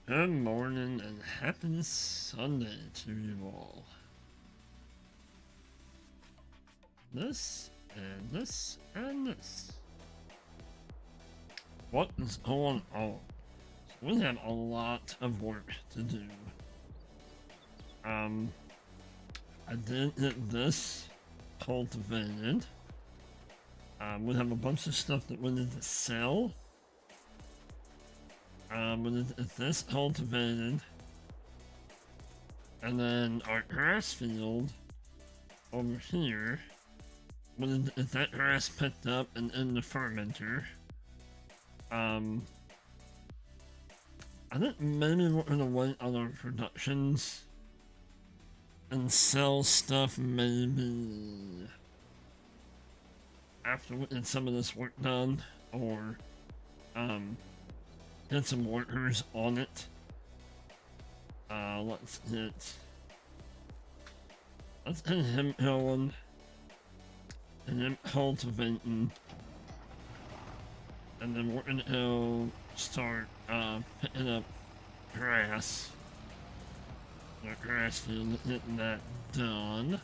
Good morning and happy Sunday to you all. This and this and this. What is going on? We have a lot of work to do. I did get this cultivated. We have a bunch of stuff that we need to sell. We need to get this cultivated. And then our grass field over here, we need to get that grass picked up and in the fermenter. I think maybe we're gonna wait on our productions and sell stuff maybe after we get some of this work done, or get some workers on it. Let's get him going and him cultivating, and then we're gonna go start picking up grass. Our grass field, getting that done.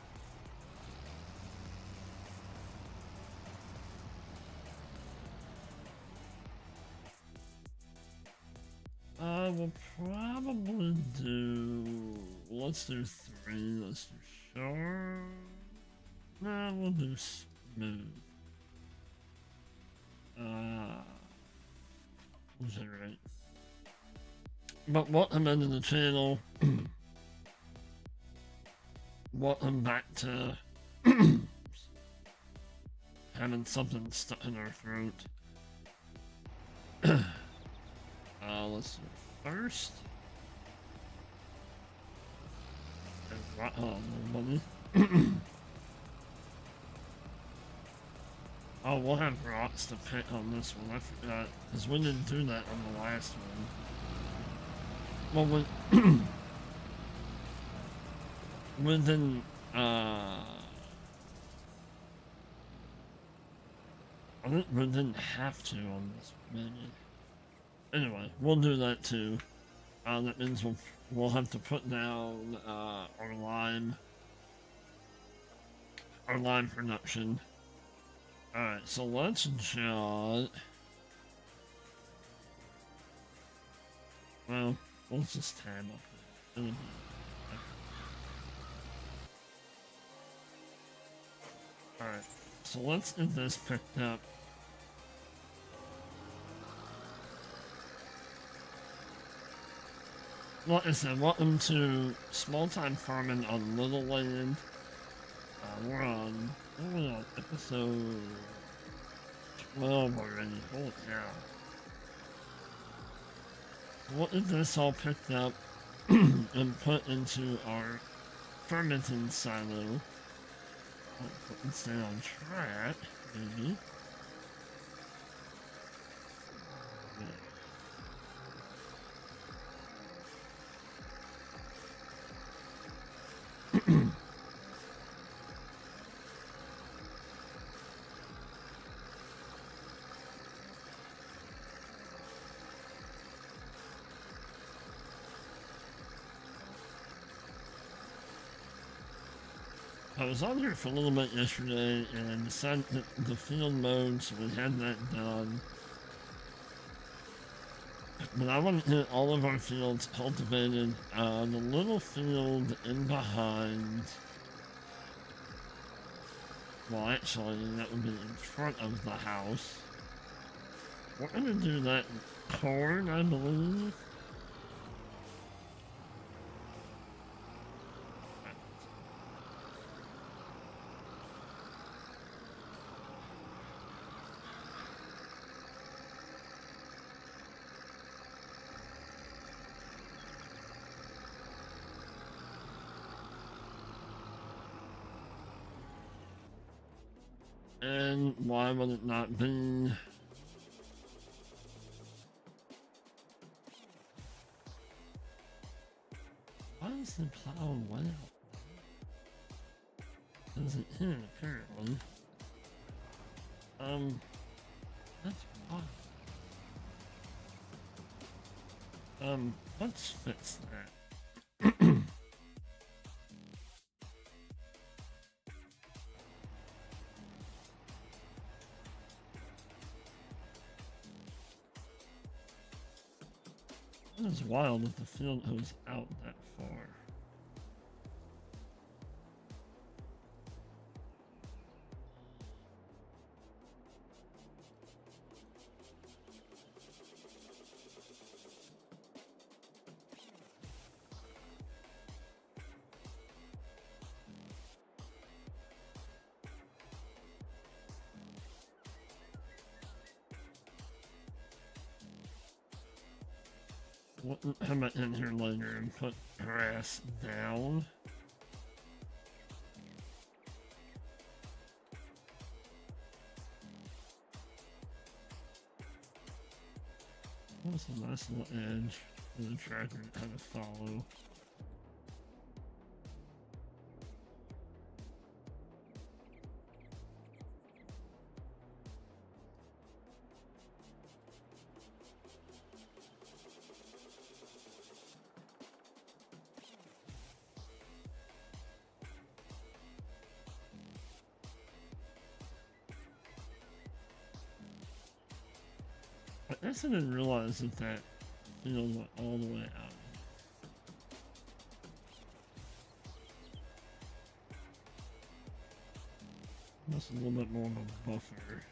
We'll probably do. Let's do 3. Let's do sharp. Nah, we'll do smooth. We'll generate. But welcome into the channel. Welcome back to having something stuck in our throat. Let's do first. Oh, money. Oh, we'll have rocks to pick on this one. I forgot, because we didn't do that on the last one. Well, we didn't, I think we didn't have to on this menu. Anyway, we'll do that too. That means we'll have to put down our lime production. Alright, so let's jot. Well, let's just tab up. Alright, so let's get this picked up. Like I said, welcome to Small Time Farming on Little Land. We're on episode 12 already. Holy cow. We'll get this all picked up and put into our fermenting silo. Put this thing on track, maybe. I was on here for a little bit yesterday and decided the field mode, so we had that done. But I want to get all of our fields cultivated. The little field in behind. Well, actually, that would be in front of the house. We're going to do that in corn, I believe. And why would it not be? Why is the plow wet out? Doesn't hit apparently. That's why. Let's fix that. It is wild that the field goes out that far. How about in here later and put grass down? That's a nice little edge for the tractor to kind of follow. I guess I didn't realize that that field went all the way out. That's a little bit more of a buffer.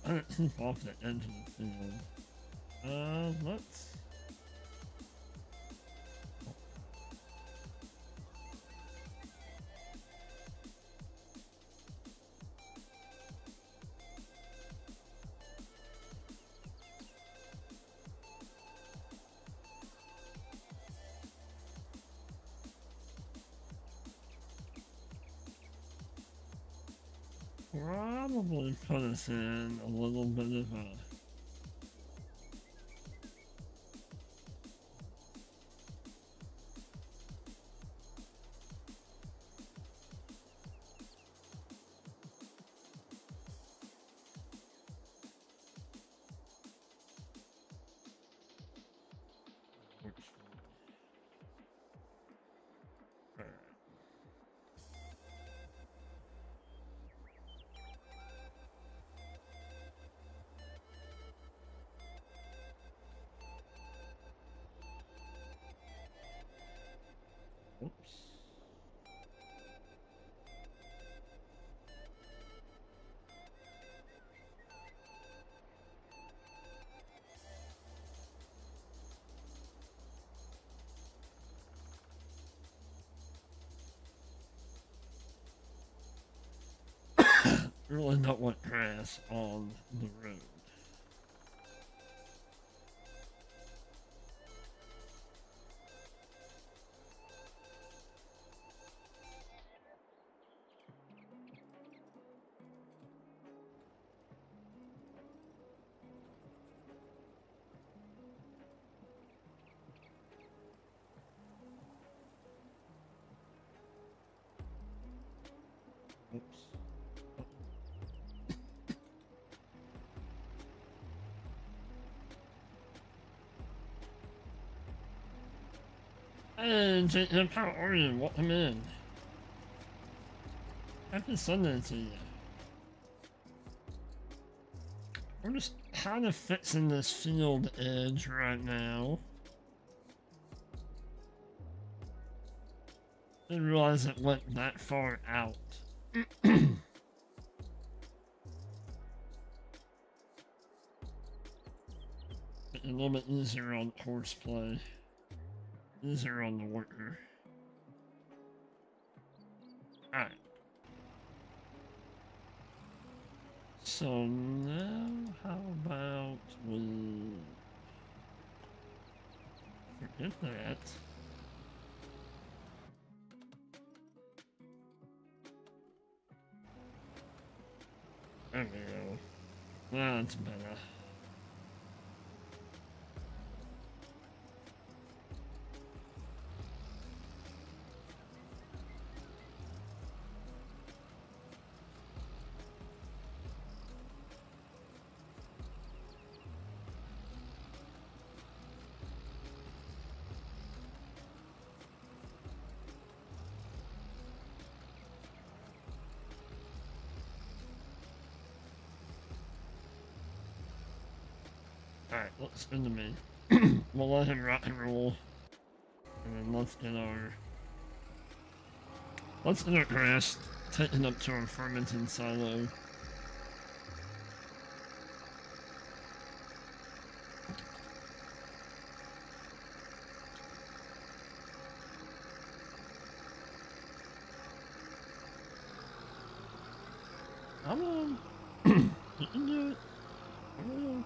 I don't keep off the edge of the field. Let's... probably put us in a little bit of a... Oops. Really don't want grass on the road. Oops. Hey, Jacob, how are you? Welcome in. Happy Sunday to you. We're just kind of fixing this field edge right now. Didn't realize it went that far out. A little bit easier on horseplay. Easier on the worker. So now, how about we forget that? There we go. That's better. Alright, let's spin the me. We'll let him rock and roll. And then let's get our... Let's get our grass taken up to our fermenting silo. Come on. You can do it. Come on.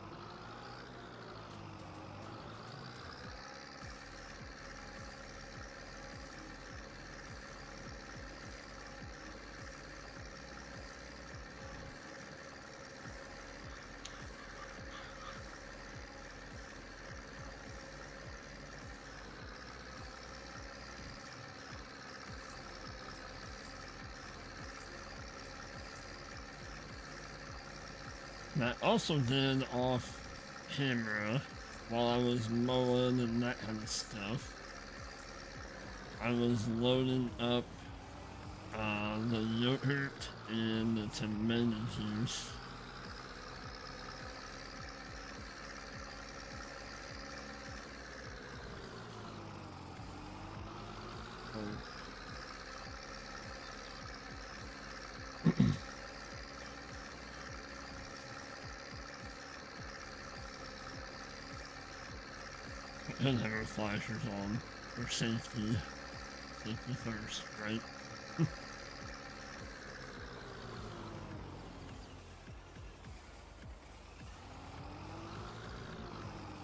I also did off camera while I was mowing and that kind of stuff. I was loading up the yogurt and the tomato juice. And have our flashers on for safety. Safety first, right?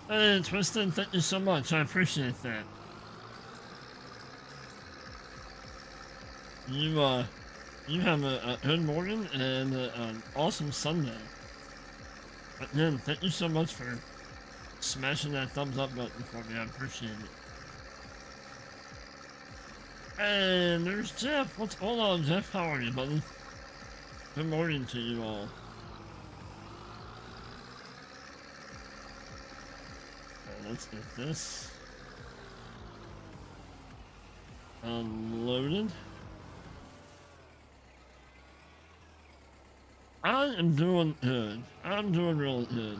Hey, Twisted, thank you so much. I appreciate that. You have a good morning and an awesome Sunday. Again, thank you so much for smashing that thumbs up button for me. I appreciate it. And there's Jeff. What's going on, Jeff? How are you, buddy? Good morning to you all. Okay, let's get this unloaded. I am doing good. I'm doing really good.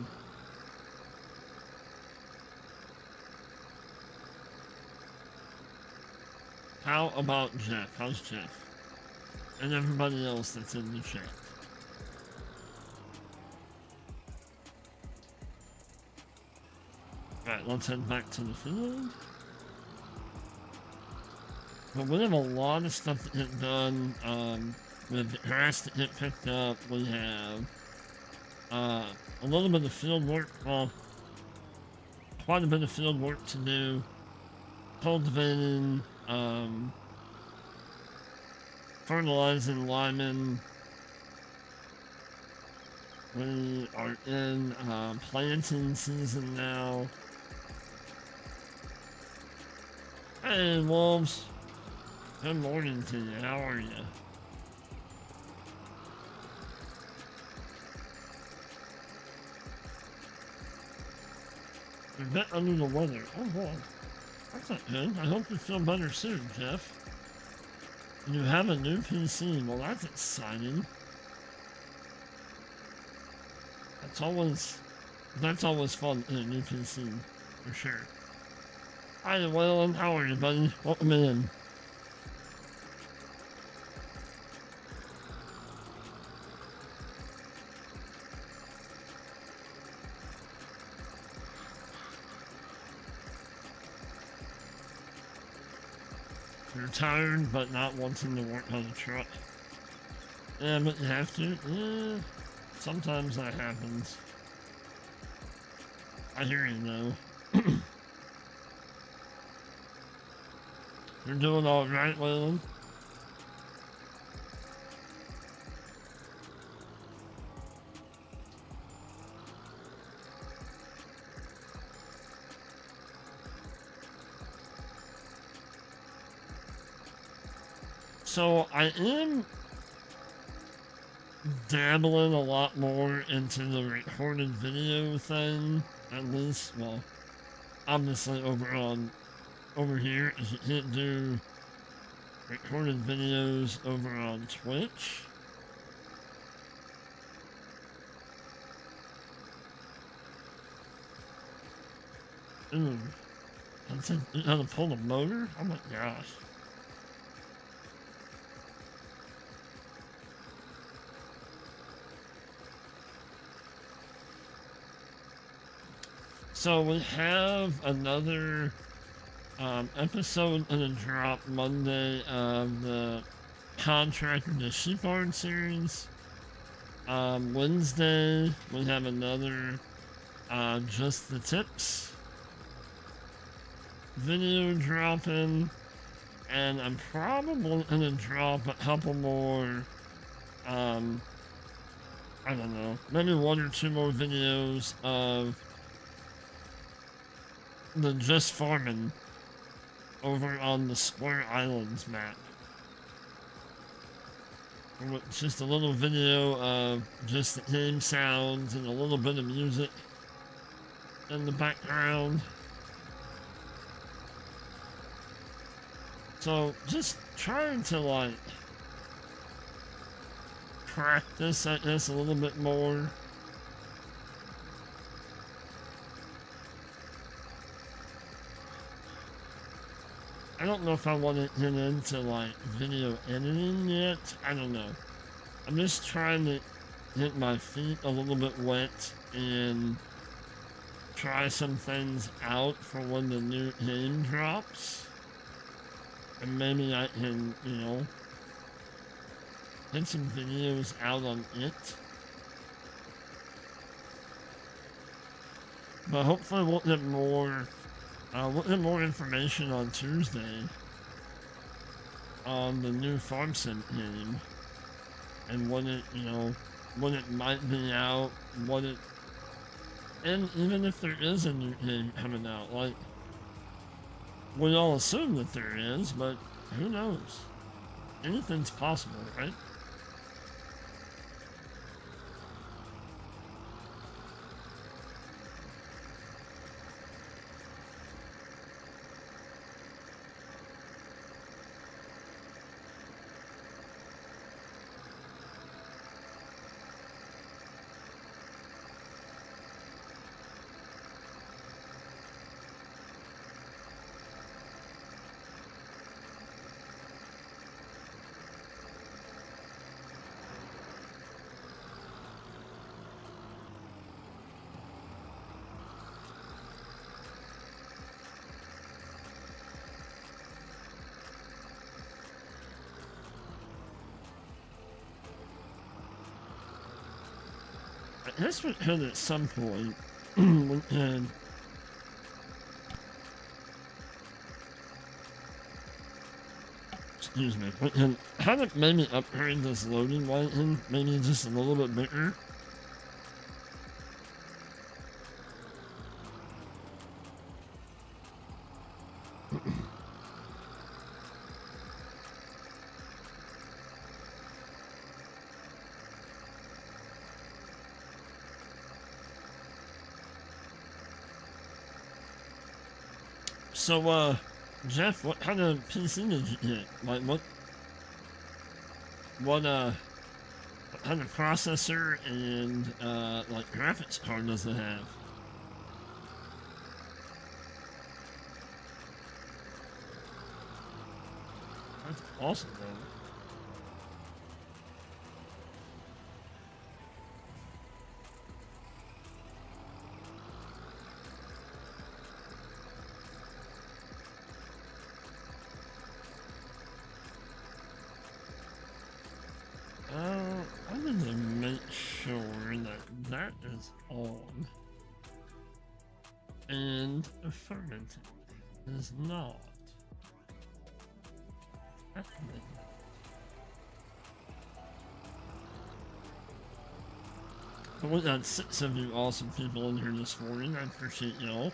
How about Jeff? How's Jeff? And everybody else that's in the chat. Alright, let's head back to the field. But we have a lot of stuff to get done. With grass to get picked up, we have a little bit of field work, well, quite a bit of field work to do. Cultivating, fertilizing, liming. We are in planting season now. Hey, Wolves. Good morning to you. How are you? You're a bit under the weather. Oh boy. That's not good. I hope you feel better soon, Jeff. You have a new PC. Well, that's exciting. That's always fun in a new PC, for sure. Hi, Waylon. How are you, buddy? Welcome in. You're tired, but not wanting to work on the truck. Yeah, but you have to. Yeah. Sometimes that happens. I hear you though. You're doing all right, Waylon? So I am dabbling a lot more into the recorded video thing, at least, well, obviously over here, you can't do recorded videos over on Twitch. Ooh, that's how to pull the motor? Oh my gosh. So we have another episode in a drop Monday of the Contractor to Sheepard series. Wednesday we have another Just the Tips video dropping, and I'm probably gonna drop a couple more. I don't know, maybe one or two more videos of the Just Farmin over on the Square Islands map. It's just a little video of just the game sounds and a little bit of music in the background. So just trying to like practice, I guess, a little bit more. I don't know if I want to get into like video editing yet. I don't know. I'm just trying to get my feet a little bit wet and try some things out for when the new game drops. And maybe I can, you know, get some videos out on it. But hopefully we'll get more information on Tuesday on the new Farm Sim game and when it, you know, when it might be out, and even if there is a new game coming out, like, we all assume that there is, but who knows? Anything's possible, right? I guess we could at some point we can excuse me, we can kind of maybe upgrade this loading lighting, maybe just a little bit bigger. So, Jeff, what kind of PC did you get? Like, what kind of processor and, like, graphics card does it have? That's awesome, though. I need to make sure is on. And fermented is not. But we got 6 of you awesome people in here this morning. I appreciate y'all.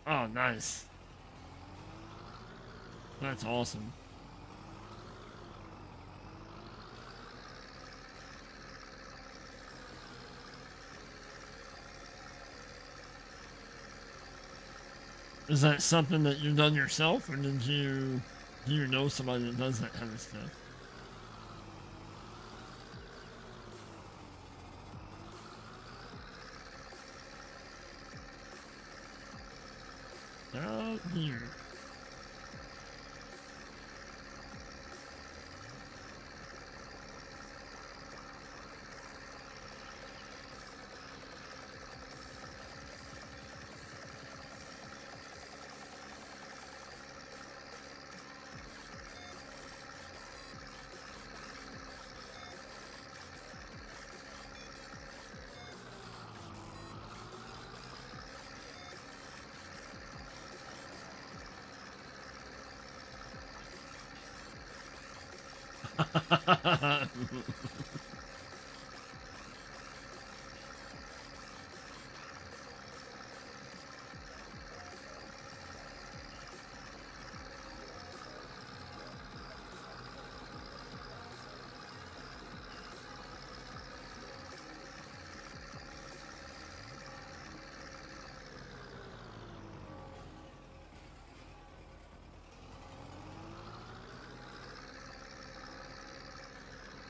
Oh, nice. That's awesome. Is that something that you've done yourself, or do you know somebody that does that kind of stuff? Out here.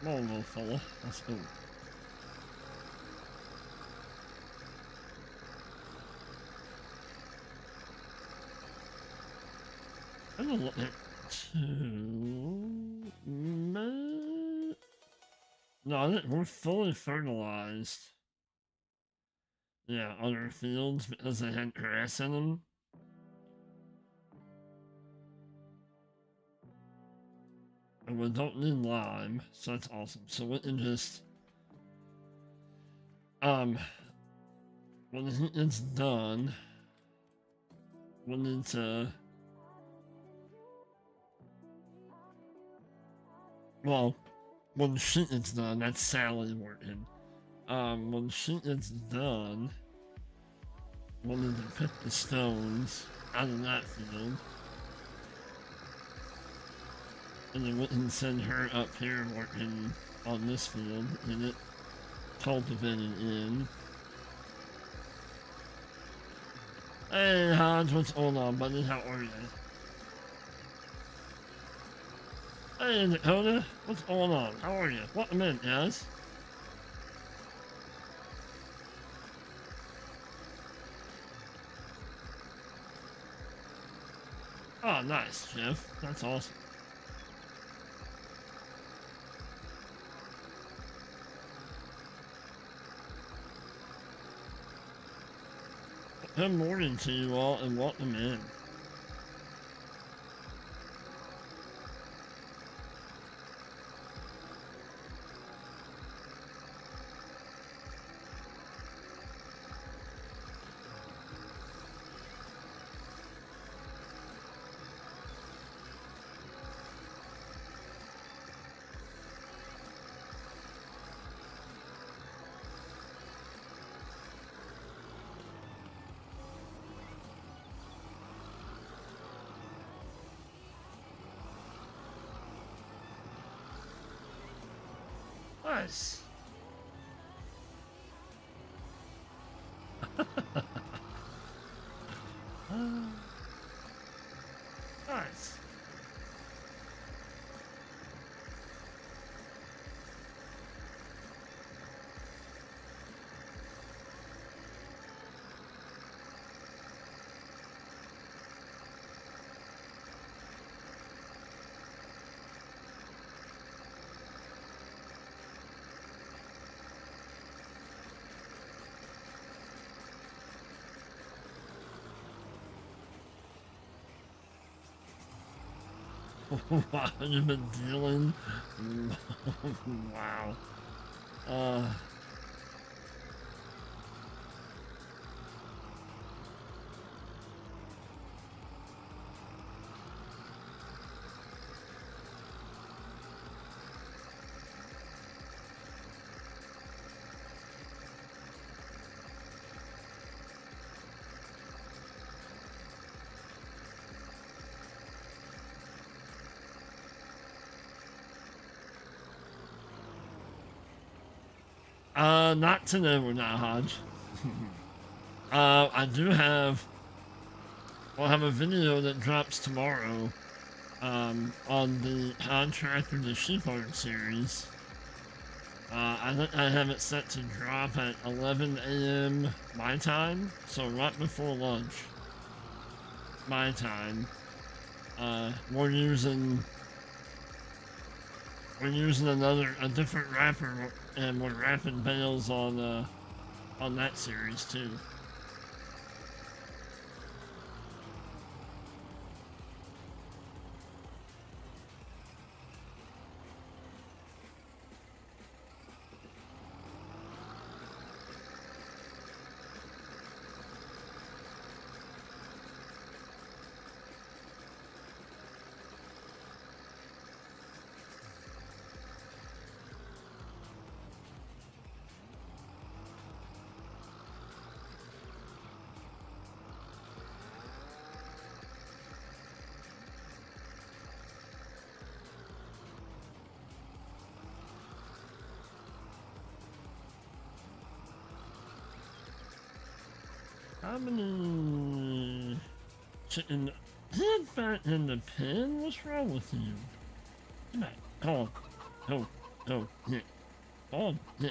Come on, little fella. Let's go. I'm gonna look at 2. No, I think we're fully fertilized. Yeah, other fields because they had grass in them. And we don't need lime, so that's awesome. So we can just when it's done, we'll need to well, when shit is done, that's Sally working. When shit is done, we'll need to pick the stones out of that field. And then we can send her up here working on this field and it cultivating in. Hey Hans, what's going on, buddy? How are you? Hey Dakota, what's going on? How are you? Welcome in, guys. Oh, nice, Jeff. That's awesome. Good morning to you all and welcome in. Nice. Nice. Wow, you've been dealing. Wow. Uh, not today, we're not Hodge. I do have. We'll have a video that drops tomorrow. On the Contractor to Sheepheart series. I have it set to drop at 11 a.m. my time, so right before lunch my time. We're using a different wrapper, and we're wrapping bales on that series too. How many chicken? Get back in the pen. What's wrong with you? Come back. Come on. Go. Yeah. On. Yeah.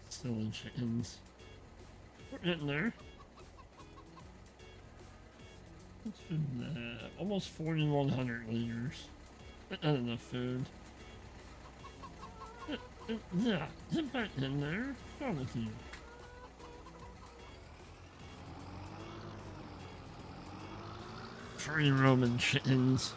Silly chickens. We're getting there. Let's do that. Almost 4,100 liters. Not enough food. Yeah, get back in there. What's wrong with you? Free Roman chickens.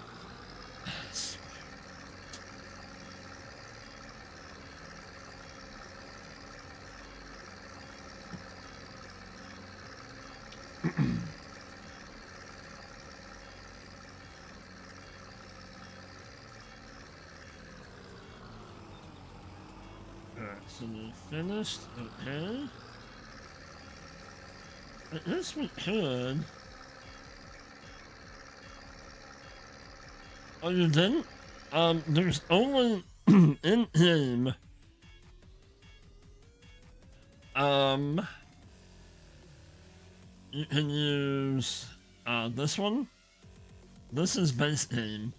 So they finished, okay. I guess we could. Oh, you didn't? There's only in game. You can use this one. This is base game.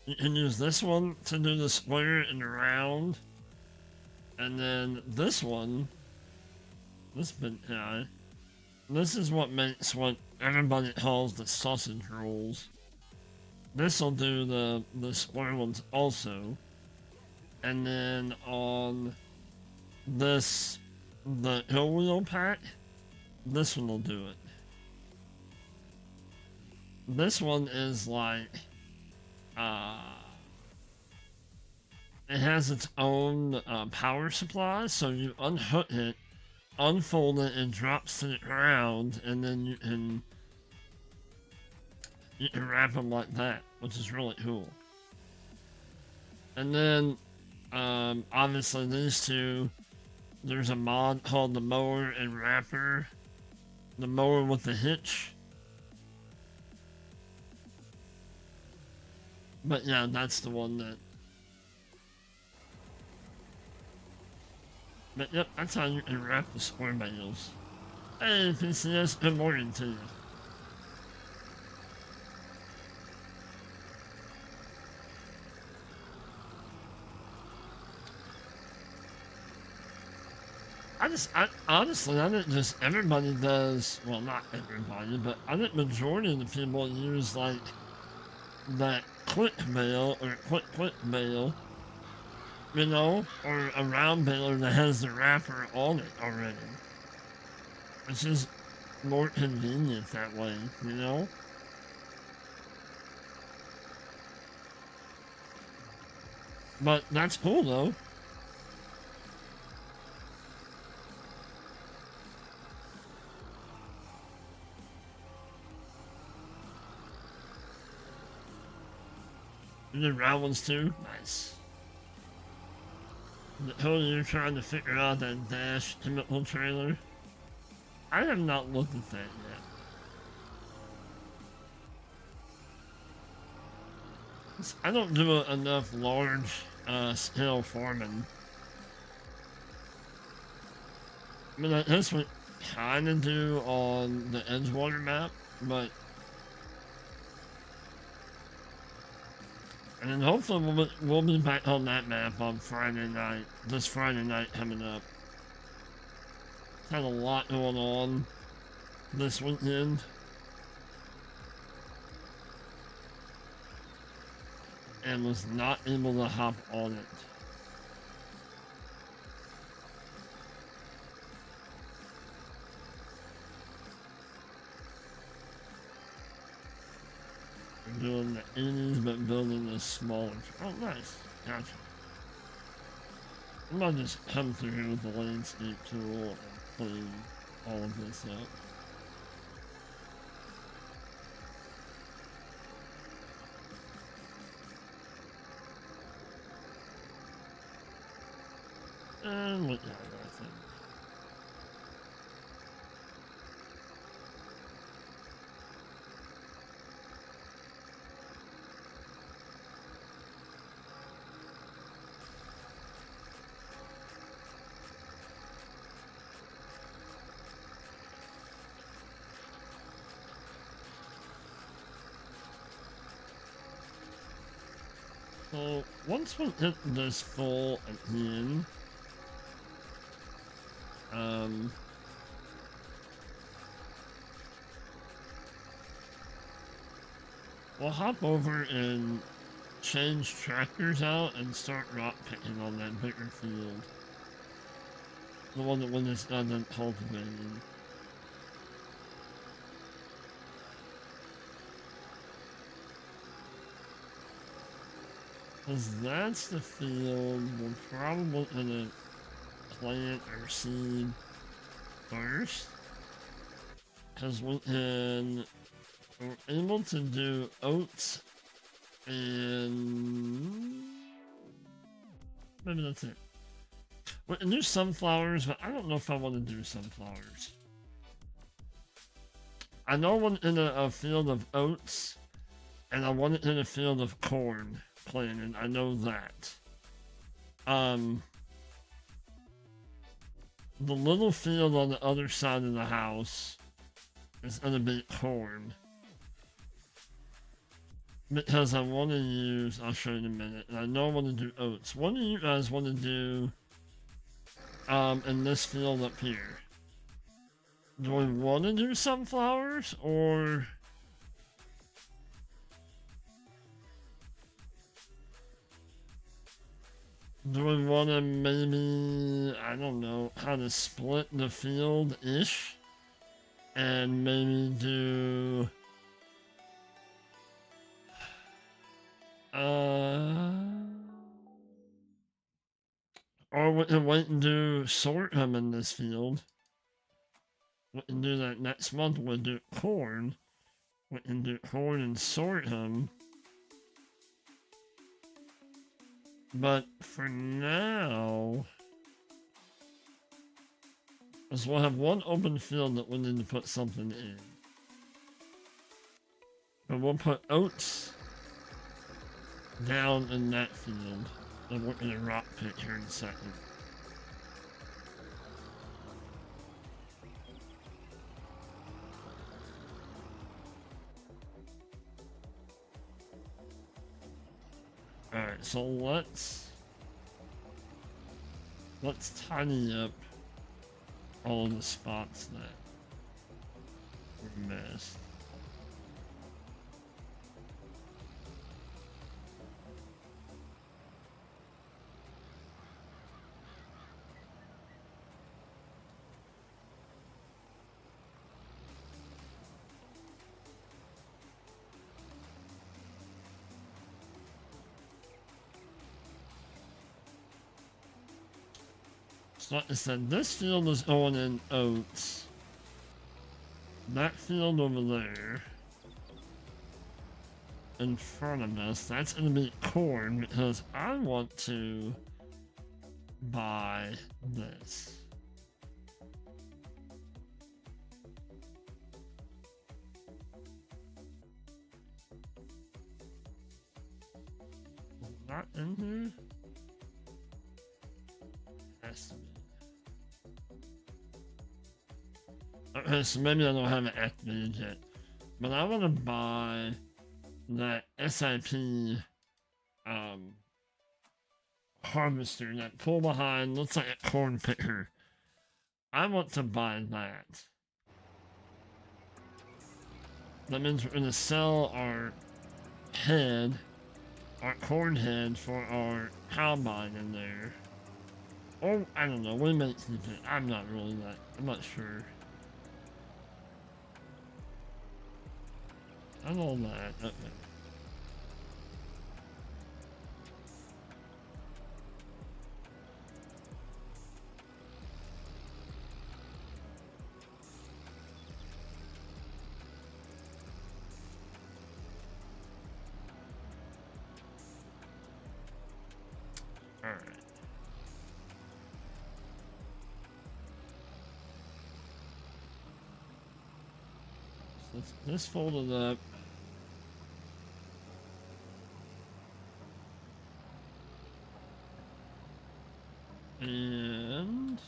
You can use this one to do the square and round. And then this one, this bit guy, this is what makes what everybody calls the sausage rolls. This will do the square ones also. And then on this, the hill wheel pack, this one will do it. This one is like, it has its own power supply, so you unhook it, unfold it, and drops to the ground, and then you can wrap them like that, which is really cool. And then, obviously these two, there's a mod called the mower and wrapper, the mower with the hitch. But yeah, that's the one that. But yep, that's how you can wrap the square bales. Hey, PCS, good morning to you. Honestly, I think just everybody does, well, not everybody, but I think majority of the people use, like, that quick bale, or quick bale, you know, or a round baler that has the wrapper on it already. It's just more convenient that way, you know? But that's cool though. You did round ones too? Nice. Oh, you're trying to figure out that Dash chemical trailer? I have not looked at that yet. I don't do enough large scale farming. I mean, that's what I kind of do on the Edgewater map, but... And then hopefully we'll be back on that map on Friday night, this Friday night coming up. Had a lot going on this weekend. And was not able to hop on it. I'm doing the 80s but building a smaller. Oh, nice. Gotcha. I might just come through here with the landscape tool and clean all of this up. And look at that thing. So once we hit this full again, we'll hop over and change tractors out and start rock picking on that bigger field. The one that when it's done cultivating. Because that's the field we're probably gonna plant or seed first. Because we're able to do oats and maybe that's it. We can do sunflowers, but I don't know if I want to do sunflowers. I know I want in a field of oats, and I want it in a field of corn planted. I know that. The little field on the other side of the house is gonna be corn. Because I want to use, I'll show you in a minute, and I know I want to do oats. What do you guys want to do in this field up here? Do we want to do sunflowers, or... do we want to maybe, I don't know, kind of split the field-ish? And maybe do... or we can wait and do sorghum in this field. We can do that next month. We'll do corn. We can do corn and sorghum. But for now, because we'll have one open field that we need to put something in. But we'll put oats down in that field. And we're going to rock pick here in a second. Alright, so let's tidy up all of the spots that were missed. So like I said, this field is going in oats. That field over there in front of us, that's going to be corn because I want to buy this. Is it not in here? Has to be. Okay, so maybe I don't have it activated yet. But I want to buy that SIP harvester, that pull behind, looks like a corn picker. I want to buy that. That means we're going to sell our head, our corn head for our combine in there. Or, I don't know, we might keep it. I'm not sure. I know that, okay. Alright. So this folded up. And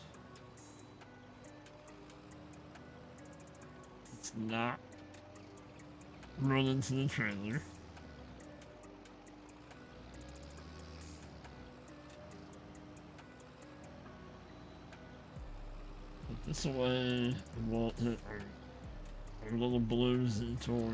it's not run into the trailer. Put this away. We won't hit our little blues tour.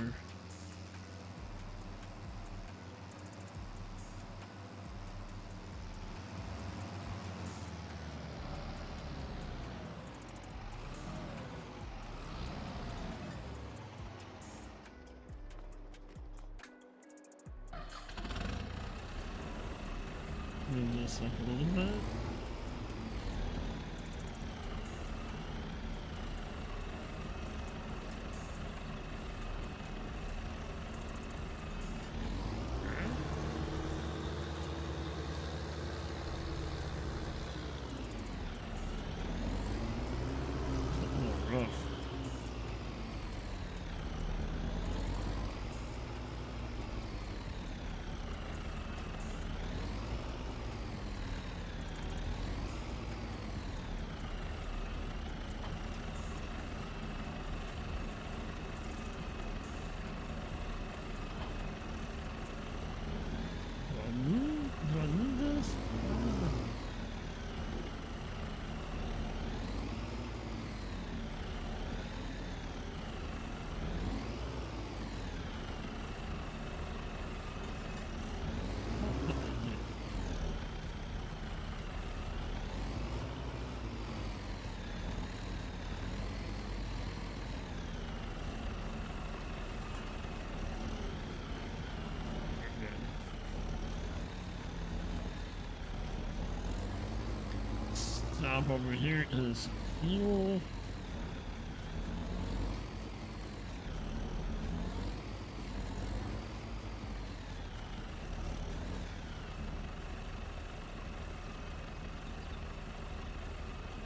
Move this up a little bit. Do I need this? Stop over here is fuel.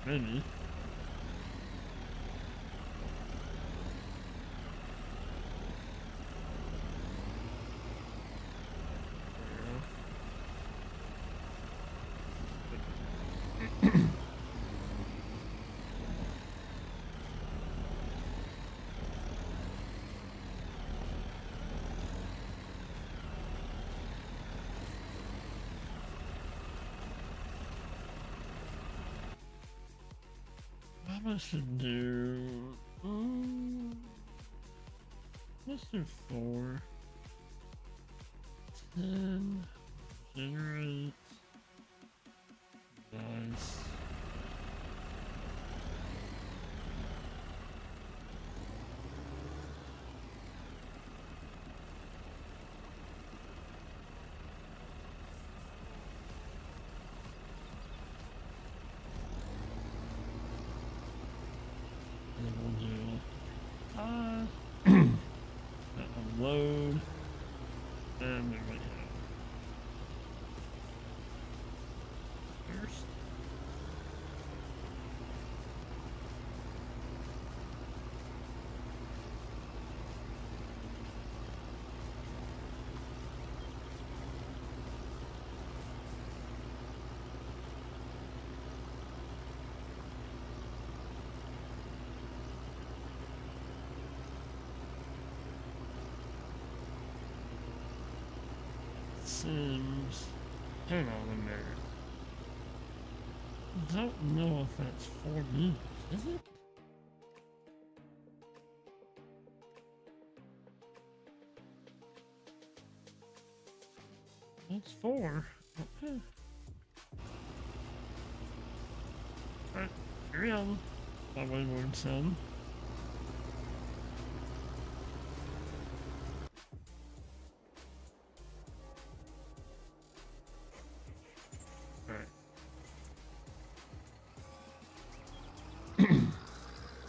Maybe. I should do. Let's do 4. 10. Generate. Nice. seems... Hang on a minute. Don't know if that's 4 meters, is it? It's 4. Okay. Alright, carry on, my wayward son.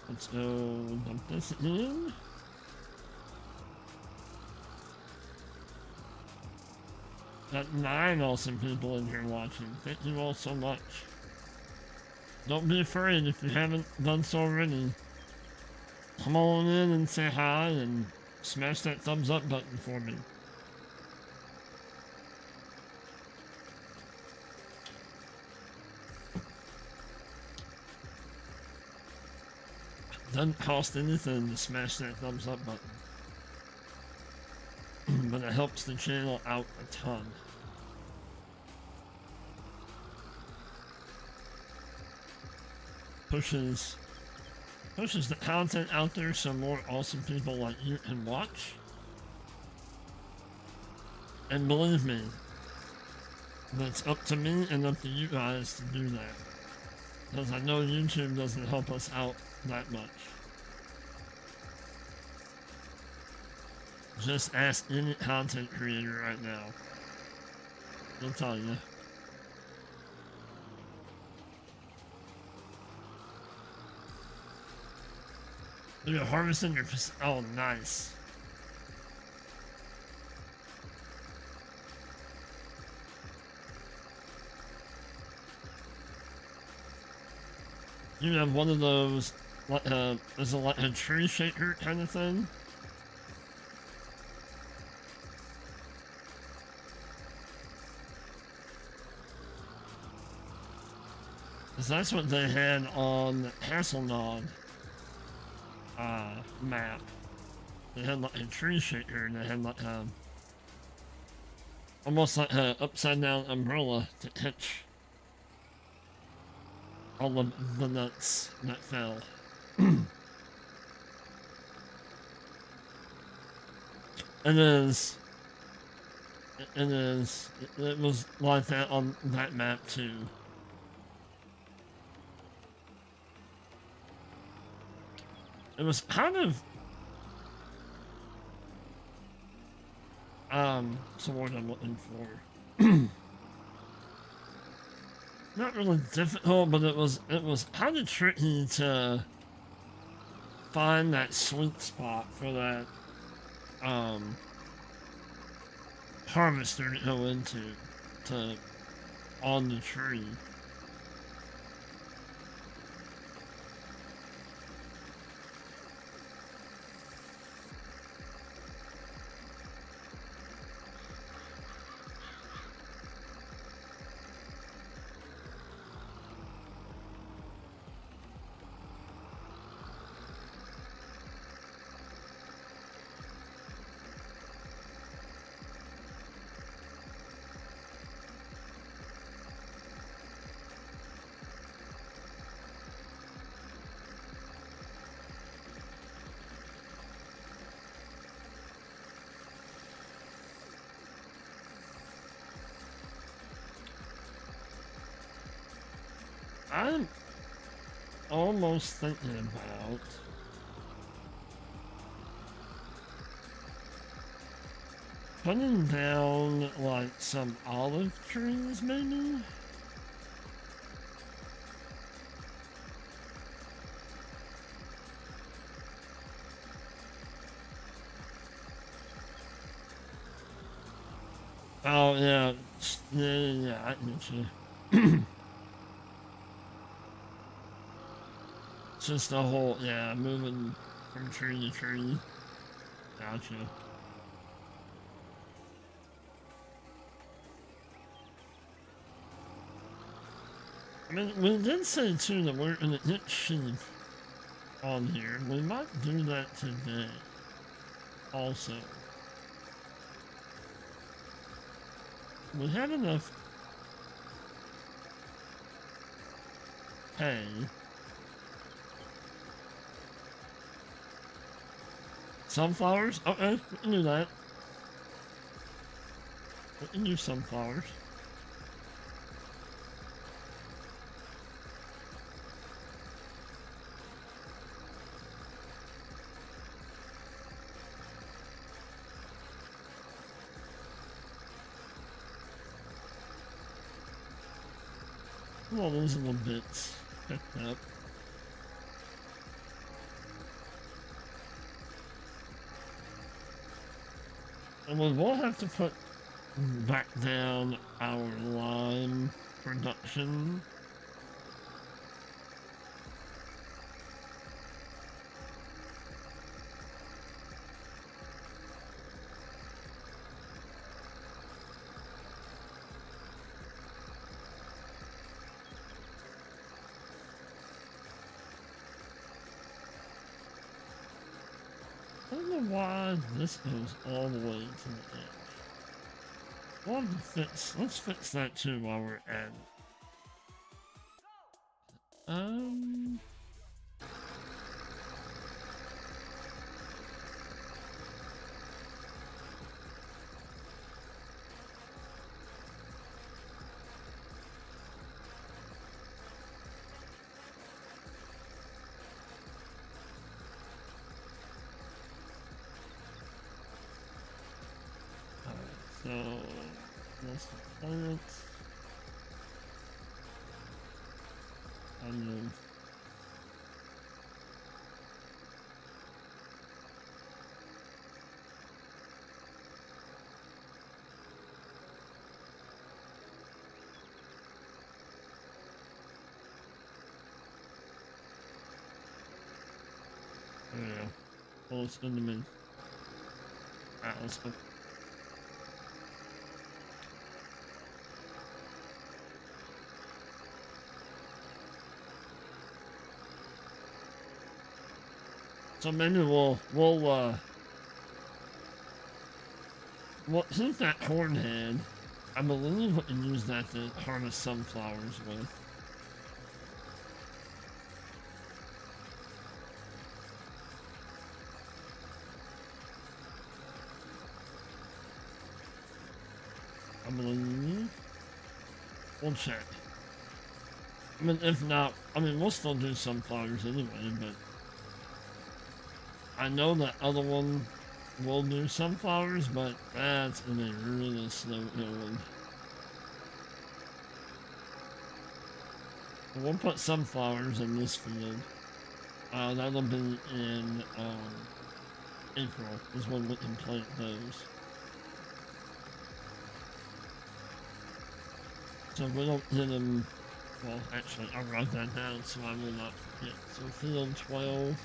Let's go dump this in. Got 9 awesome people in here watching. Thank you all so much. Don't be afraid if you haven't done so already. Come on in and say hi and smash that thumbs up button for me. Doesn't cost anything to smash that thumbs up button. But it helps the channel out a ton. Pushes the content out there so more awesome people like you can watch. And believe me, that's up to me and up to you guys to do that. Because I know YouTube doesn't help us out that much. Just ask any content creator right now. They'll tell you. You're harvesting your... Oh, nice. You have one of those, is it like a tree shaker kind of thing? Because that's what they had on Hasselnod map. They had like a tree shaker and they had like almost like an upside down umbrella to catch all of the nuts that fell. It was like that on that map too. It was kind of, what's the word I'm looking for? Not really difficult, but it was kind of tricky to find that sweet spot for that, harvester to go into, on the tree. I'm almost thinking about putting down like some olive trees maybe? Oh yeah, yeah, I get you. Just a whole, yeah, moving from tree to tree. Gotcha. I mean, we did say too that we're gonna get sheep on here. We might do that today. Also. we have enough hay. Sunflowers? Okay, we can do that. We can do sunflowers. All those little bits picked up. And we will have to put back down our lime production. I don't know why this goes all the way to the edge. We'll have to let's fix that too while we're at it. So, let's plant. Onion. There we go. Well, it's in the mid. Alright, let's go. So maybe we'll since that horn head, I believe we can use that to harvest sunflowers with. I believe. We'll check. I mean, if not, I mean, we'll still do sunflowers anyway, but I know that other one will do sunflowers, but that's in a really slow going. We'll put sunflowers in this field. That'll be in April is when we can plant those. So we don't hit them. Well, actually, I'll write that down so I will not forget. So field 12.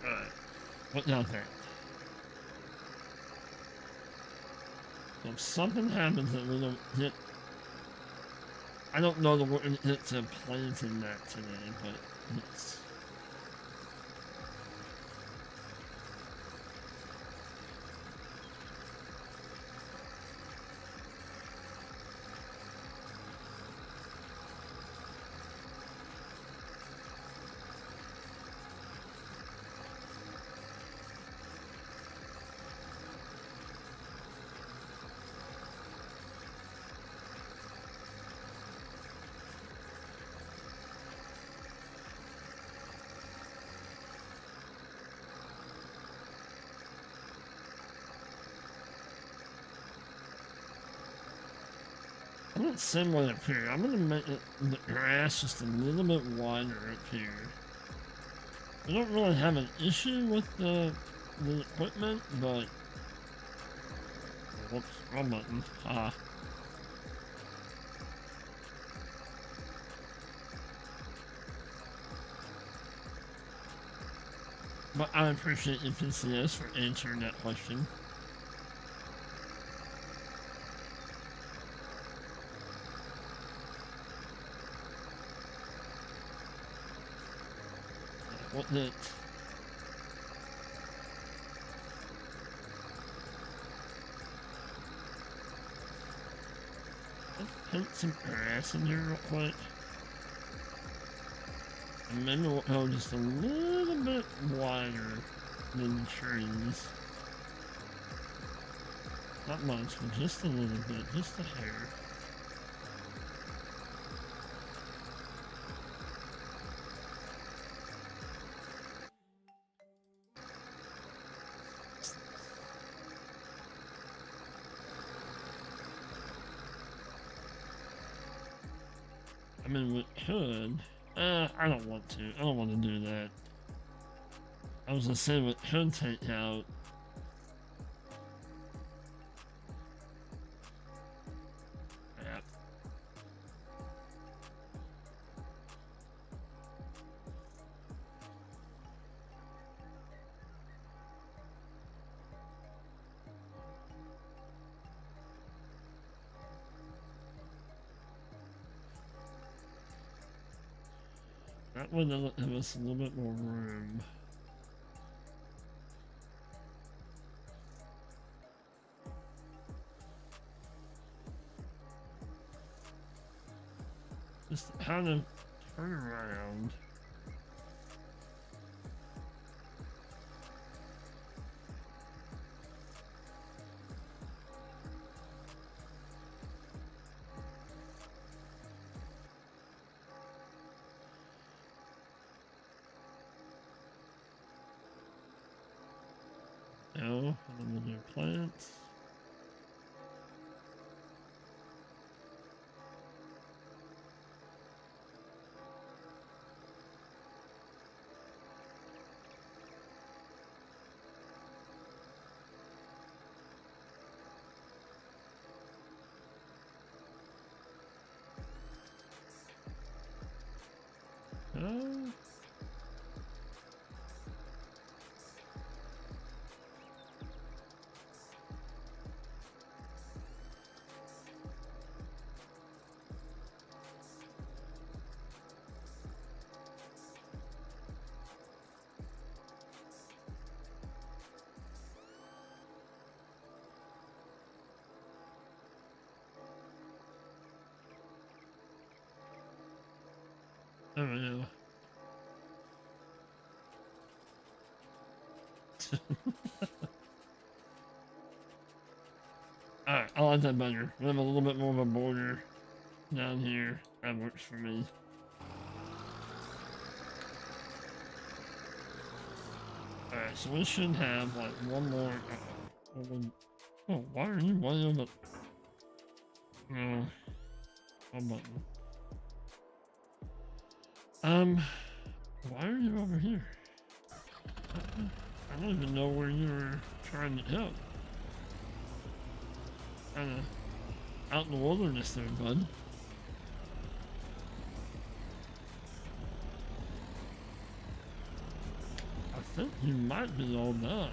Alright. What now there? So if something happens that we don't hit, I don't know that we're going to hit to planting that today, but it's. I'm not similar up here. I'm gonna make the grass just a little bit wider up here. I don't really have an issue with the equipment, but whoops, wrong button. Ah. But I appreciate you, PCS, for answering that question. What next? Let's paint some grass in here real quick. And maybe we'll go just a little bit wider than the trees. Not much, but just a little bit, just a hair. I mean, we could. I don't want to. I don't want to do that. I was gonna say we could take out. Yeah. That would give us a little bit more room. Just kind of turn around. No, and then we'll do plants. Oh. There we go. Alright, I like that better. We have a little bit more of a border down here. That works for me. Alright, so we should have like one more. Oh, why are you way on the. No. One button. Why are you over here? I don't even know where you were trying to help. Kinda out in the wilderness there, bud. I think you might be all done.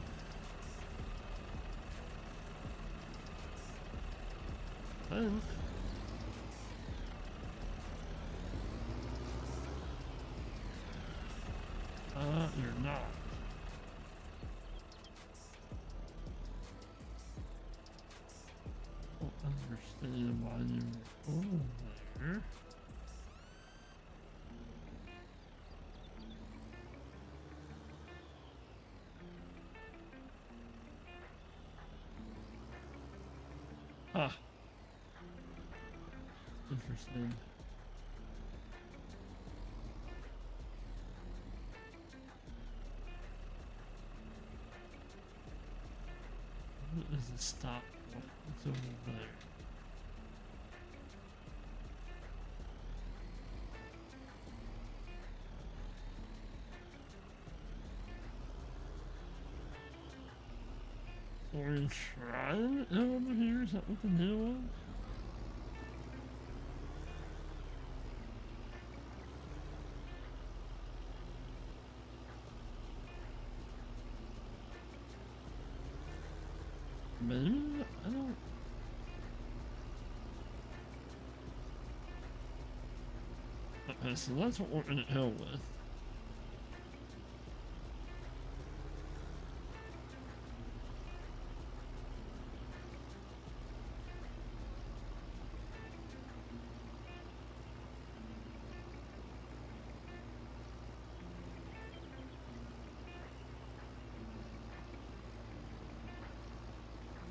I think. You're not. I don't understand why you were over there. Huh. Interesting. What does it stop? What's over there? Orange shrine over here? Is that what the deal was? maybe? I don't... Okay, so that's what we're gonna go with.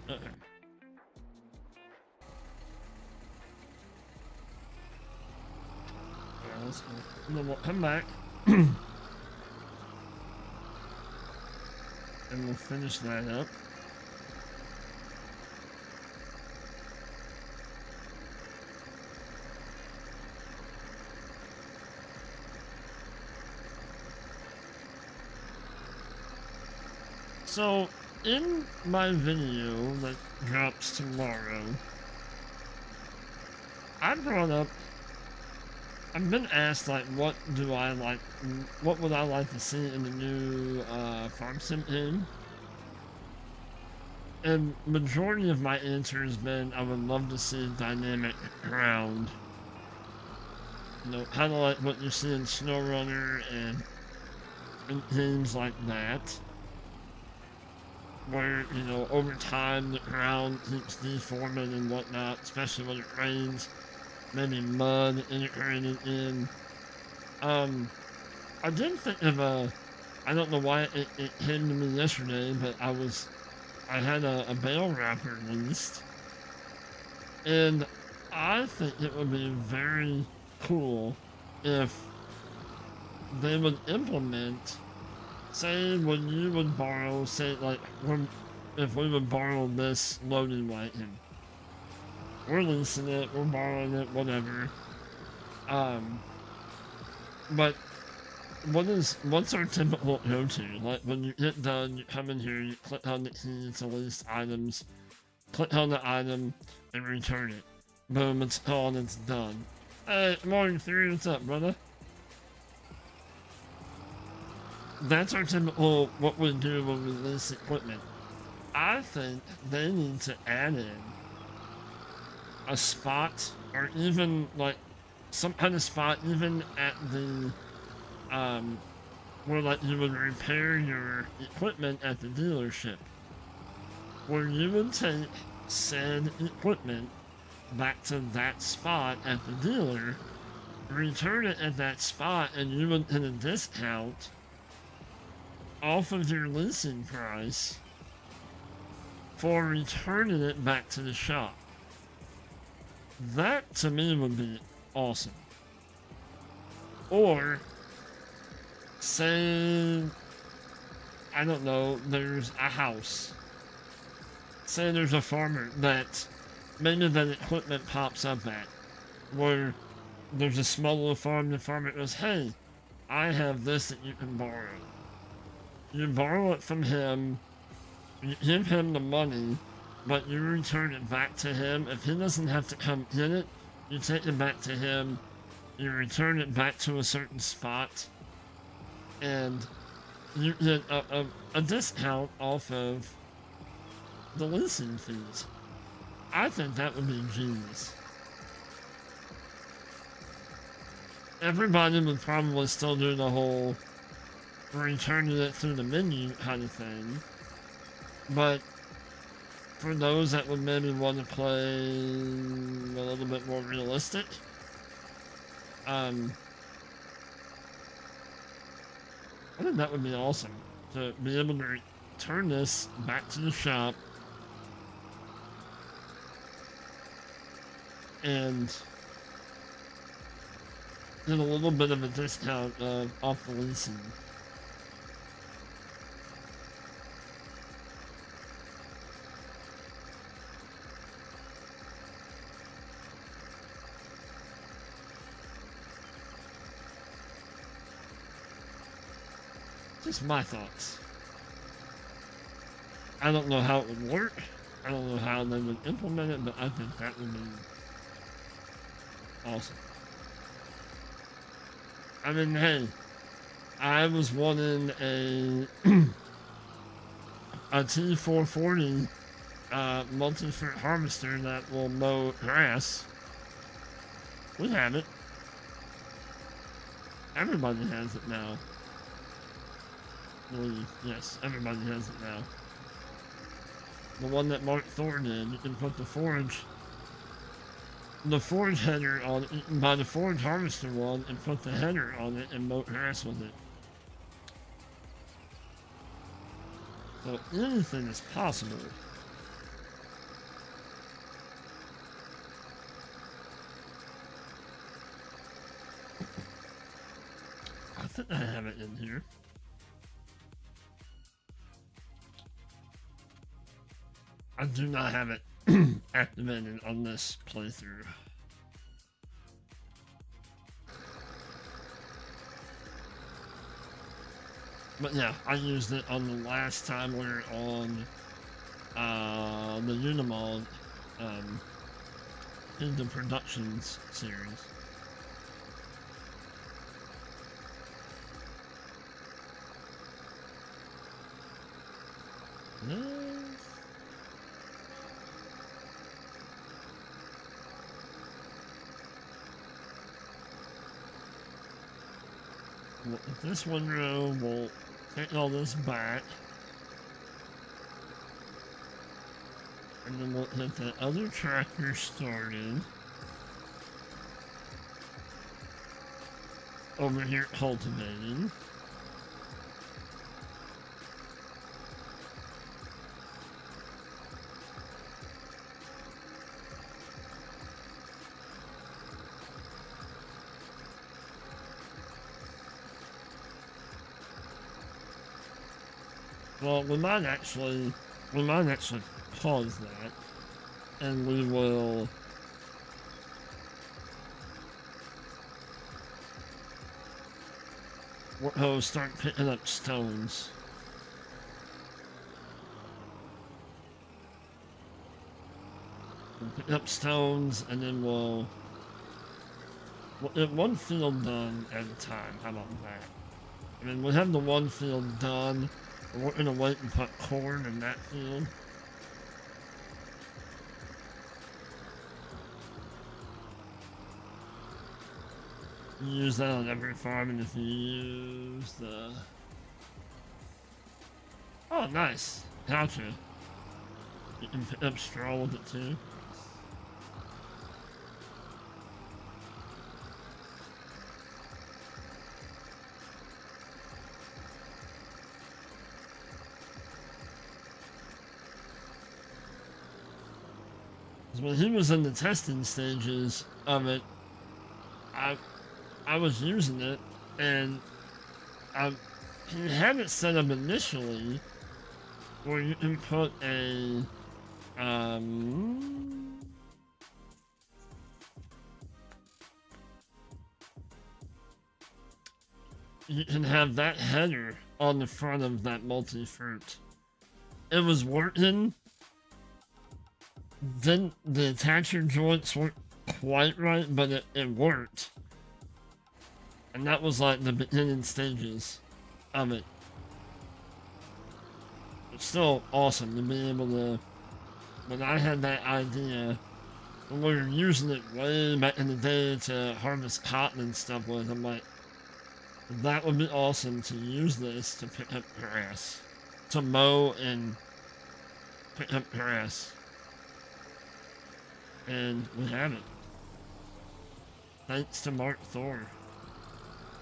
Okay. Alright, let's go. And then we'll come back. And we'll finish that up. So, in my video that drops tomorrow, I brought up, I've been asked, like, what would I like to see in the new Farm Sim game? And majority of my answer has been, I would love to see dynamic ground. You know, kind of like what you see in SnowRunner and games like that. Where, you know, over time the ground keeps deforming and whatnot, especially when it rains. Maybe mud integrated in. I did think of I don't know why it came to me yesterday, but I had a bale wrapper released. And I think it would be very cool if they would implement, say when you would borrow, say like if we would borrow this loading wagon, we're leasing it, we're borrowing it, whatever. But what's our typical go-to? Like when you get done, you come in here, you click on the key to list items, click on the item, and return it. Boom, it's gone, it's done. Hey, morning 3, what's up, brother? That's our typical, what we do when we lease equipment. I think they need to add in a spot, or even like some kind of spot, even at the, where like you would repair your equipment at the dealership. Where you would take said equipment back to that spot at the dealer, return it at that spot, and you would get a discount off of your leasing price for returning it back to the shop. That to me would be awesome. Or say, I don't know, there's a house. Say there's a farmer that maybe that equipment pops up at, where there's a small little farm, the farmer goes, hey, I have this that you can borrow. You borrow it from him, you give him the money, but you return it back to him. If he doesn't have to come get it, you take it back to him, you return it back to a certain spot, and you get a discount off of the leasing fees. I think that would be genius. Everybody would probably still do the whole returning it through the menu kind of thing, but for those that would maybe want to play a little bit more realistic, I think that would be awesome to be able to return this back to the shop and get a little bit of a discount off the leasing. Just my thoughts. I don't know how it would work. I don't know how they would implement it, but I think that would be awesome. I mean, hey, I was wanting a T440 multi-fruit harvester that will mow grass. We have it. Everybody has it now. Yes, everybody has it now. The one that Mark Thor did, you can put the forage header on it. You can buy the forage harvester one and put the header on it and mow grass with it. So anything is possible. I think I have it in here. I do not have it activated on this playthrough. But yeah, I used it on the last time we were on the Unimog in the Productions series. Yes. Well, this one row will take all this back. And then we'll get the other tractor started. Over here cultivating. Well, we might actually pause that, and we will we'll start picking up stones. We'll pick up stones, and then we'll get one field done at a time. How about that? I mean, we have the one field done. We're gonna wait and put corn in that field. You use that on every farm, and if you use the... Oh, nice. Gotcha. You can pick up straw with it too. When he was in the testing stages of it, I was using it, and he had it set up initially where you can put a you can have that header on the front of that multi-fruit. It was working. Then the attacher joints weren't quite right, but it worked. And that was like the beginning stages of it. It's still awesome to be able to... When I had that idea, when we were using it way back in the day to harvest cotton and stuff with, I'm like, that would be awesome to use this to pick up grass. To mow and pick up grass. And we have it. Thanks to Mark Thor.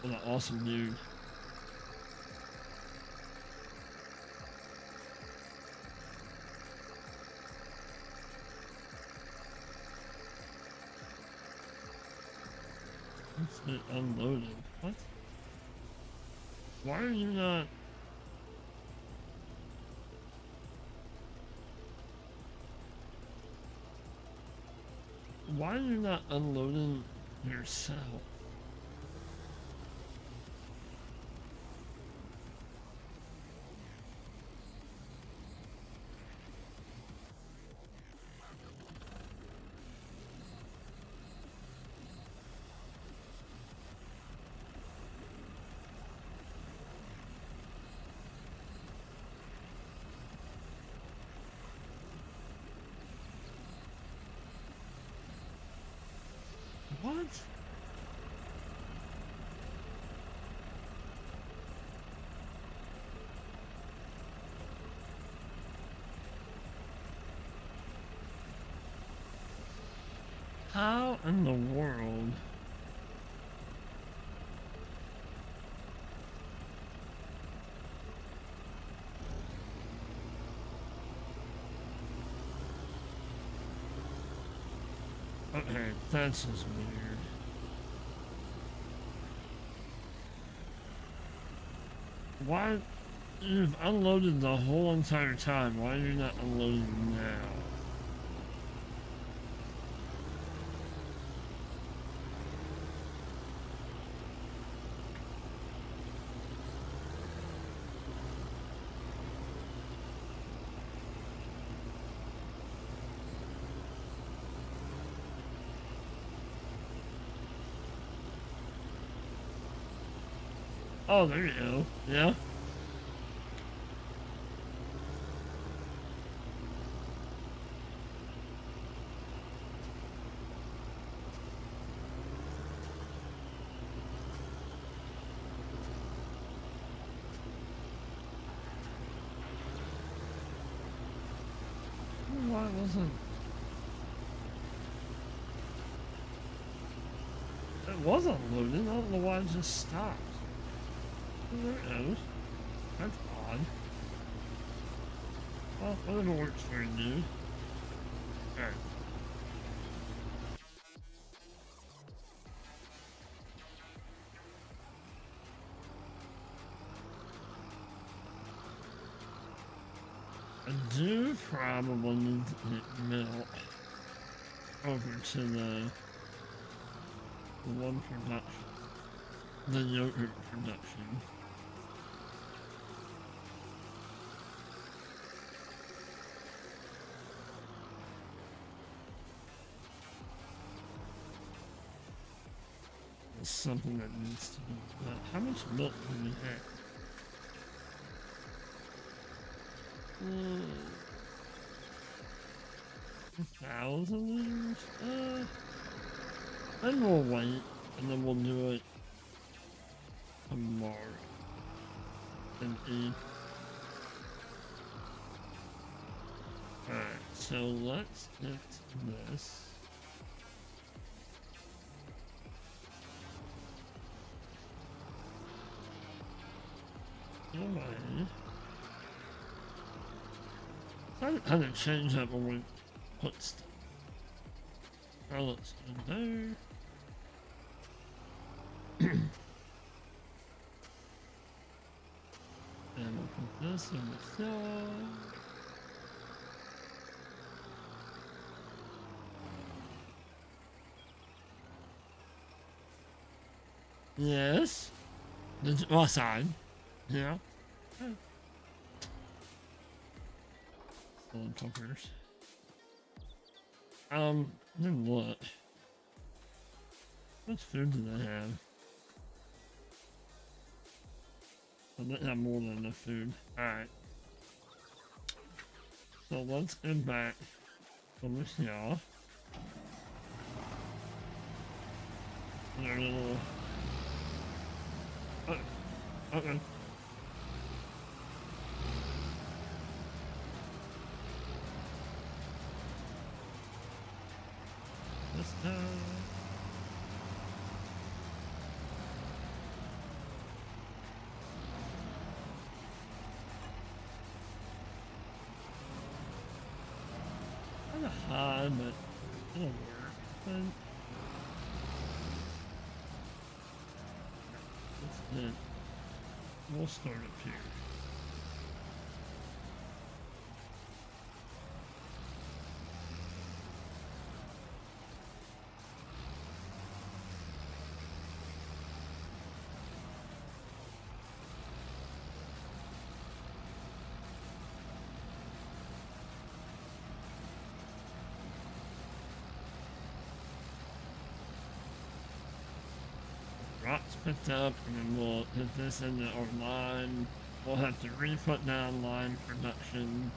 What an awesome dude. Let's get unloaded. What? Why are you not... Why are you not unloading yourself? What? How in the world? Okay, that's just weird. Why? You've unloaded the whole entire time. Why are you not unloading now? Oh, there you go. Yeah. Why wasn't? It was unloading. I don't know why it just stopped. There it goes. That's odd. Well, whatever works for you, dude. Alright. I do probably need to get milk over to the one production, the yogurt production. It's something that needs to be done. How much milk do we have? 1,000 liters? Then we'll wait, and then we'll do it tomorrow. And eat. Alright, so let's get this. Alright. I had to change that when we put stuff. Now let's go there. And we'll put this in the cell. Yes. Well, side. Yeah. Solid pumpers. Then what? What food do they have? I didn't have more than enough food. Alright. So let's get back over here. There's a little... Oh, okay. This down. Kinda high, but it'll work. And that's it. We'll start up here. Rocks picked up, and then we'll hit this into our line. We'll have to re-put down line production.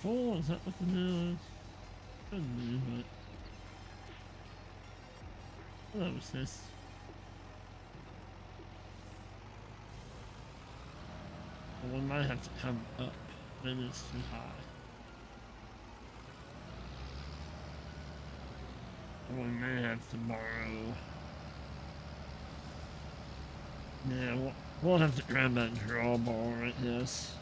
full? Is that what the deal is? Couldn't be, but... What was this? Well, we might have to come up. Maybe it's too high. We may have to borrow. Yeah, we'll have to grab that drawbar, I guess.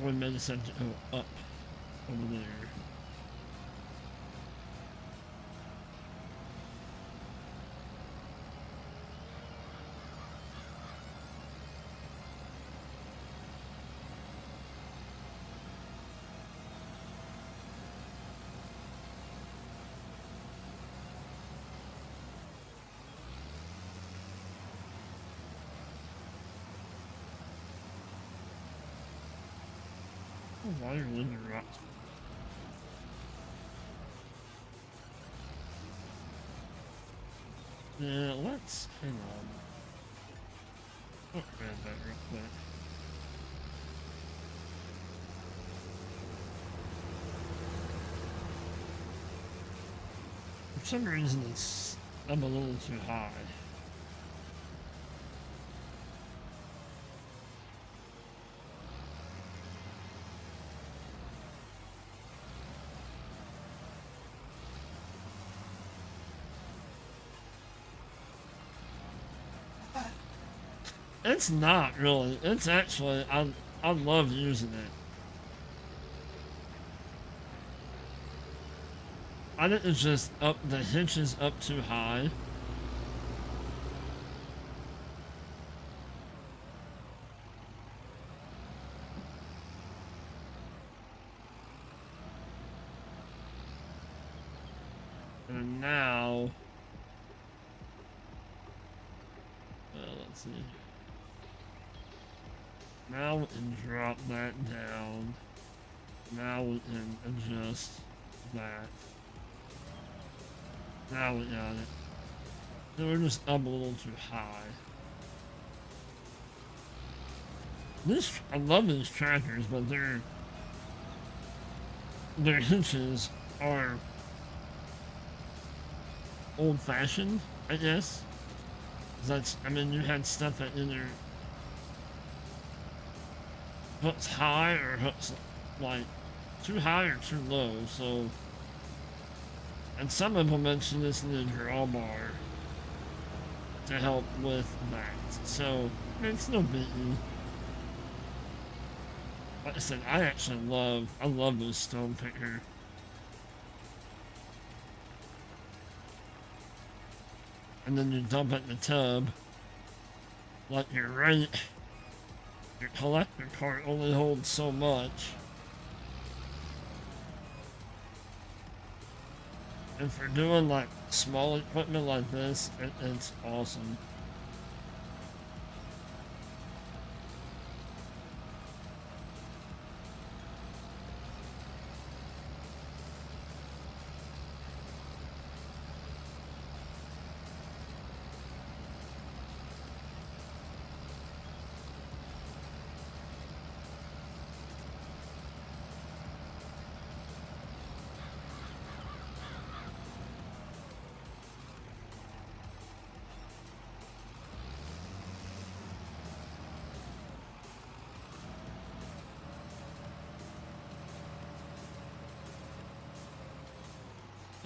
We may just have to go up over there. Why are you living rocks? Yeah, let's hang on. Oh, grab that real quick. For some reason, I'm a little too high. It's not really. It's actually, I love using it. I think it's just up, the hitch is up too high. And now, let's see. Now we can drop that down. Now we can adjust that. Now we got it. So we're just up a little too high. I love these trackers, but their hitches are old-fashioned, I guess. I mean, you had stuff that either hooks high or hooks like too high or too low, so. And some implementation this in the drawbar to help with that. So it's no biggie. Like I said, I love this stone picker. And then you dump it in the tub. Like you're right. Your collector cart only holds so much. And for doing like small equipment like this, it's awesome.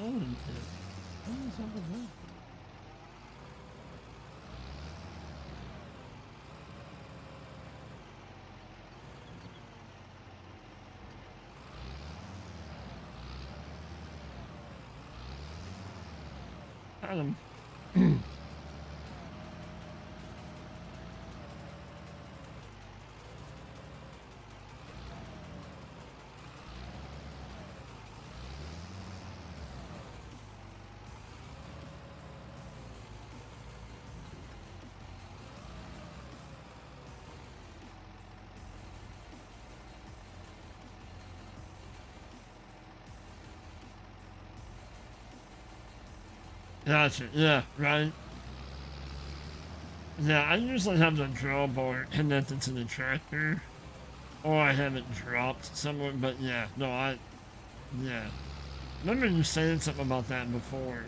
Oh, what is up with that? Adam. Gotcha. Yeah, right. Yeah, I usually have the drawbar connected to the tractor, or I have it dropped somewhere. But yeah, no, yeah. Remember you saying something about that before.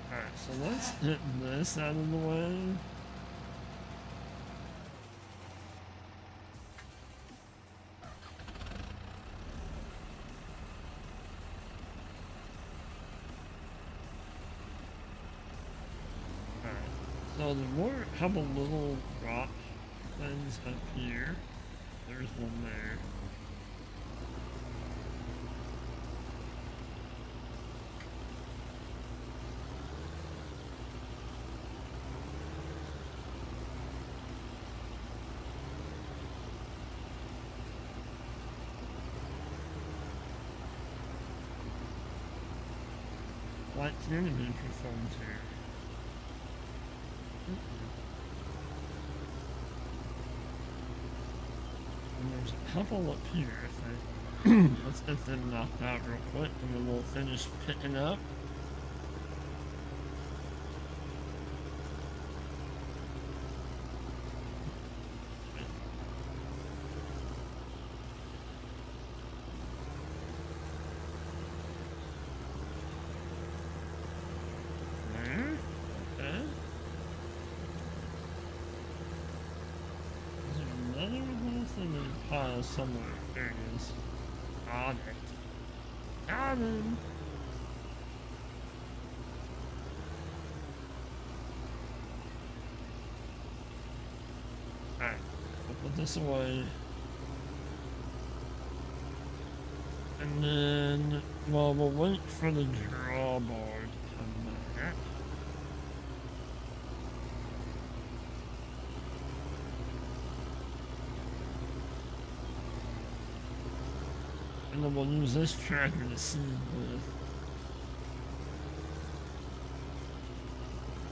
Alright, so let's get this out of the way. Alright, so there were a couple little rock things up here. There's one there. What can be performed here? And there's a couple up here, I think. Let's get them knocked out real quick and then we'll finish picking up. Somewhere. There it is. On it. On him. Alright. We'll put this away. And then, well, we'll wait for the drawbar to come back. And then we'll use this tracker to seed with.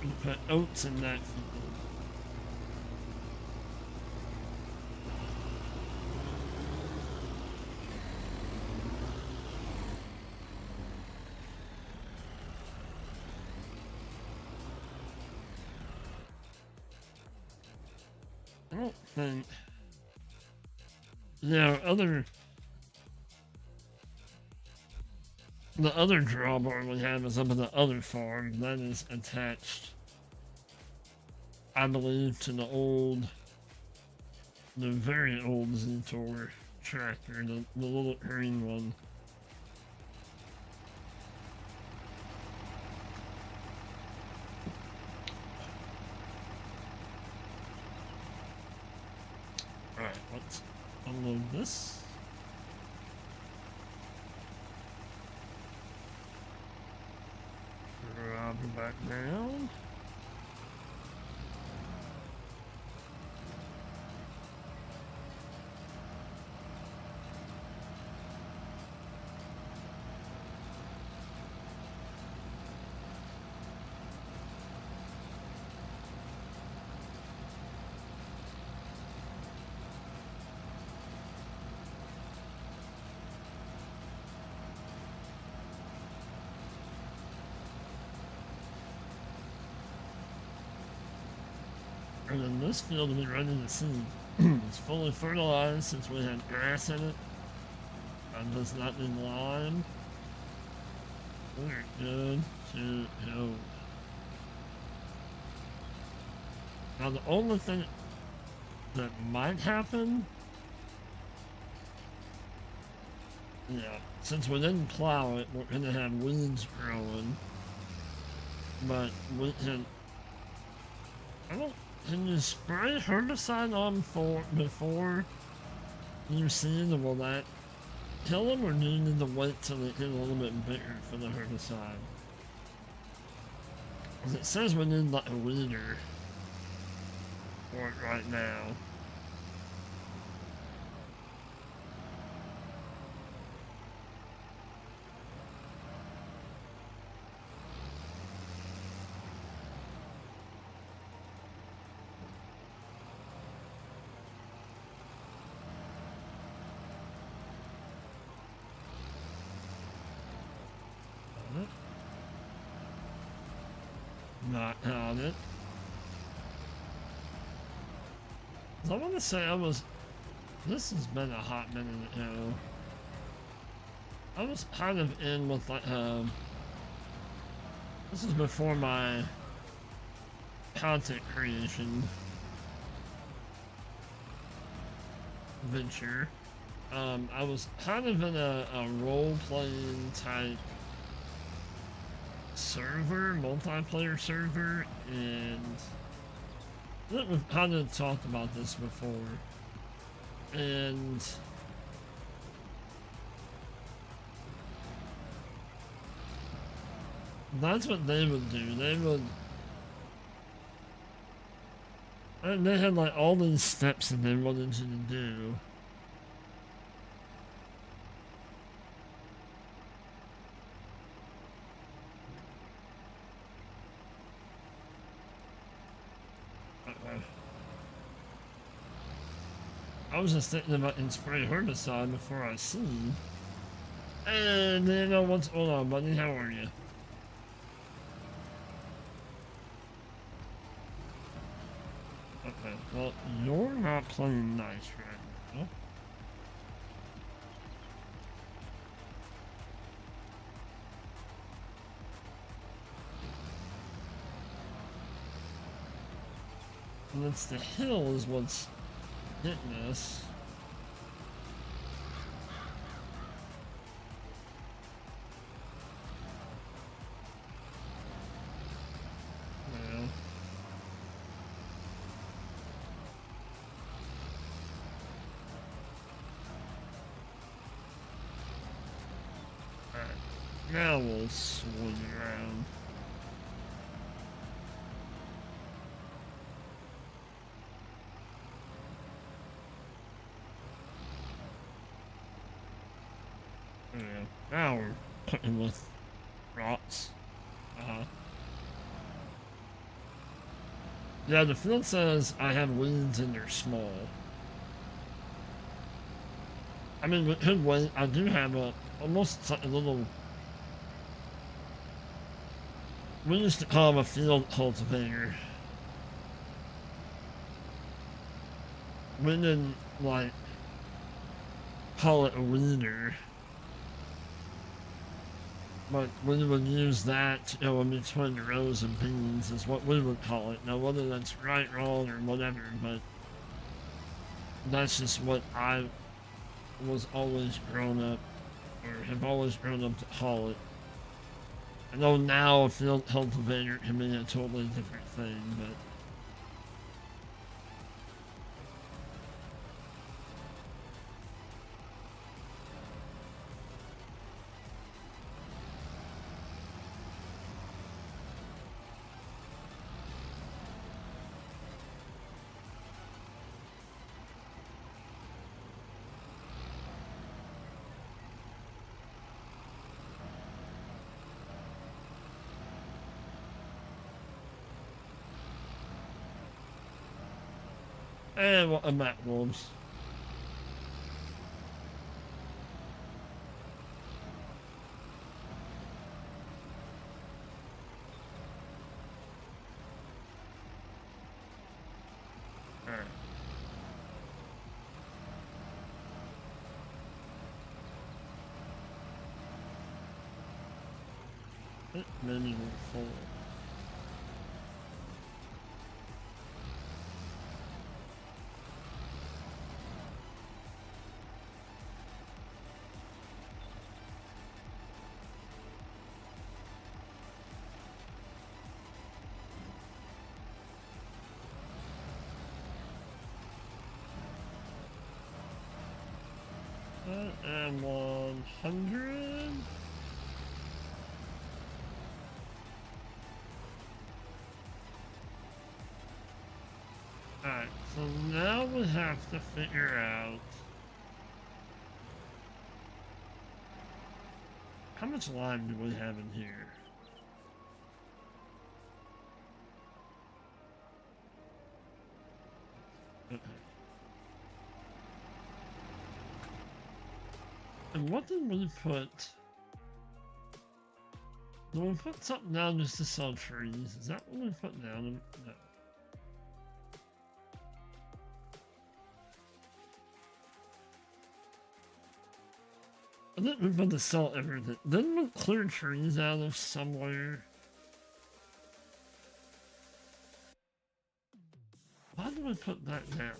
We put oats in that field. I don't think. There are the other drawbar we have is up at the other farm. That is attached, I believe, to the very old Zetor tractor, the little green one. Alright, let's unload this. Drop it back down. And then this field will be ready to seed. It's fully fertilized since we had grass in it. And does not need lime. We're good to go. Now the only thing that might happen, yeah, since we didn't plow it, we're gonna have weeds growing. But we can, can you spray herbicide on before you seed, or will that kill them, or do you need to wait till they get a little bit bigger for the herbicide? Because it says we need like a weeder for it right now. not on it. I want to say this has been a hot minute ago. I was kind of in with like, this is before my content creation venture. I was kind of in a role-playing type server, multiplayer server, and we've kind of talked about this before. And that's what they would do. They had like all these steps that they wanted you to do. I was just thinking about spray herbicide before I seed. And then hold on, buddy, how are you? Okay, well, you're not playing nice right now. And it's the hill is what's hitting us. Well. Alright, now we'll swing around. Now we're cooking with rocks. Yeah, the field says I have weeds and they're small. I mean, we could wait. I do have almost a little. We used to call him a field cultivator. We didn't like call it a weeder. But we would use that, in between the rows of beans is what we would call it. Now, whether that's right, wrong, or whatever, but that's just what I was always grown up, or have always grown up to call it. I know now a field cultivator can mean a totally different thing, but and what a Matt Wolves. Alright. Maybe we'll fall. And 100. Alright, so now we have to figure out how much lime do we have in here? Okay. And what did we put Do we put something down just to sell trees? Is that what we put down? No. I think we put to sell everything. Didn't we clear trees out of somewhere? Why did we put that down?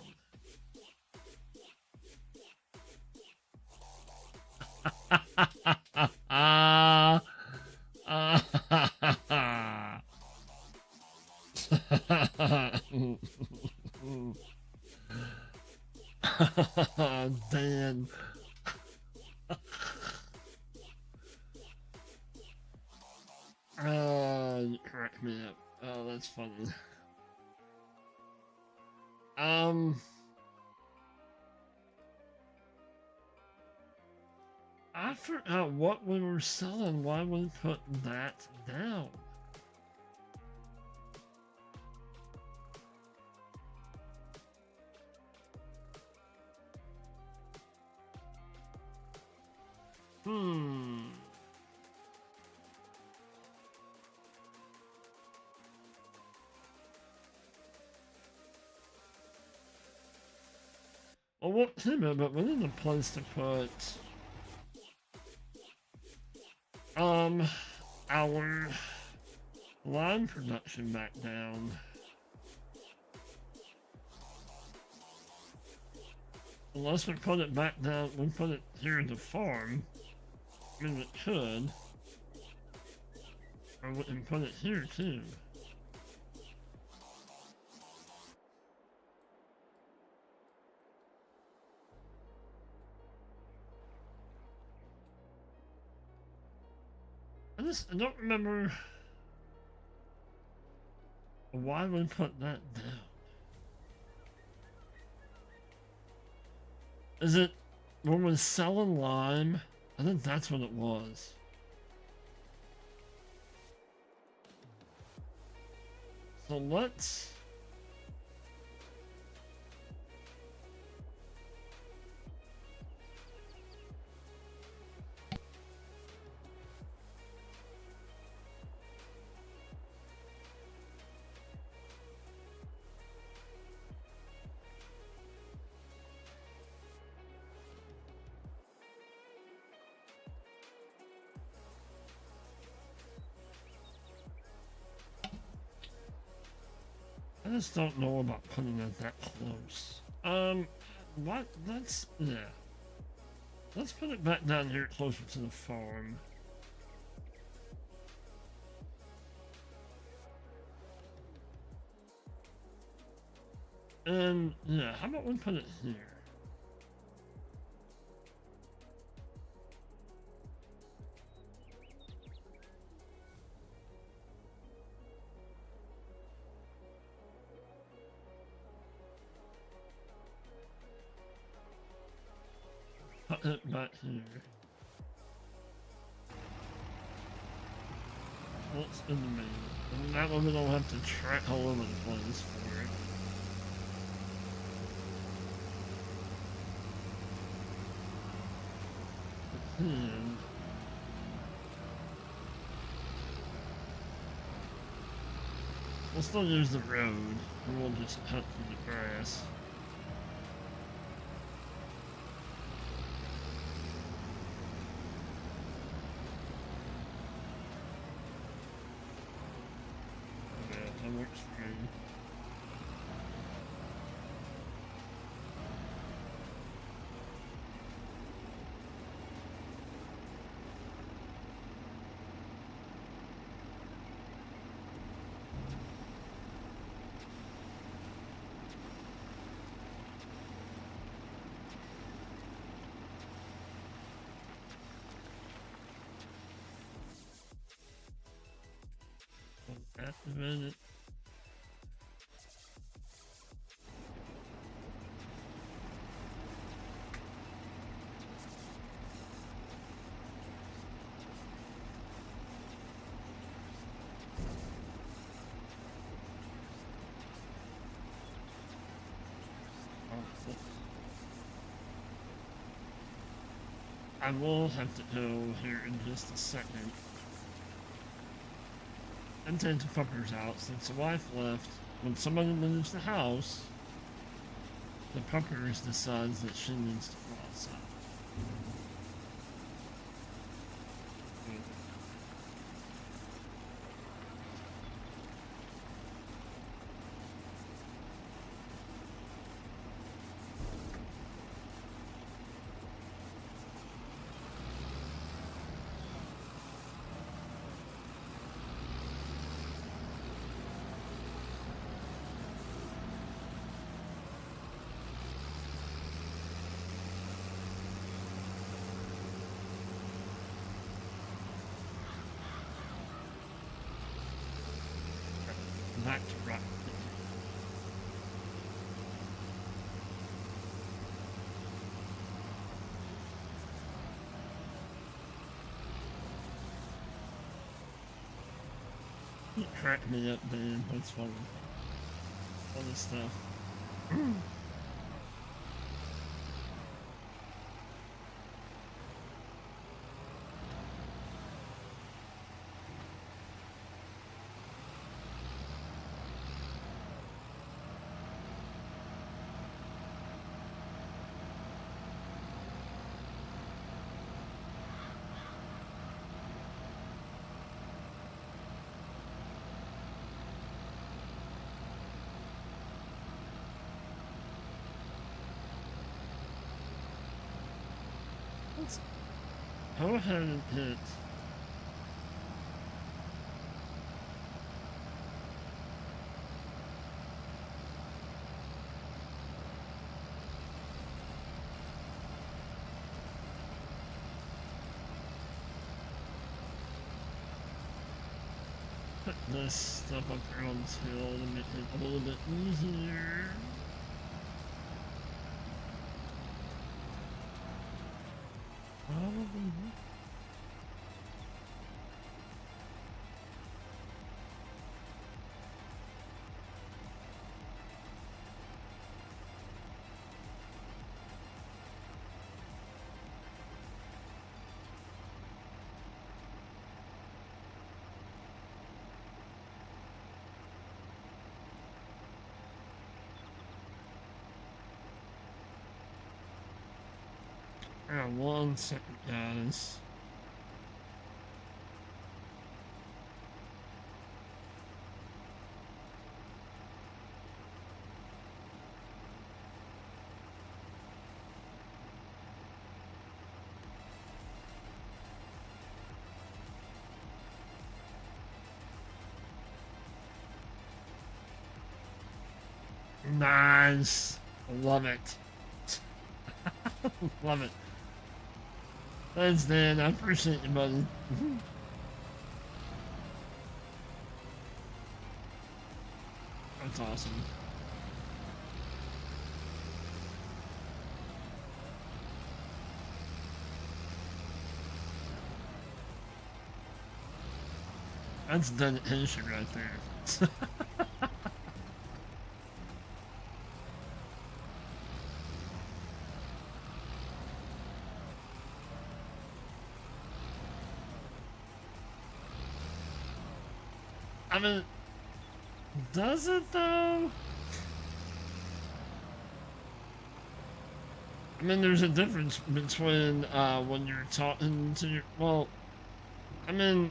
Dan. You cracked me up. Oh, that's funny. I forgot what we were selling. Why we put that down? Well, what to do, but we need a place to put our line production back down. Unless we put it back down, we put it here in the farm. I mean, it could. Or we can put it here too. I don't remember why we put that down. Is it when we're selling lime? I think that's what it was. So let's... I just don't know about putting it that close. What? Yeah. Let's put it back down here closer to the farm. And, yeah, how about we put it here? Put it back here. What's in the middle? And that way we don't have to track all over the place for it. And we'll still use the road, and we'll just cut through the grass. That works for me. Activate it. I will have to go here in just a second. and take the puppers out since the wife left. When somebody leaves the house, the puppers decides that she needs to go outside. Back to rock. You cracked me up, Dan. That's funny. Funny stuff. Go ahead and hit. Put this stuff up here on this hill to make it a little bit easier. Probably. Hang on 1 second, guys. Nice. Love it. Love it. Thanks, Dan. I appreciate you, buddy. That's awesome. That's dedication right there. I mean, does it though? I mean, there's a difference between when you're talking to your, well, I mean,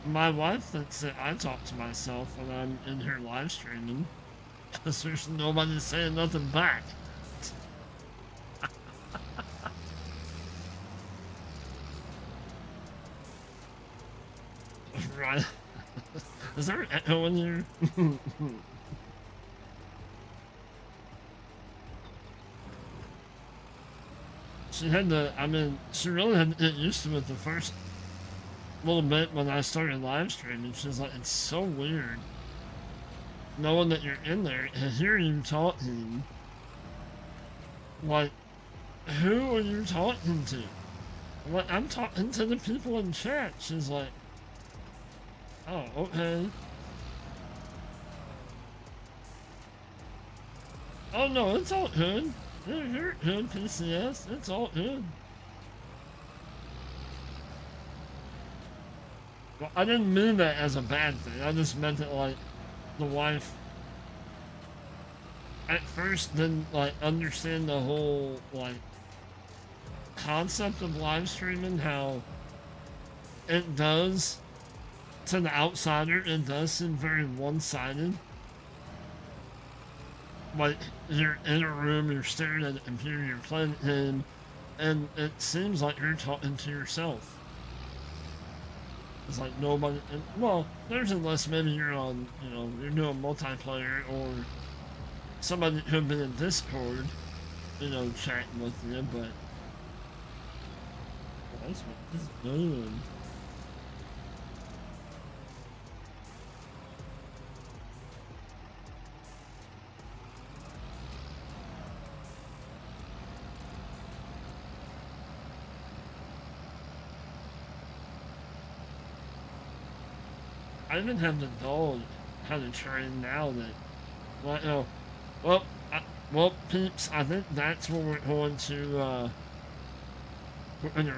my wife thinks that I talk to myself when I'm in here live streaming because there's nobody saying nothing back. Right? Is there an echo in here? She had to, I mean, she really had to get used to it the first little bit when I started live streaming. She's like, it's so weird knowing that you're in there and hearing you talking. Like, who are you talking to? I'm like, I'm talking to the people in chat. She's like, oh, okay. Oh no, it's all good. You're good, PCS. It's all good. Well, I didn't mean that as a bad thing. I just meant it like the wife at first didn't like understand the whole like concept of live streaming, how it does to the outsider, it does seem very one-sided. Like you're in a room, you're staring at a computer, you're playing a game, and it seems like you're talking to yourself. It's like nobody. And, well, there's unless maybe you're on, you're doing multiplayer or somebody could be in Discord, chatting with you, but that's what this is doing. I even have the dog kind of trained now that, well, well, peeps, I think that's where we're going to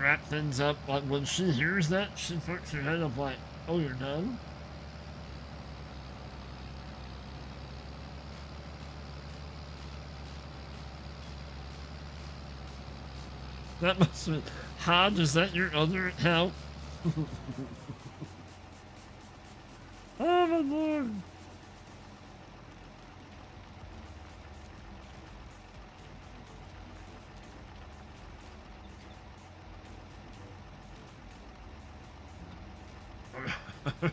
wrap things up. Like, when she hears that, she puts her head up like, oh, you're done? That must be, Hodge, is that your other account? Oh, my lord.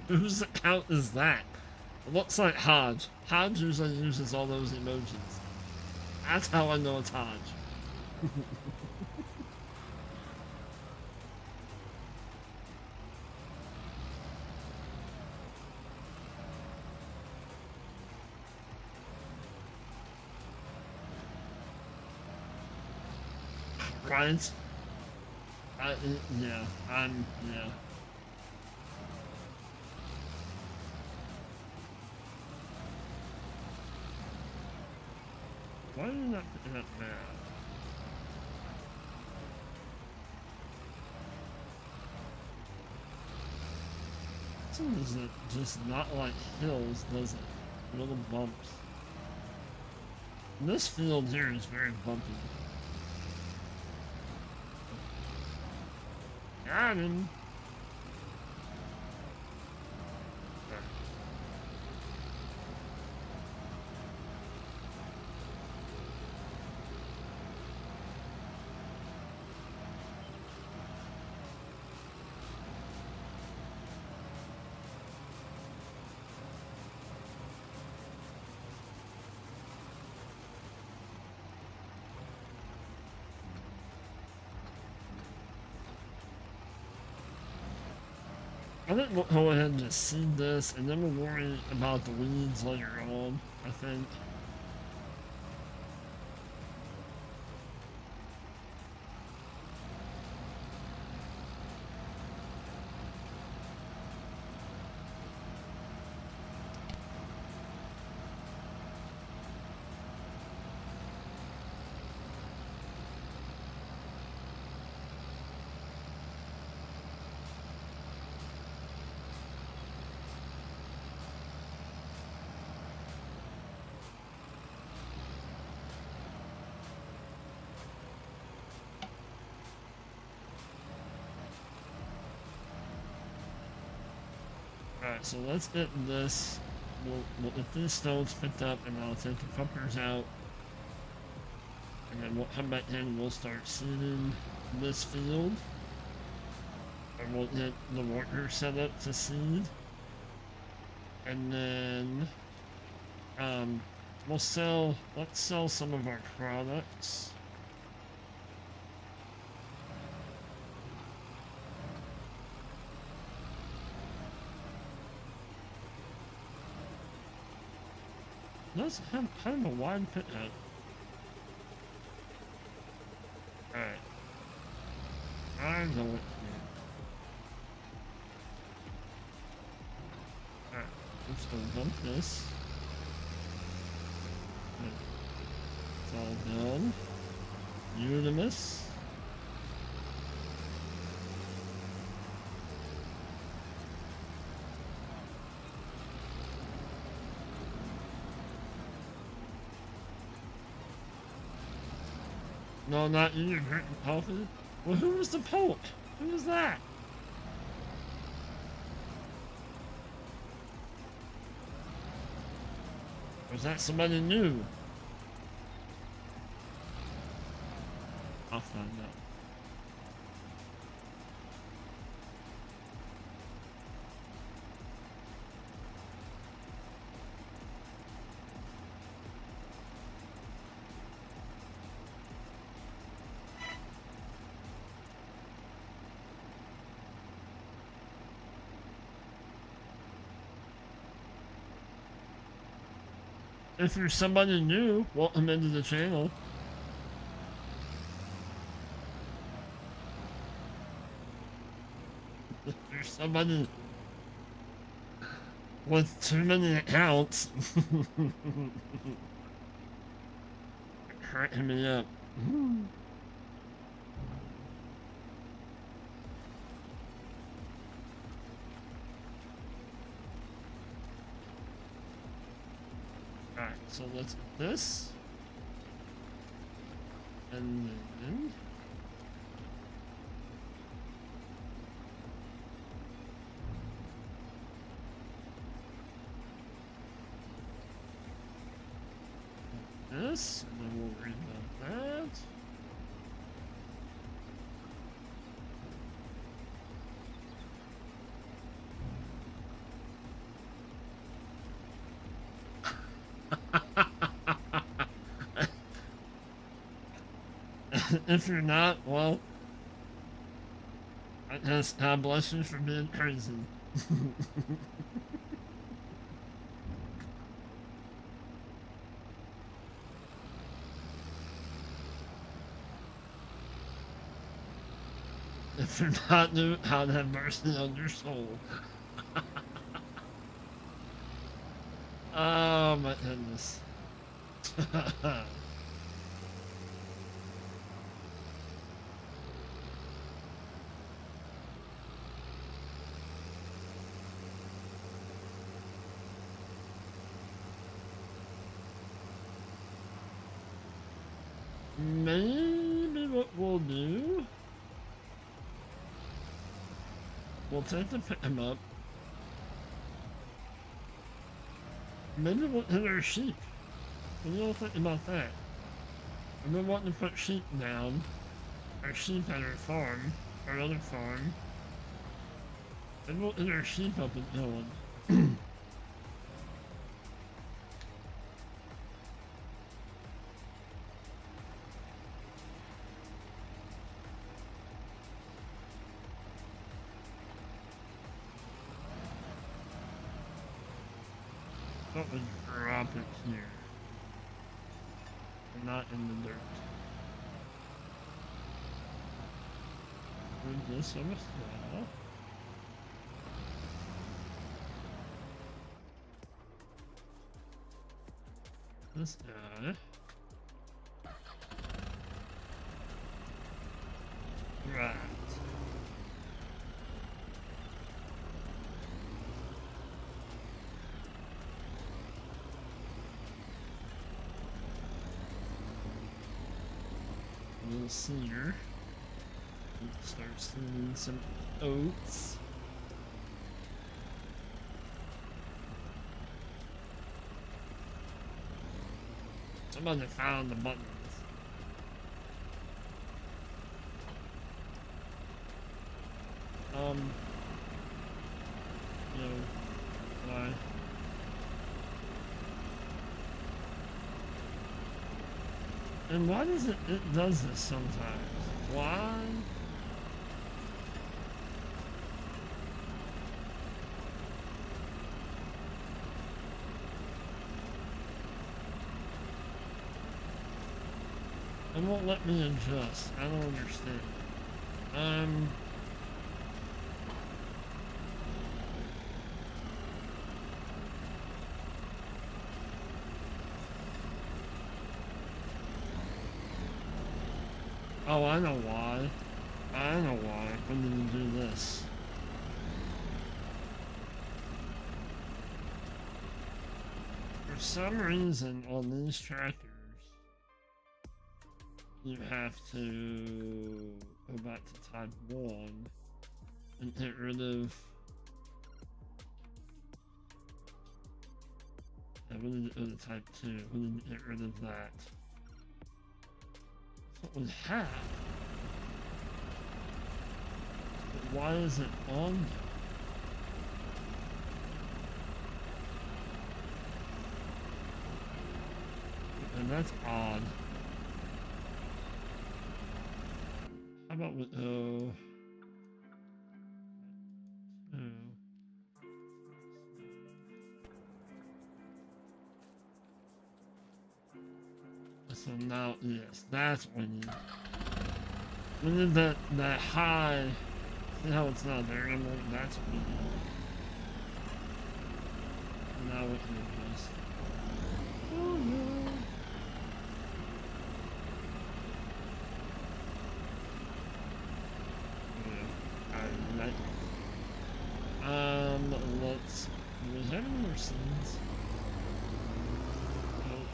Whose account is that? It looks like Hodge. Hodge usually uses all those emojis. That's how I know it's Hodge. Right? Yeah, yeah. Why are you not picking up now? Does it just not like hills, does it? Little bumps. This field here is very bumpy. Got him. I think we'll go ahead and just seed this, and then we'll worry about the weeds later on, I think. Alright, so let's get this. We'll get these stones picked up, and I'll take the pumpers out. And then we'll come back in and we'll start seeding this field. And we'll get the worker set up to seed. And then, let's sell some of our products. Let's have kind of a wide pit. Alright. I know it. Alright, let's go dump this. It's all done. Unimus. No, not you. You're drinking coffee. Well, who was the Pope? Who was that? Was that somebody new? I'll find out. If you're somebody new, welcome into the channel. If you're somebody with too many accounts, cracking me up. Alright, so let's get this. And then... this, and then we'll read about that. If you're not, well, I guess God bless you for being crazy. If you're not new, God have mercy on your soul. Oh my goodness. Maybe what we'll do, we'll take the pick him up. Maybe we'll hit our sheep. What do you all think about that? I've been wanting to put sheep down. Our sheep at our farm, our other farm. Maybe we'll hit our sheep up and kill them. What would drop it here? Not in the dirt. Move this over here. This guy. Right. Little seeder. Start sending some oats. Somebody found the buttons. You know, why? And why does it does this sometimes? Why? It won't let me adjust. I don't understand. Oh, I know why. I know why. I'm gonna do this. For some reason on these tractors, you have to go back to type 1 and get rid of. I wanted to go to type 2. I wanted to get rid of that. That's what we have. But why is it on there? And that's odd. How about with O? So now, yes, that's what we need. We need that high. See how it's not there anymore? That's what we need. Now we can do this. Oh no. Alright. Let's. Do we have any more scenes? Nope.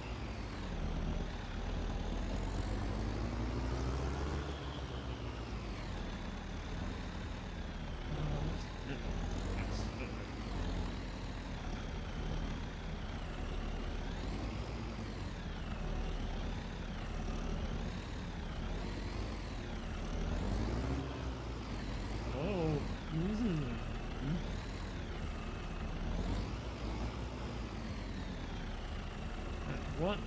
What?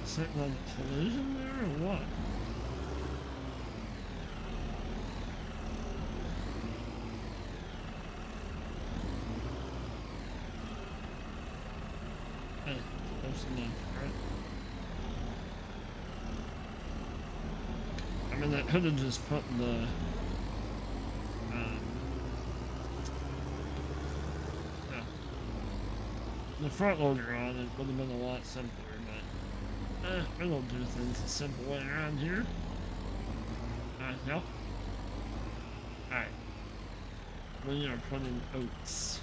Sitting on the collision there or what? Hey, right? I mean, that could have just put the the front loader on. It would have been a lot simpler, but we don't do things a simple way around here. No. Alright. We are putting oats.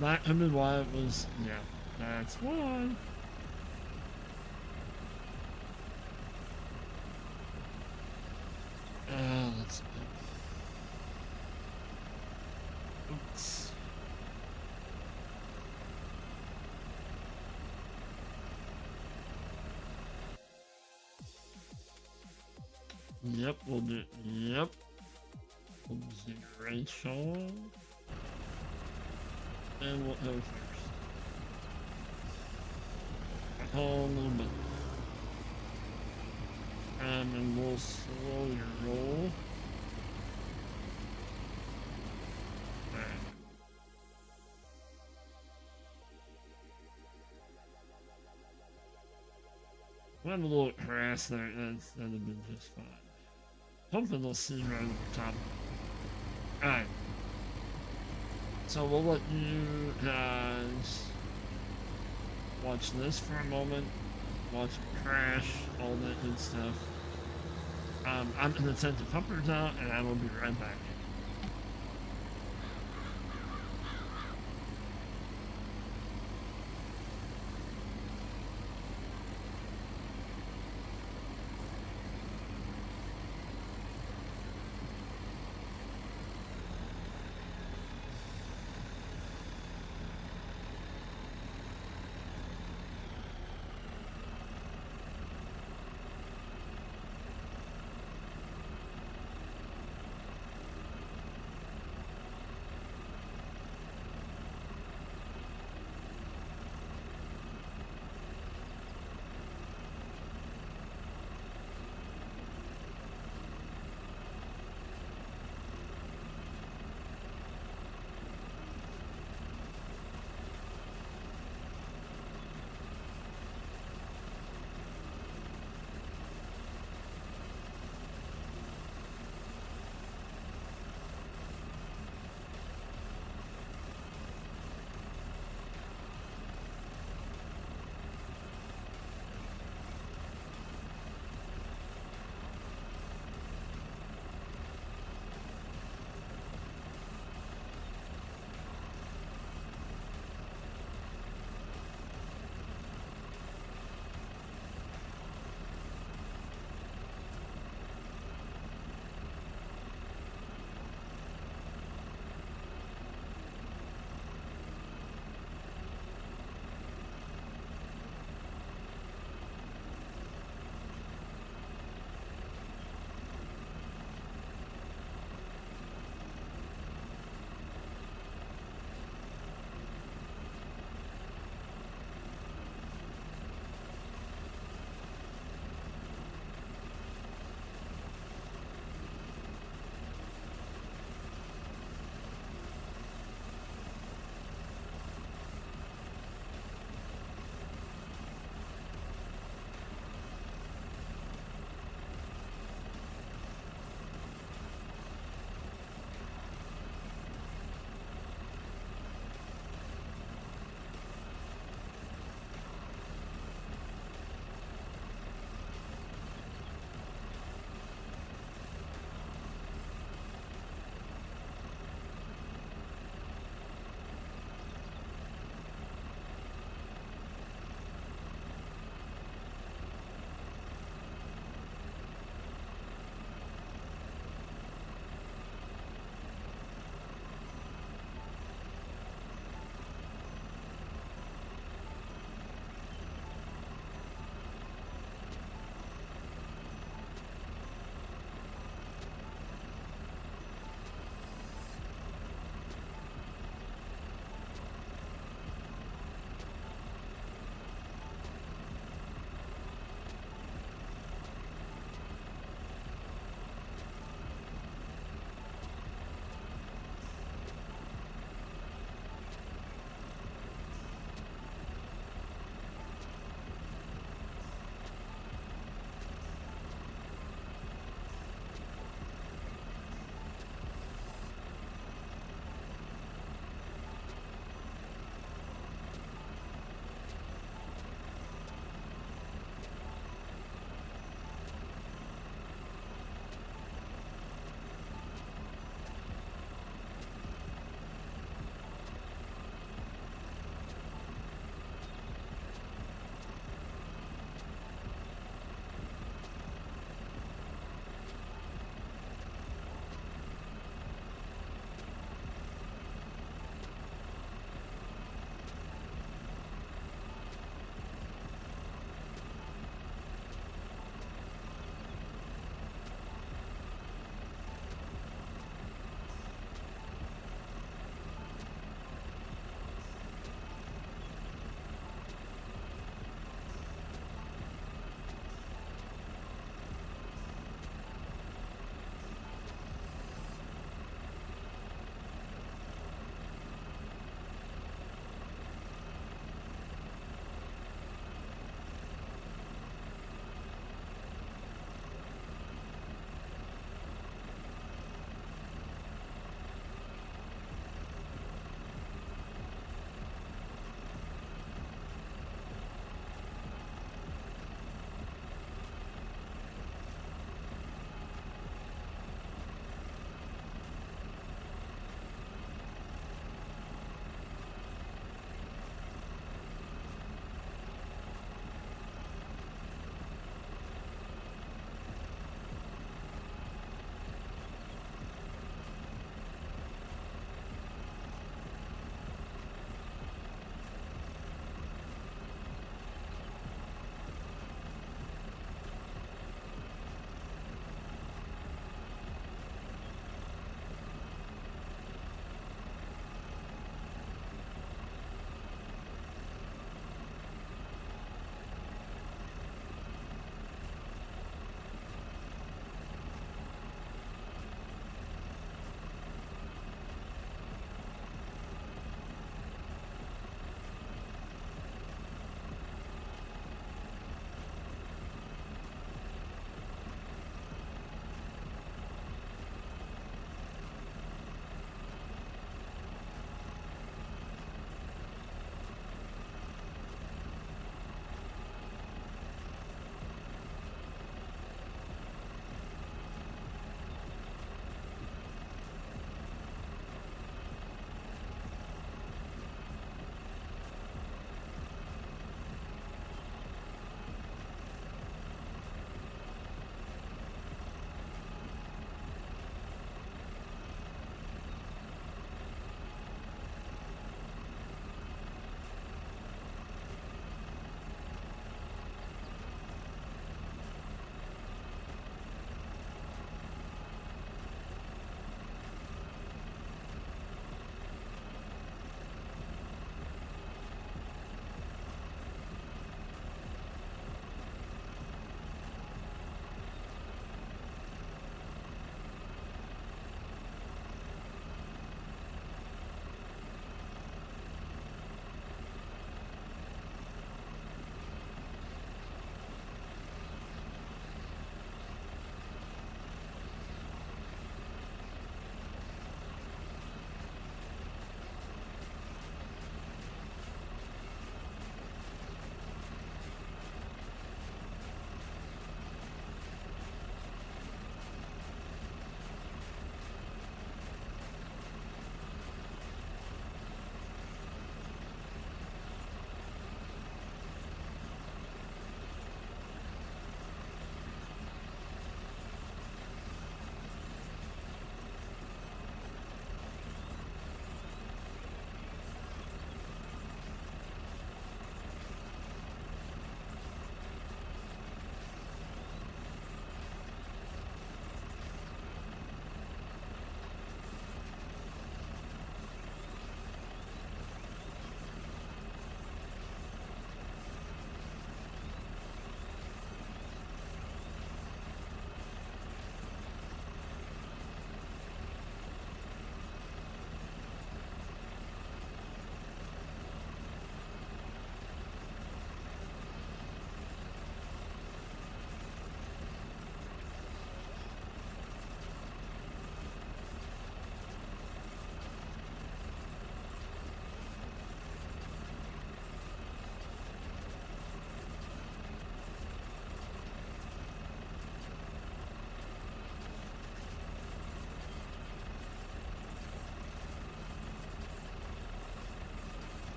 That could be why it was, yeah, that's one. Let's oops. Yep, we'll do, yep. We'll do Rachel. And we'll go first. A little bit. And we'll slow your roll. Alright. Went a little crash there, that'd have been just fine. Hopefully they'll see right at the top. Alright. So we'll let you guys watch this for a moment. Watch it crash, all that good stuff. I'm gonna send the pumpers out and I will be right back.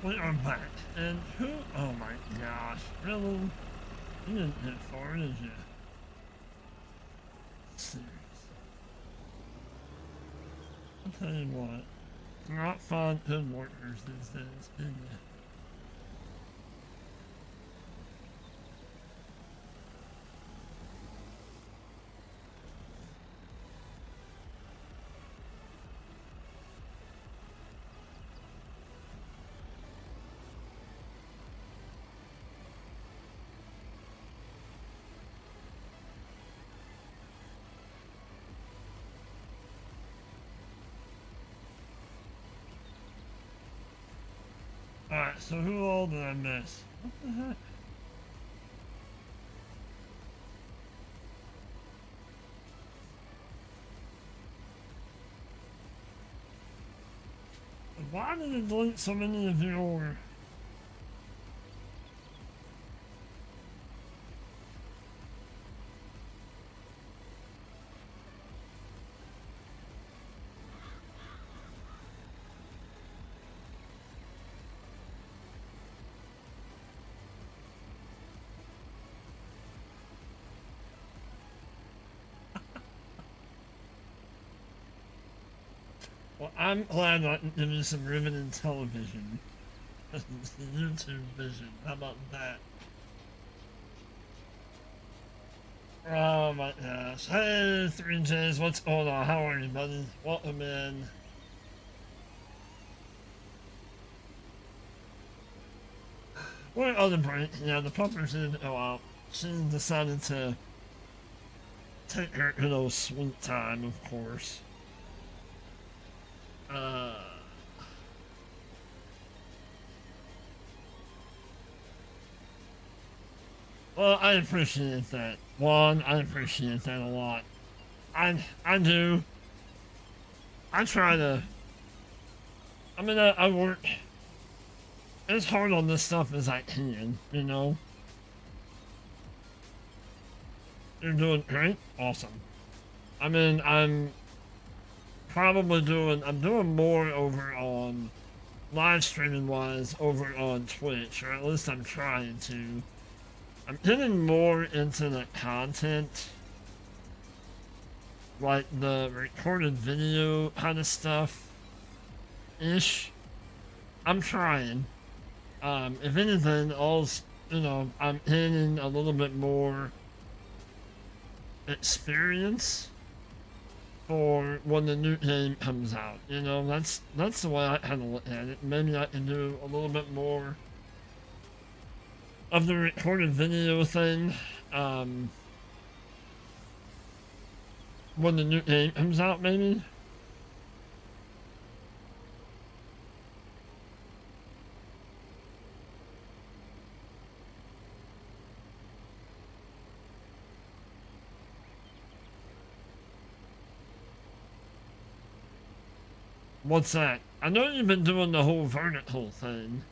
We are back. And who? Oh my gosh. Really? You didn't hit far, did you? Seriously. I'll tell you what. Not fun hoodworkers these days, is it? Alright, so who all did I miss? What the heck? Why did it delete so many of your... Well, I'm glad I can give you some riveting television. YouTube vision. How about that? Oh my gosh. Hey, 3Js, what's going on? How are you, buddy? Welcome in. What other break? Yeah, the puppers didn't go out. She decided to take her little sweet time, of course. Uh... Well, I appreciate that. One, I appreciate that a lot. I do. I try to. I mean, I work as hard on this stuff as I can, you know? You're doing great? Awesome. I mean, I'm doing more over on live streaming wise over on Twitch, or at least I'm trying to. I'm getting more into the content, like the recorded video kind of stuff ish. I'm trying. If anything, I'm gaining a little bit more experience for when the new game comes out. You know, that's the way I kind of look at it. Maybe I can do a little bit more of the recorded video thing, when the new game comes out, maybe. What's that? I know you've been doing the whole vertical thing.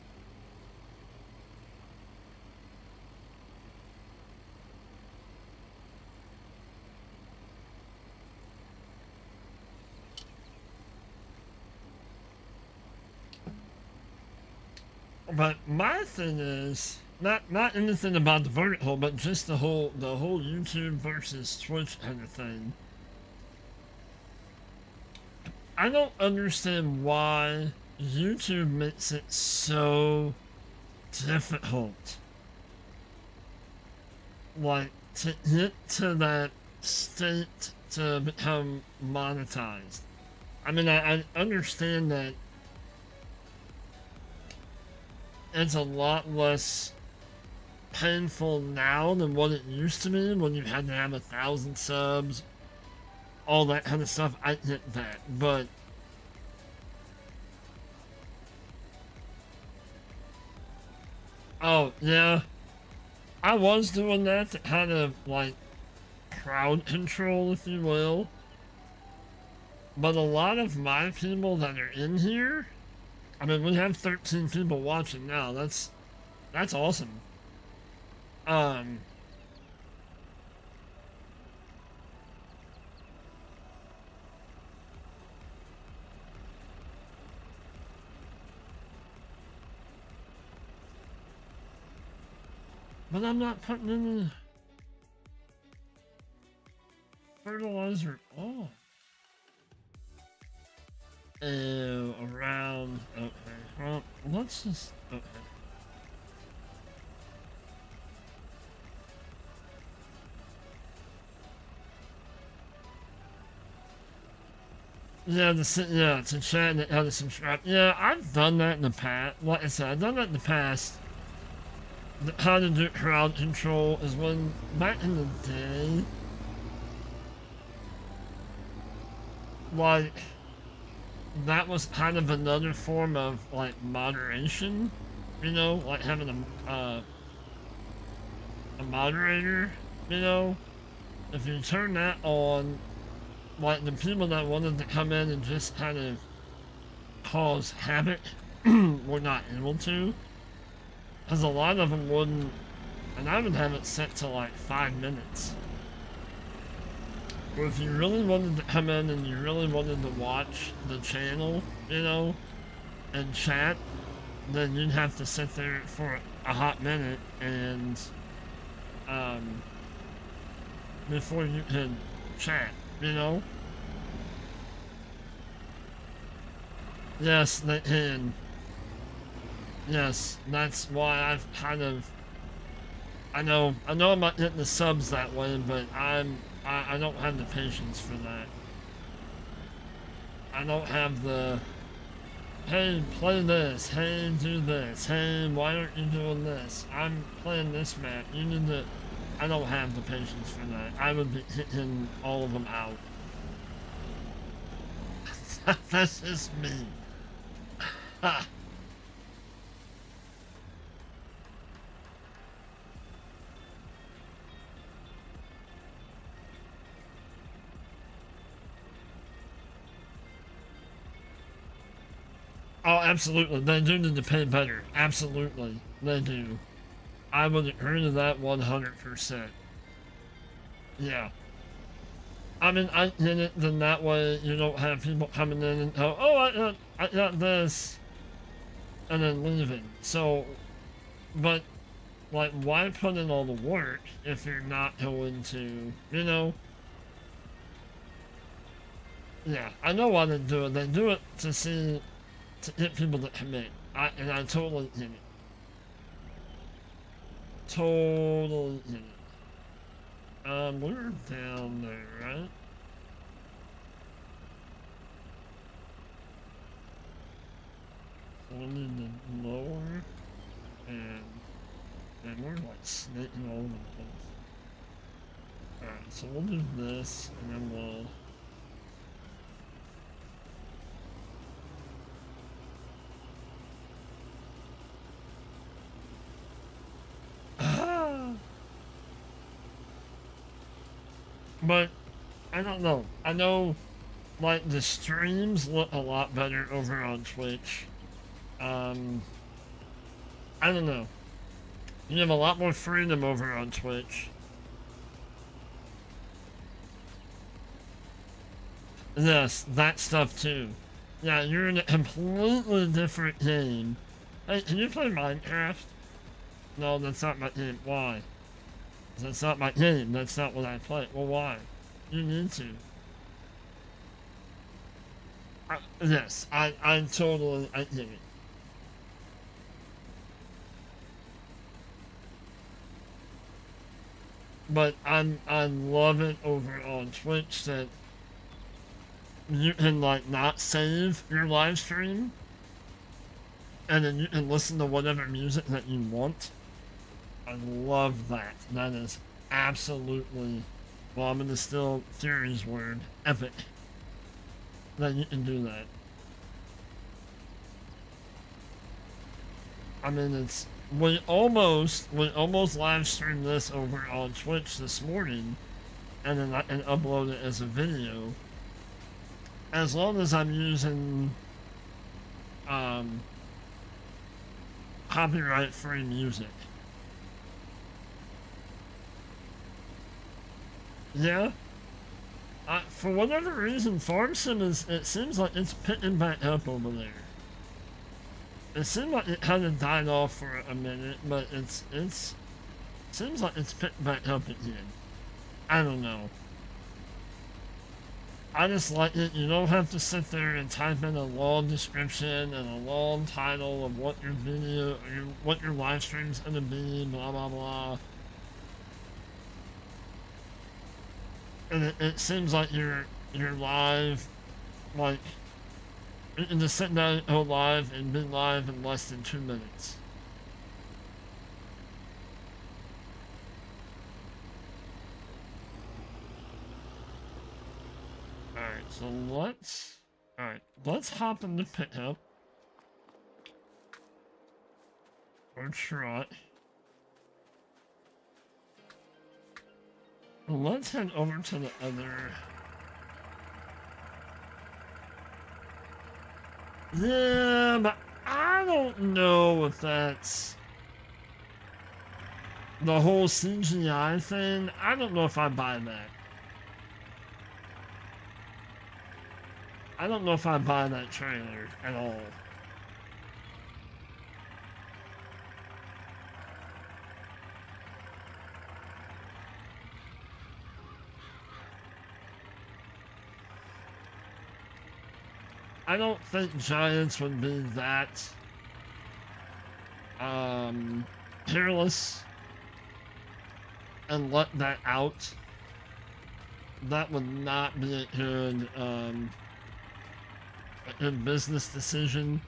But my thing is not anything about the vertical, but just the whole YouTube versus Twitch kind of thing. I don't understand why YouTube makes it so difficult, like, to get to that state to become monetized. I mean, I understand that it's a lot less painful now than what it used to be when you had to have 1,000 subs, all that kind of stuff. I get that, but oh yeah, I was doing that to kind of like crowd control, if you will. But a lot of my people that are in here, I mean, we have 13 people watching now. That's awesome. Um, But I'm not putting any fertilizer on. Oh, around. Okay. Well, let's just. Okay. Yeah, to chat and how to subscribe. Yeah, I've done that in the past. Like I said, I've done that in the past. How to do crowd control is when, back in the day, like, that was kind of another form of, like, moderation. You know, like having a moderator, you know? If you turn that on, like, the people that wanted to come in and just kind of cause havoc were not able to. Because a lot of them wouldn't, and I would have it set to like 5 minutes. Or if you really wanted to come in and you really wanted to watch the channel, you know, and chat, then you'd have to sit there for a hot minute and, before you could chat, you know? Yes, they can. Yes, that's why I've kind of. I know I'm not getting the subs that way, but I don't have the patience for that. I don't have the. Hey, play this. Hey, do this. Hey, why aren't you doing this? I'm playing this map. You need to. I don't have the patience for that. I would be hitting all of them out. That's just me. Ha. Oh, absolutely. They do need to pay better. Absolutely. They do. I would agree to that 100%. Yeah. I mean, I get it, then that way you don't have people coming in and go, oh, I got this, and then leaving. So, but, like, why put in all the work if you're not going to, you know? Yeah, I know why they do it. They do it to get people to commit. And I totally get it. Totally get it. We're down there, right? So we need to lower, and we're like snaking all over the place. Alright, so we'll do this, and then we'll. But I don't know. I know, like, the streams look a lot better over on Twitch. I don't know. You have a lot more freedom over on Twitch. Yes, that stuff too. Yeah, you're in a completely different game. Hey, can you play Minecraft? No, that's not my game. Why? That's not my game. That's not what I play. Well, why? You need to. Yes, I totally, I get it. But I love it over on Twitch that you can, like, not save your live stream, and then you can listen to whatever music that you want. I love that. That is absolutely, well, I'm gonna steal Fury's word, epic. That you can do that. I mean, we almost live streamed this over on Twitch this morning, and then I can upload it as a video. As long as I'm using, um, copyright-free music. Yeah. For whatever reason, Farm Sim it seems like it's picking back up over there. It seemed like it kind of died off for a minute, but it's Seems like it's picked back up again. I don't know. I just like it. You don't have to sit there and type in a long description and a long title of what your video, what your live stream's gonna be, blah blah blah. And it seems like you're live, like you can just sit down and go live and be live in less than 2 minutes. Alright, so let's hop into pickup. Or trot. Let's head over to the other. Yeah, but I don't know if that's the whole CGI thing. I don't know if I buy that. I don't know if I buy that trailer at all. I don't think Giants would be that careless and let that out. That would not be a good business decision.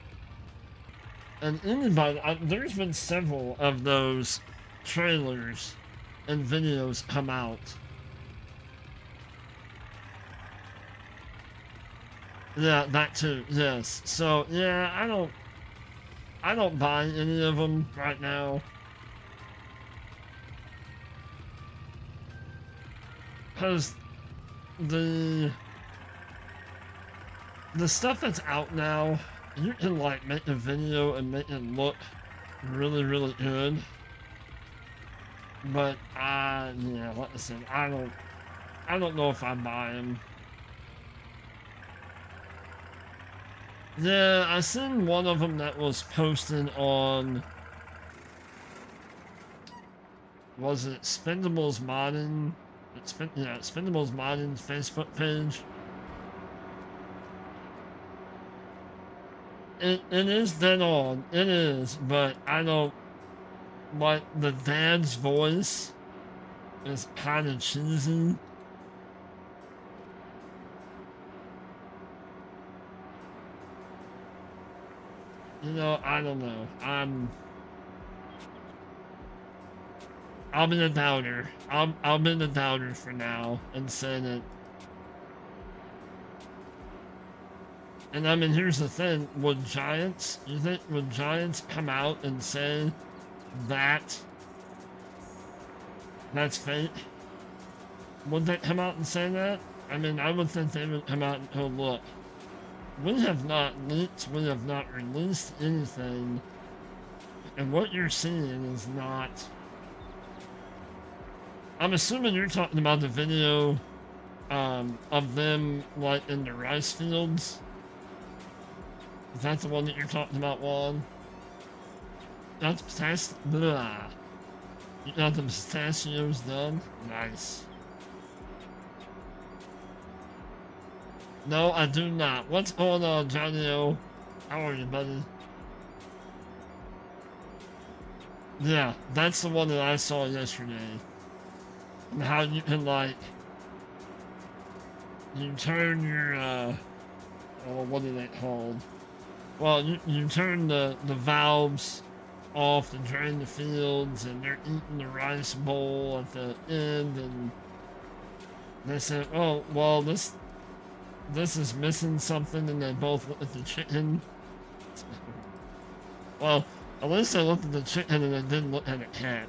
And anybody, there's been several of those trailers and videos come out. Yeah, that too. Yes. So yeah, I don't buy any of them right now. Because the stuff that's out now, you can like make a video and make it look really, really good. But yeah, like I said, I don't know if I buy them. Yeah, I seen one of them that was posted on, was it Spendables Modding? Yeah, Spendables Modding's Facebook page. It is dead on, it is, but I don't, like, the dad's voice is kind of cheesy. You know, I don't know. I'll be the doubter. I'll be the doubter for now and say that. And I mean, here's the thing: would Giants? You think would Giants come out and say that that's fake? Would they come out and say that? I mean, I would think they would come out and go, look, we have not leaked, we have not released anything, and what you're seeing is not. I'm assuming you're talking about the video of them, like, in the rice fields. Is that the one that you're talking about, Juan? That's blah. You got the pistachios done? Nice. No, I do not. What's going on, Johnny-O? How are you, buddy? Yeah, that's the one that I saw yesterday. And how you can, like, you turn your, oh, what are they called? Well, you turn the valves off to drain the fields, and they're eating the rice bowl at the end, and they said, oh, well, this is missing something, and they both look at the chicken. Well, at least they looked at the chicken and they didn't look at the cat.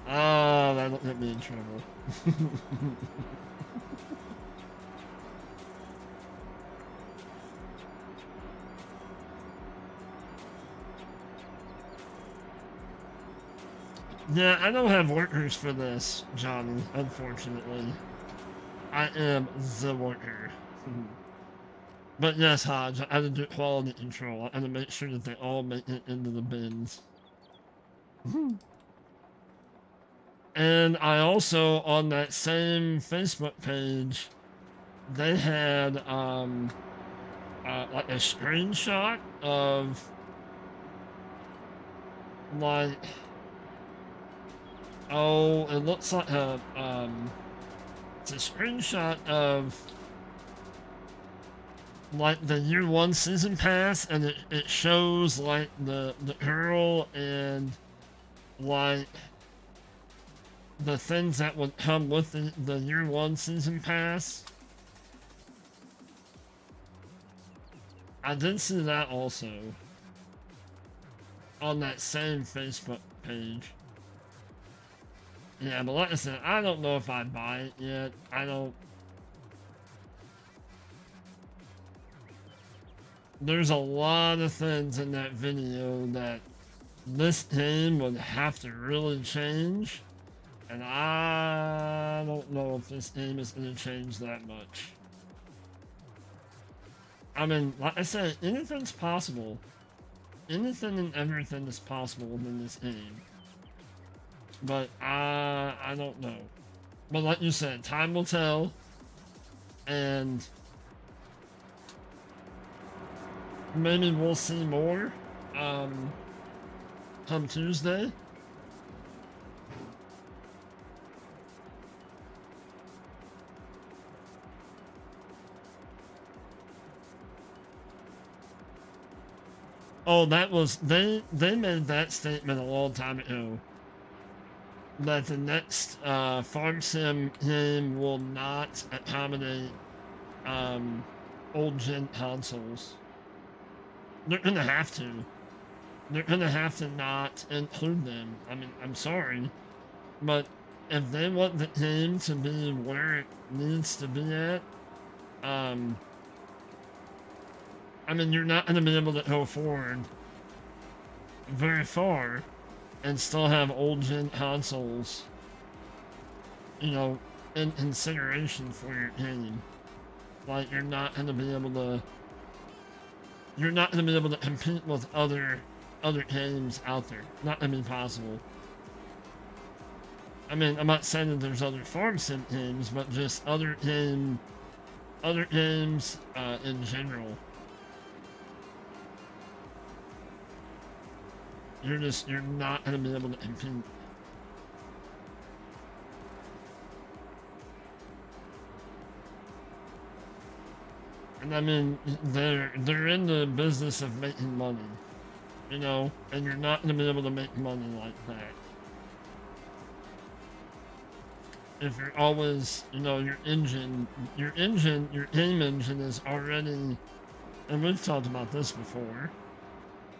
Ah, that'll get me in trouble. Yeah, I don't have workers for this, Johnny, unfortunately. I am the worker. But yes, Hodge, I had to do quality control. I had to make sure that they all make it into the bins. And I also, on that same Facebook page, they had like a screenshot of like, oh, it looks like it's a screenshot of like the year one season pass, and it shows like the girl and like the things that would come with the year one season pass. I did see that also on that same Facebook page. Yeah, but like I said, I don't know if I'd buy it yet. I don't. There's a lot of things in that video that this game would have to really change. And I don't know if this game is going to change that much. I mean, like I said, anything's possible. Anything and everything is possible within this game. But I don't know. But like you said, time will tell. And maybe we'll see more come Tuesday. Oh, that was they made that statement a long time ago. That the next farm sim game will not accommodate old gen consoles. They're gonna have to. They're gonna have to not include them. I mean, I'm sorry, but if they want the game to be where it needs to be at, I mean, you're not going to be able to go forward very far and still have old gen consoles, you know, in consideration for your game. Like, you're not going to be able to compete with other games out there. Not going to be possible. I mean, I'm not saying that there's other farm sim games, but just other games in general. You're not gonna be able to compete. And I mean, they're in the business of making money, you know, and you're not gonna be able to make money like that. If you're always, you know, your game engine is already, and we've talked about this before,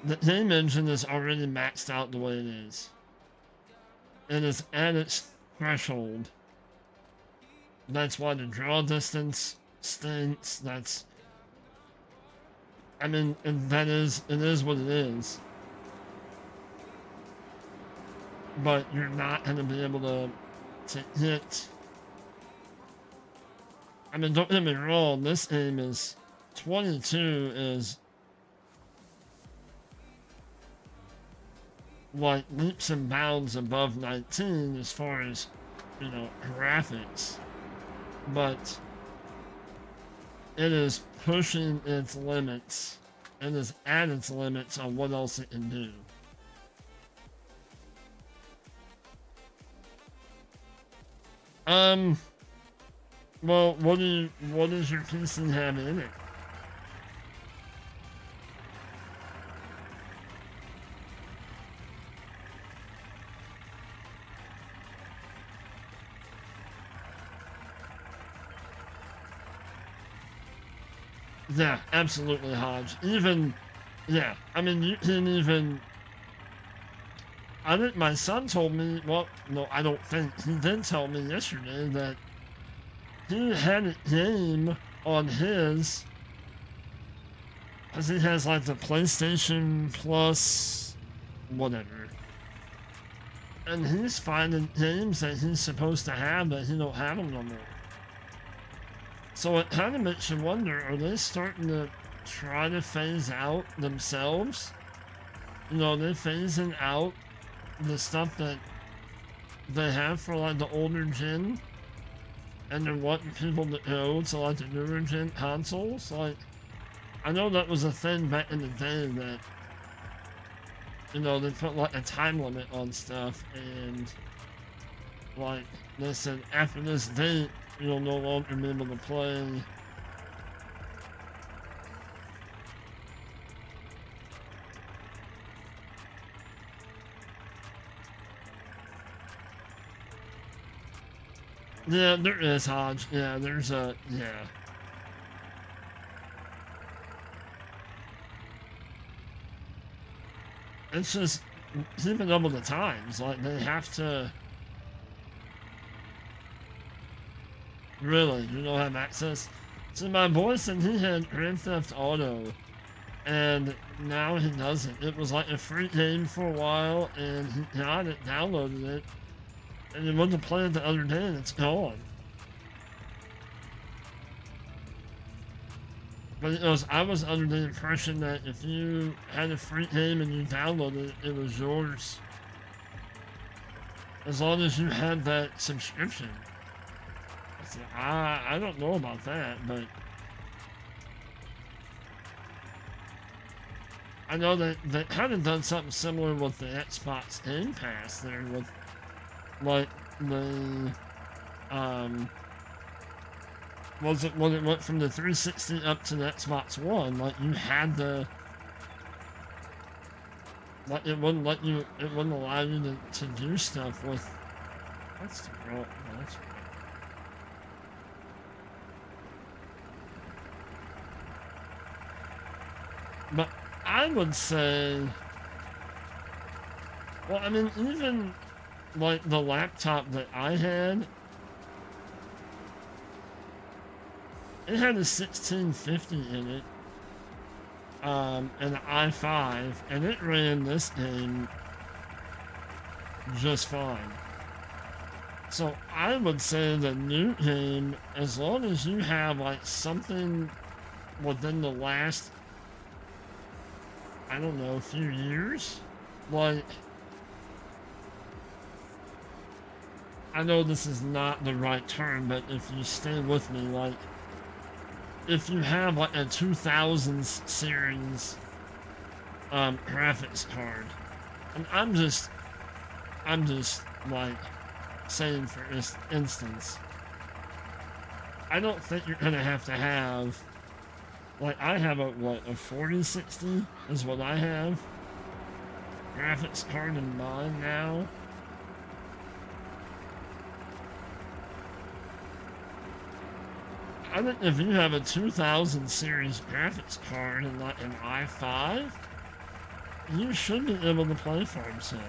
the game engine is already maxed out the way it is. It is at its threshold. That's why the draw distance stinks. I mean, it is what it is. But you're not going to be able to hit. I mean, don't get me wrong, this game is 22 is like leaps and bounds above 19 as far as, you know, graphics, but it is pushing its limits. It is at its limits on what else it can do. Well, what does your PC have in it? Yeah, absolutely, Hodge. Yeah, I mean, you can even... I think my son told me, well, no, I don't think, he did tell me yesterday that he had a game on his, because he has like the PlayStation Plus, whatever. And he's finding games that he's supposed to have that he don't have them no more. So it kind of makes you wonder, are they starting to try to phase out themselves? You know, they're phasing out the stuff that they have for like the older gen, and they're wanting people to go to like the newer gen consoles. Like, I know that was a thing back in the day that, you know, they put like a time limit on stuff, and like they said after this date you'll no longer be able to play yeah, there is Hodge. Yeah, there's a yeah. It's just keeping up with the times. Like they have to really, you don't have access. So my boy said he had Grand Theft Auto, and now he doesn't. It was like a free game for a while, and he got it, downloaded it, and he went to play it the other day, and it's gone. But it was, I was under the impression that if you had a free game and you downloaded it, it was yours. As long as you had that subscription. So I don't know about that, but I know that they kind of done something similar with the Xbox Game Pass there with like the was it when it went from the 360 up to the Xbox One, like you had the like it wouldn't let you, it wouldn't allow you to do stuff with that's the wrong that's but I would say, well, I mean, even like the laptop that I had, it had a 1650 in it, and an i5, and it ran this game just fine. So I would say the new game, as long as you have like something within the last, I don't know, a few years, like, I know this is not the right term, but if you stay with me, like, if you have like a 2000s series graphics card, and I'm just like saying for instance, I don't think you're gonna have to have, like, I have a 4060 is what I have graphics card in mine now. I think if you have a 2000 series graphics card and like an i5, you should be able to play Farm Sim.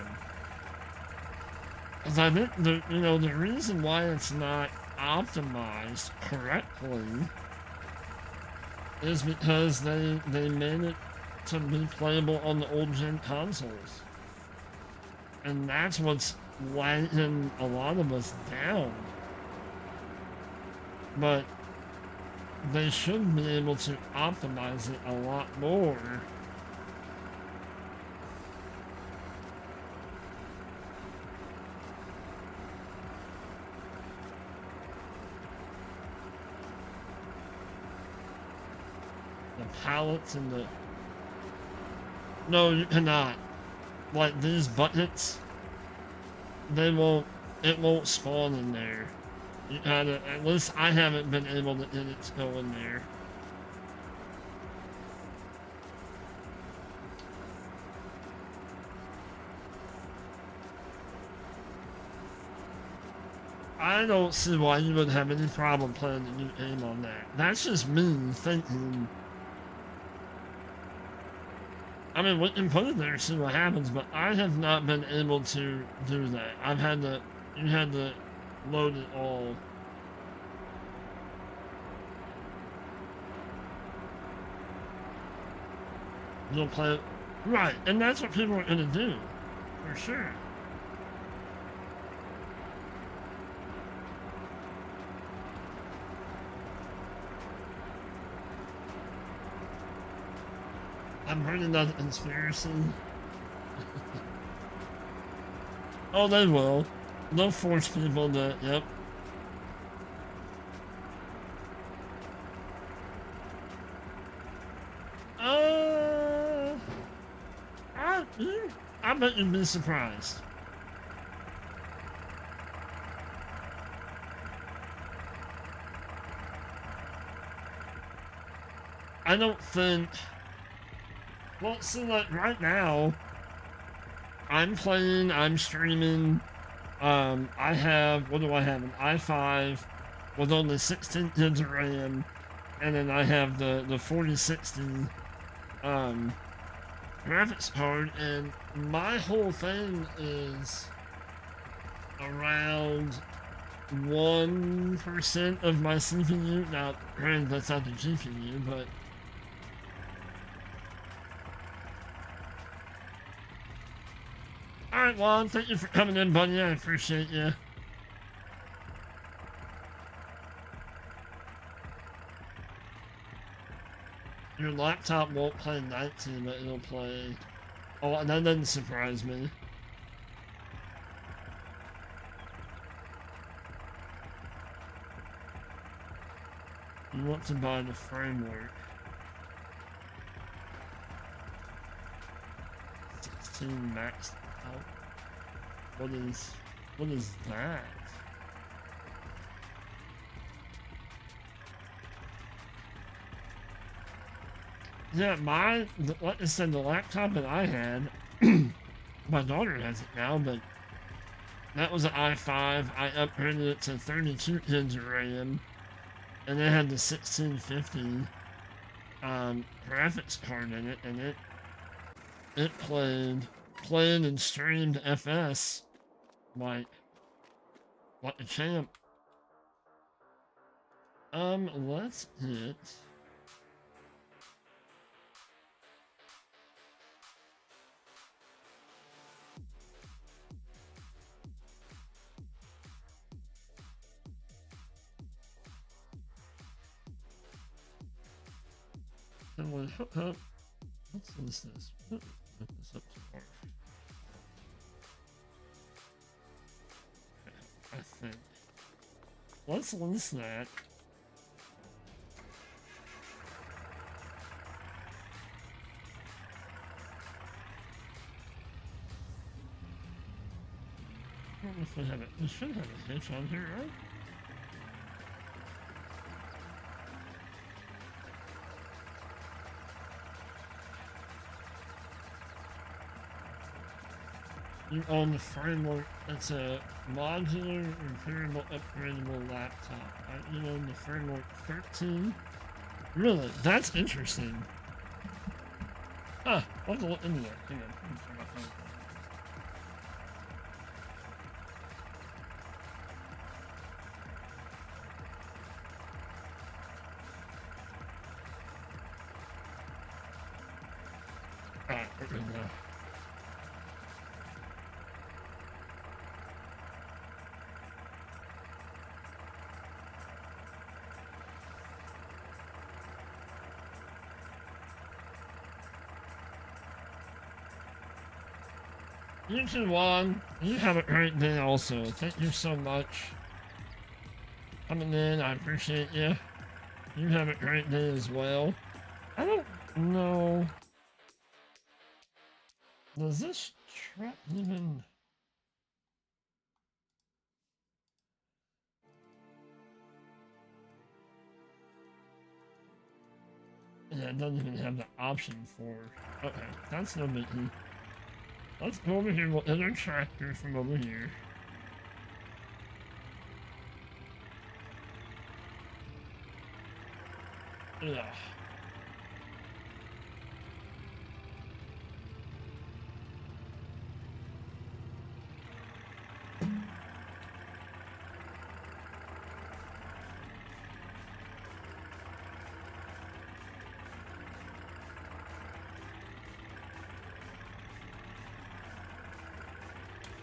Because I think the reason why it's not optimized correctly is because they made it to be playable on the old gen consoles. And that's what's weighing a lot of us down. But they should be able to optimize it a lot more. The palettes and the... No, you cannot. Like these buckets, it won't spawn in there. You gotta, at least I haven't been able to get it to go in there. I don't see why you would have any problem playing the new game on that. That's just me thinking. I mean, we can put it there and see what happens, but I have not been able to do that. You had to load it all. You'll play it. Right, and that's what people are going to do. For sure. I'm bringing down the conspiracy. Oh, they will. They'll force people to, yep. Uh, I bet you'd be surprised. I don't think. Well, see, like right now, I'm playing, I'm streaming. I have, what do I have? An i5 with only 16 gigs of RAM, and then I have the 4060 graphics card, and my whole thing is around 1% of my CPU. Now, granted, that's not the GPU, but alright, Juan, thank you for coming in, buddy. I appreciate you. Your laptop won't play 19, but it'll play... Oh, and that doesn't surprise me. You want to buy the framework. 16 maxed out. What is that? Yeah, like I said, the laptop that I had, my daughter has it now, but that was an i5. I upgraded it to 32 gigs of RAM, and it had the 1650 graphics card in it, and it played and streamed FS like a champ. Let's hit. And we hook up. Let's list this. Hook this up tomorrow. I think. Let's list that. I don't know if we have it. We should have a hitch on here, right? You own the framework. It's a modular, repairable, upgradable laptop. You own the framework 13. Really? That's interesting. Huh. I'll have to look into that. Hang on. Let me turn my phone. Alright, we're good now. You too, Juan. You have a great day also. Thank you so much. Coming in, I appreciate you. You have a great day as well. I don't know. Does this trap even... Yeah, it doesn't even have the option for... Okay, that's no biggie. Let's go over here. We'll enter tractor from over here. Yeah.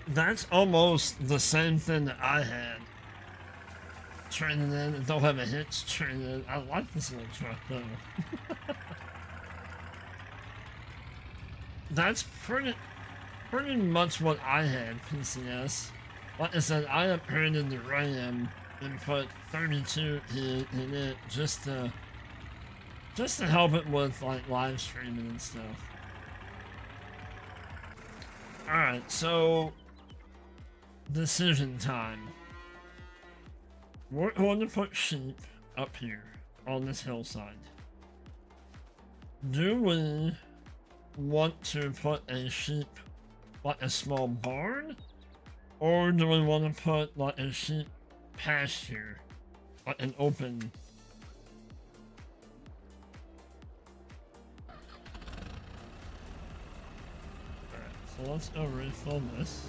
That's almost the same thing that I had. Training in, don't have a hitch training. I like this little truck though. That's pretty. pretty much what I had, PCS. Like I said, I upgraded the RAM and put 32 in it just to help it with like live streaming and stuff. Alright, so decision time. We're going to put sheep up here on this hillside. Do we want to put a sheep, like a small barn? Or do we want to put like a sheep pasture? Like an open... Alright, so let's go refill this.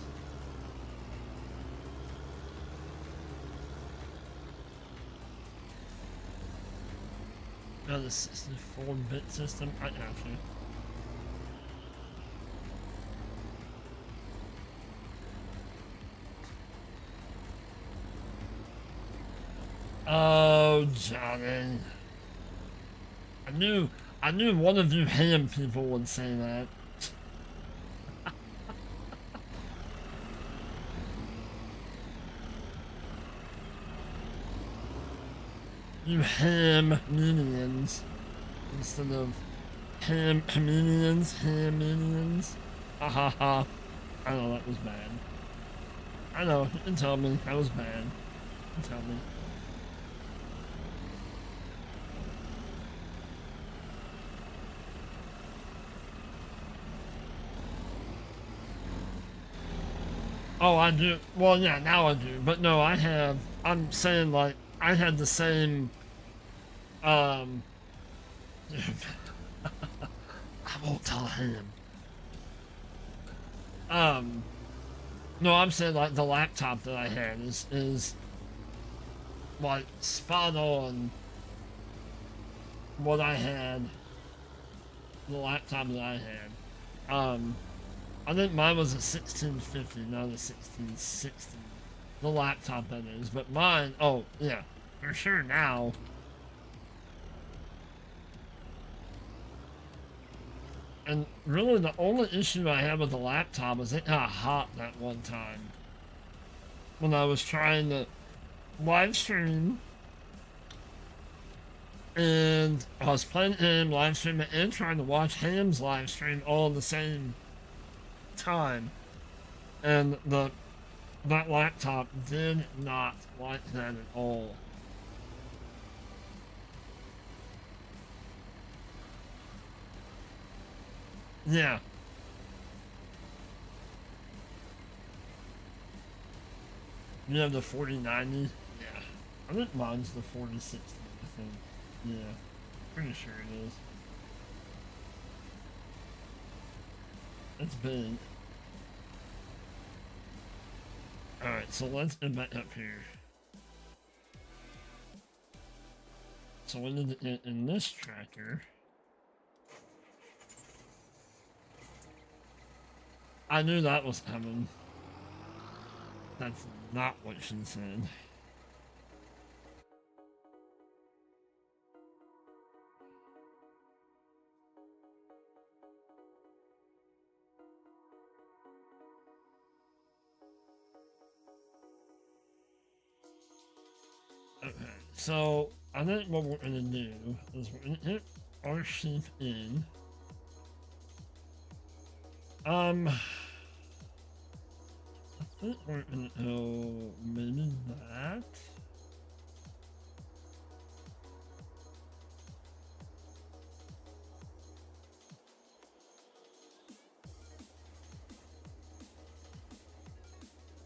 Now the 64-bit system, I got you. Oh, Johnny. I knew one of you ham people would say that. You ham minions instead of ham comedians, ham minions. Ha ha ha. I know that was bad. I know, you can tell me that was bad. You can tell me. Oh, I do. Well, yeah, now I do. But no, I'm saying, like, I had the same, I won't tell him. No, I'm saying, like, the laptop that I had is like, spot on what I had, the laptop that I had. I think mine was a 1650, not a 1660. The laptop, that is. But mine, oh, yeah, for sure now. And really the only issue I had with the laptop is it got hot that one time. When I was trying to live stream. And I was playing him, live streaming, and trying to watch Ham's live stream all at the same time, and that laptop did not like that at all. Yeah. You have the 4090? Yeah. I think mine's the 4060, I think. Yeah. Pretty sure it is. It's big. Alright, so let's get back up here. So we need to get in this tracker. I knew that was coming. That's not what she said. Okay, so I think what we're gonna do is we're gonna hit our sheep in. I think we're gonna go maybe that.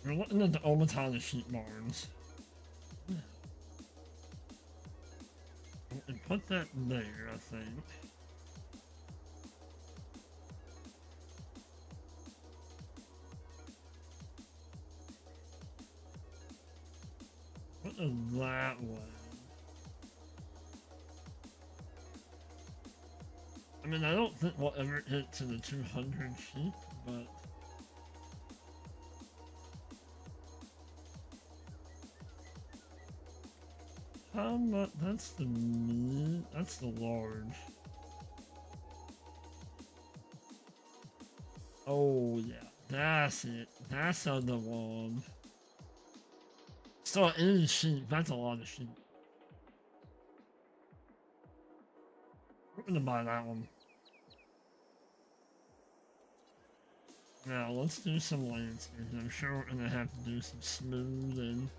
We're looking at the Omatana sheep barns. And put that there, I think. Put it that way. I mean, I don't think we'll ever hit to the 200 sheep, but... How much? That's the meat. That's the large. Oh, yeah. That's it. That's the one. So 80 sheep. That's a lot of sheep. I'm gonna buy that one. Now let's do some landscapes. I'm sure we're gonna have to do some smoothing.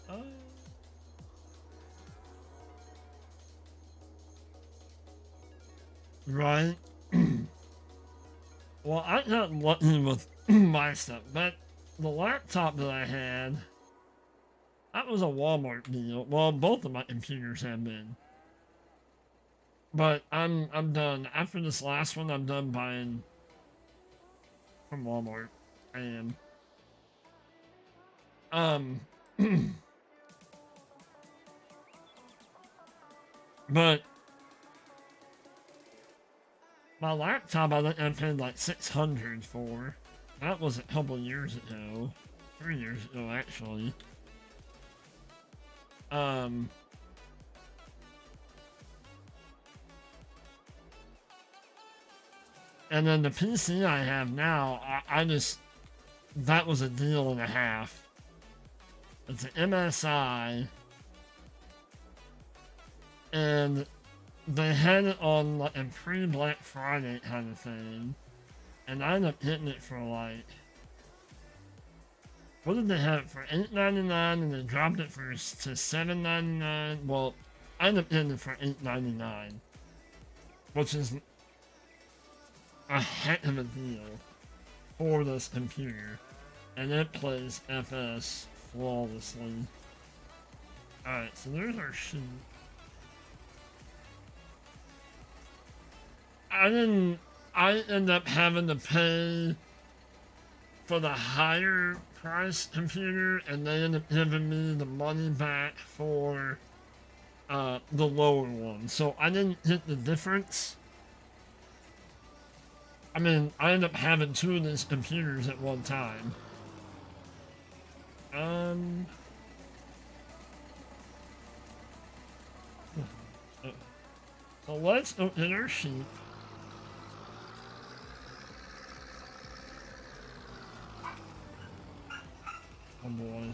Oh. Right. Well, I got lucky with my stuff, but the laptop that I had, that was a Walmart deal. Well, both of my computers have been. But I'm done. After this last one, I'm done buying from Walmart. I am. Um, but my laptop I think I paid like 600 for. That was a couple years ago. 3 years ago actually. Um and then the PC I have now, I just that was a deal and a half. It's an MSI and they had it on like a pre-Black Friday kind of thing. And I ended up hitting it for like, what did they have it for? $8.99 and they dropped it to $7.99. Well, I ended up hitting it for $8.99, which is a heck of a deal for this computer. And it plays FS flawlessly. Alright, so there's our sheet. I end up having to pay for the higher price computer, and they end up giving me the money back for the lower one. So I didn't get the difference. I mean, I ended up having two of these computers at one time. So let's open our sheet. Oh boy.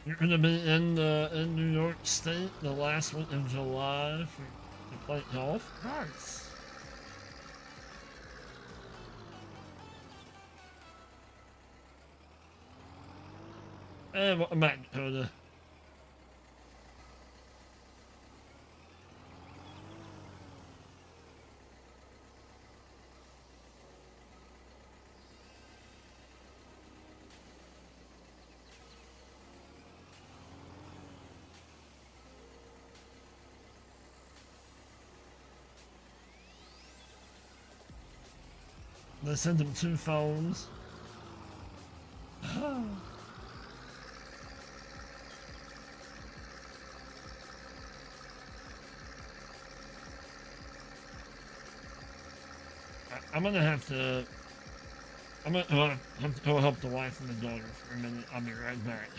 You're gonna be in New York State the last week of July to play golf? Nice. And welcome back, Dakota. They sent him 2 phones. I'm gonna have to. I'm gonna have to go help the wife and the daughter for a minute. I'll be right back.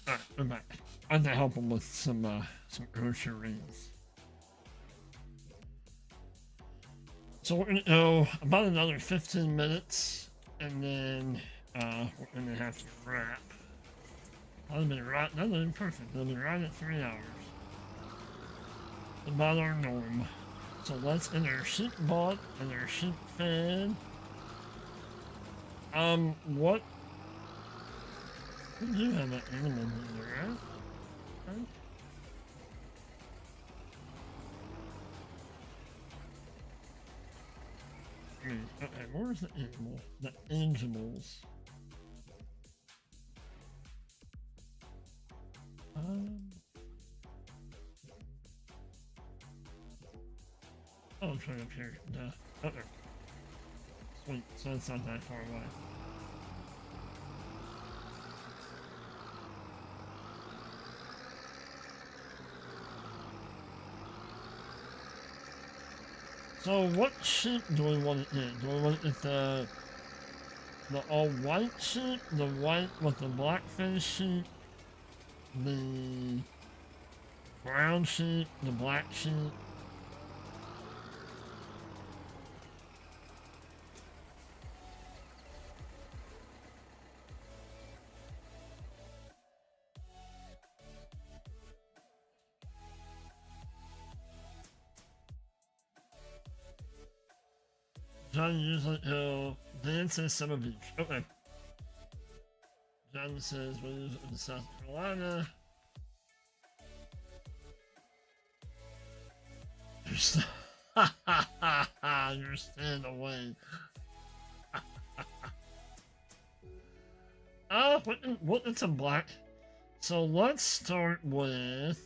Alright, we're back. I had to help him with some groceries. So we're gonna go about another 15 minutes, and then we're gonna have to wrap. That'll be right. That'll be perfect. That'll be right at 3 hours. About our norm. So let's enter sheep bought and our sheep fed. What? We do have an animal in there, right? Okay, where's the animal? The animals. Oh, it's right up here. Duh. Okay. Sweet, so it's not that far away. So what sheep do we want to get? Do we want to get the all white sheep, the white with the black face sheep, the brown sheep, the black sheep? John usually Dan says Summer Beach. Okay. John says we're in South Carolina. You're staying away. What? It's a black. So let's start with.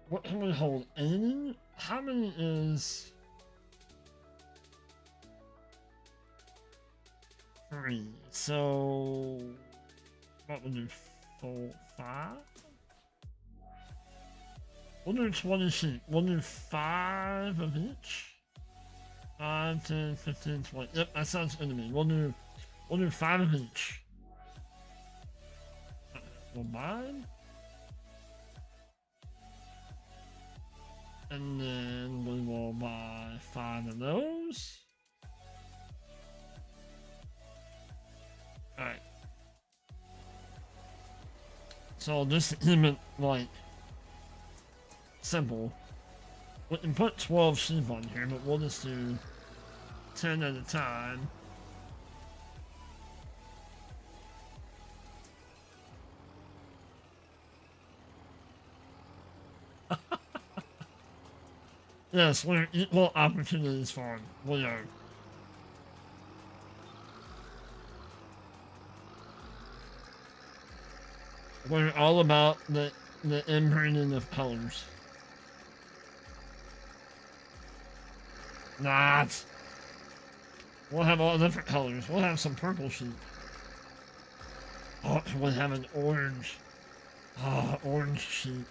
What can we hold? 80? How many is. 3. So. What would do? 4, 5? We'll do 20 sheep. We'll do 5 of each. 5, 10, 15, 20. Yep, that sounds good to me. We'll do 5 of each. We'll mine. And then we will buy 5 of those. Alright. So this isn't like simple. We can put 12 sheep on here, but we'll just do 10 at a time. Yes, we're equal opportunities farm. We are. We're all about the inbreeding of colors. Not. We'll have all different colors. We'll have some purple sheep. Oh, we'll have an orange. Ah, orange sheep.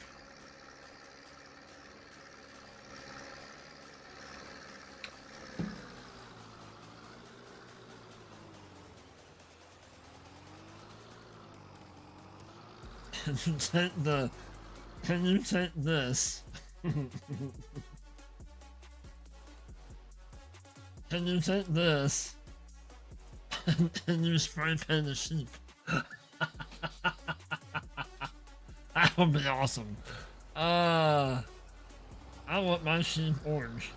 Can you take the... Can you take this? Can you take this? And you spray paint the sheep? That would be awesome. I want my sheep orange.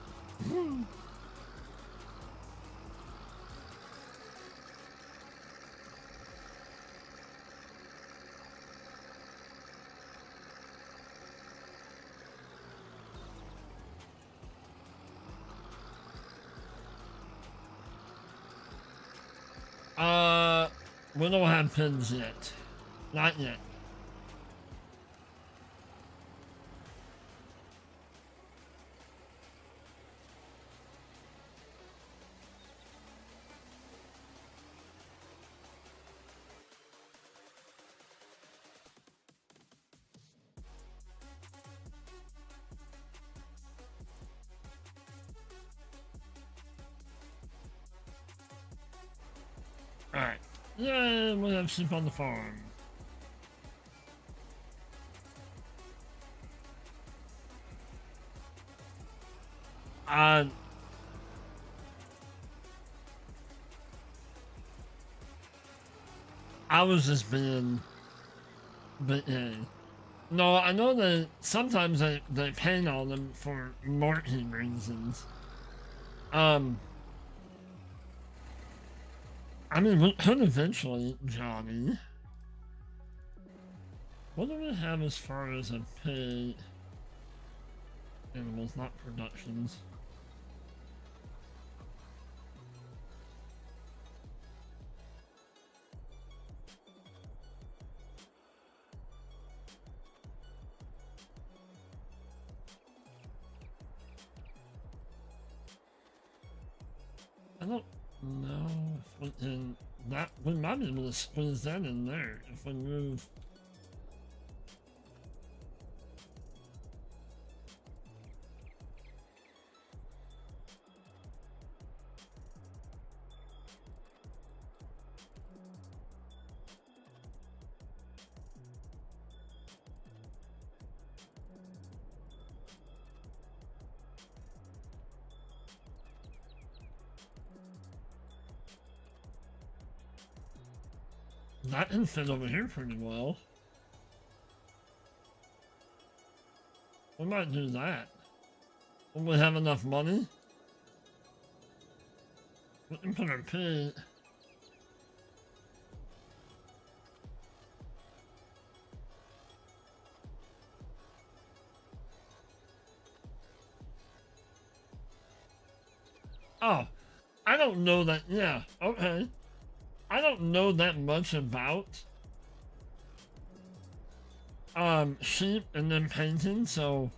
We don't have pins yet. Not yet. Alright. Yeah, we have sheep on the farm. Uh, I was just being, but yeah. No, I know that sometimes they paint on them for marketing reasons. Um, I mean, we could eventually, Johnny. What do we have as far as a pay animals, not productions? I don't know if we can. That we might be able to squeeze that in there if we move. That can fit over here pretty well. We might do that. When we have enough money, we can put our pay. Oh, I don't know that. Yeah, okay. I don't know that much about sheep and then painting, so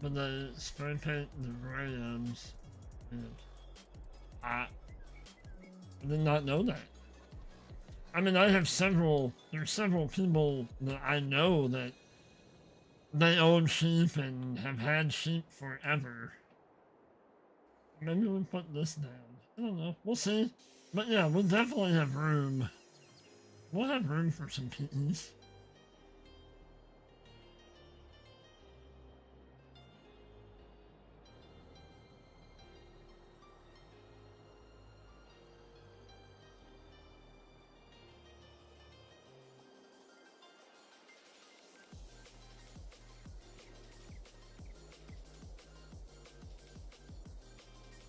but the spray paint the rams. I did not know that. I mean, there's several people that I know that they own sheep and have had sheep forever. Maybe we put this down. I don't know. We'll see. But yeah, we'll definitely have room. We'll have room for some kittens.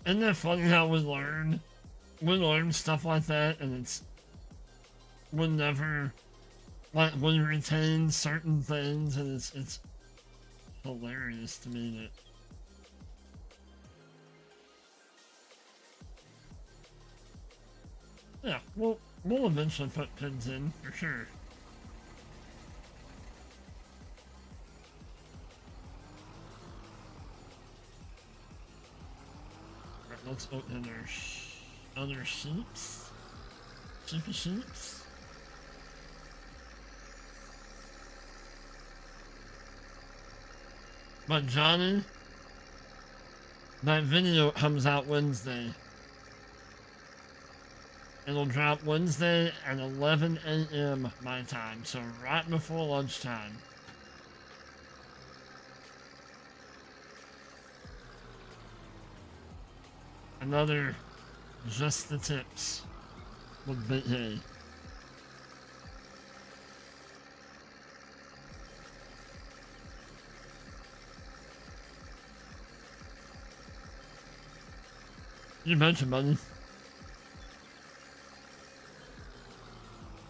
Isn't that funny how we learn stuff like that, and we never, like, we retain certain things, and it's hilarious to me that. Yeah, we'll eventually put pins in, for sure. Alright, let's open our other sheeps. Sheepy sheeps. But Johnny, that video comes out Wednesday. It'll drop Wednesday at 11 a.m. my time, so right before lunchtime. Another just the tips with Big A. You mentioned money.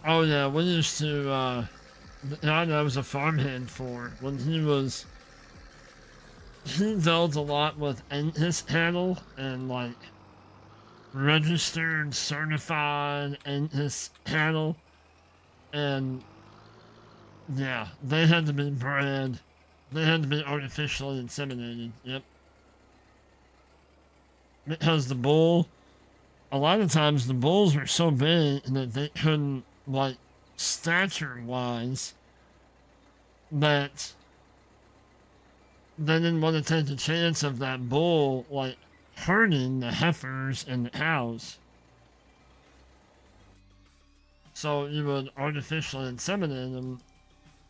Oh yeah, we used to, I was a farmhand for when he dealt a lot with his cattle and like registered, certified his cattle, and yeah, they had to be bred, they had to be artificially inseminated. Yep, because a lot of times the bulls were so big that they couldn't, like, stature wise, that they didn't want to take the chance of that bull, like, hurting the heifers and the cows. So you would artificially inseminate them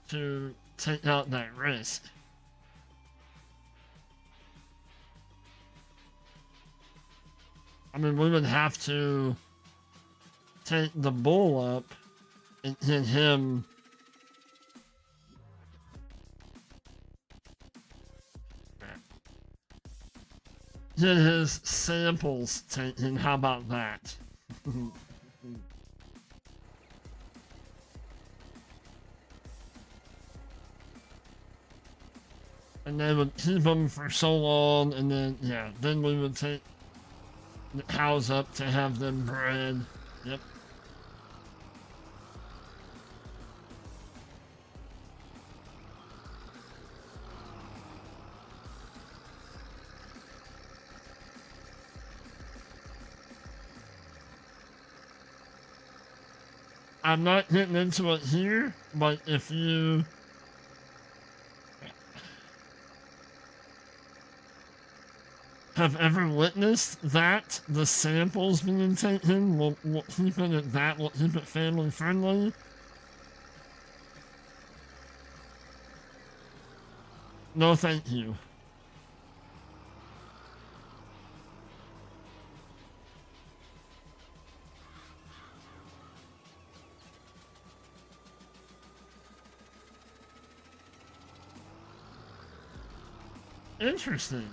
to take out that risk. I mean, we would have to take the bull up and hit him. Get his samples taken. How about that? And they would keep them for so long, and then, yeah, then we would take the cows up to have them bred. Yep. I'm not getting into it here, but if you have ever witnessed that, the samples being taken, we'll keep it at that, we'll keep it family friendly. No, thank you. Interesting.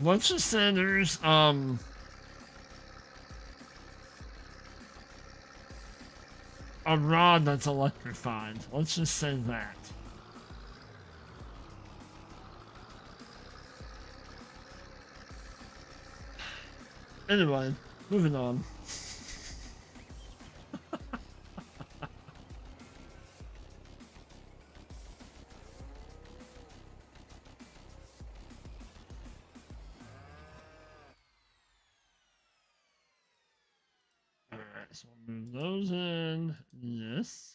Let's just say there's, a rod that's electrified. Let's just say that. Anyway, moving on. So we'll move those in. Yes.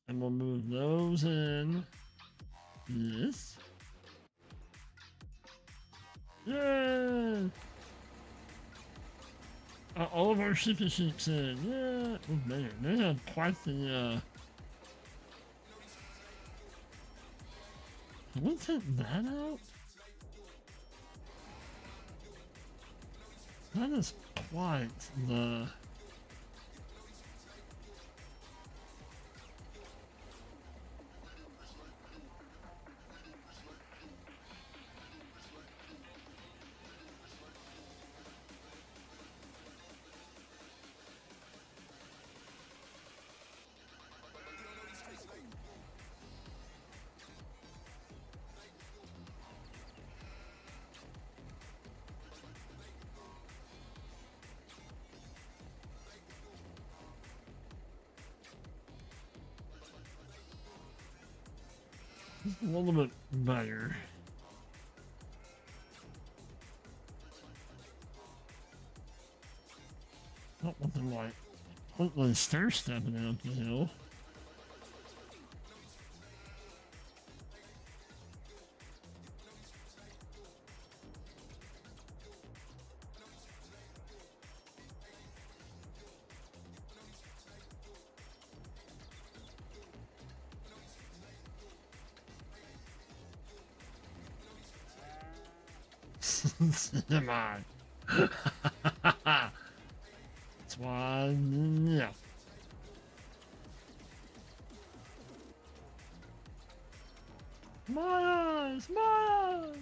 And we'll move those in. Yes. Yay! All of our sheepy sheeps in. Yeah. Oh man, they had quite the, Can we take that out? That is quite the... a little bit better. Not looking like completely stair stepping up the hill. Come on. That's why, yeah. My eyes, my eyes.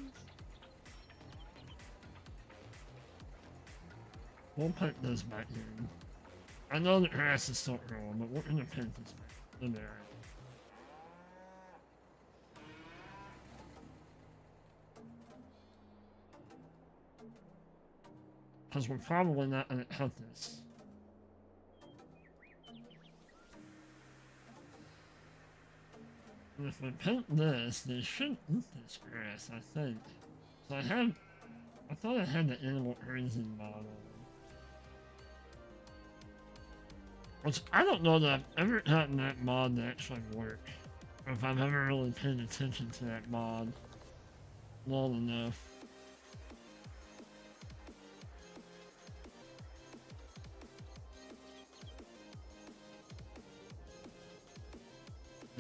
We'll put this back in. I know the grass is still growing, but we're gonna put this back in there. Because we're probably not going to cut this. And if we paint this, they shouldn't eat this grass, I think. So I thought I had the animal grazing mod on. Which I don't know that I've ever gotten that mod to actually work. Or if I've ever really paid attention to that mod long enough.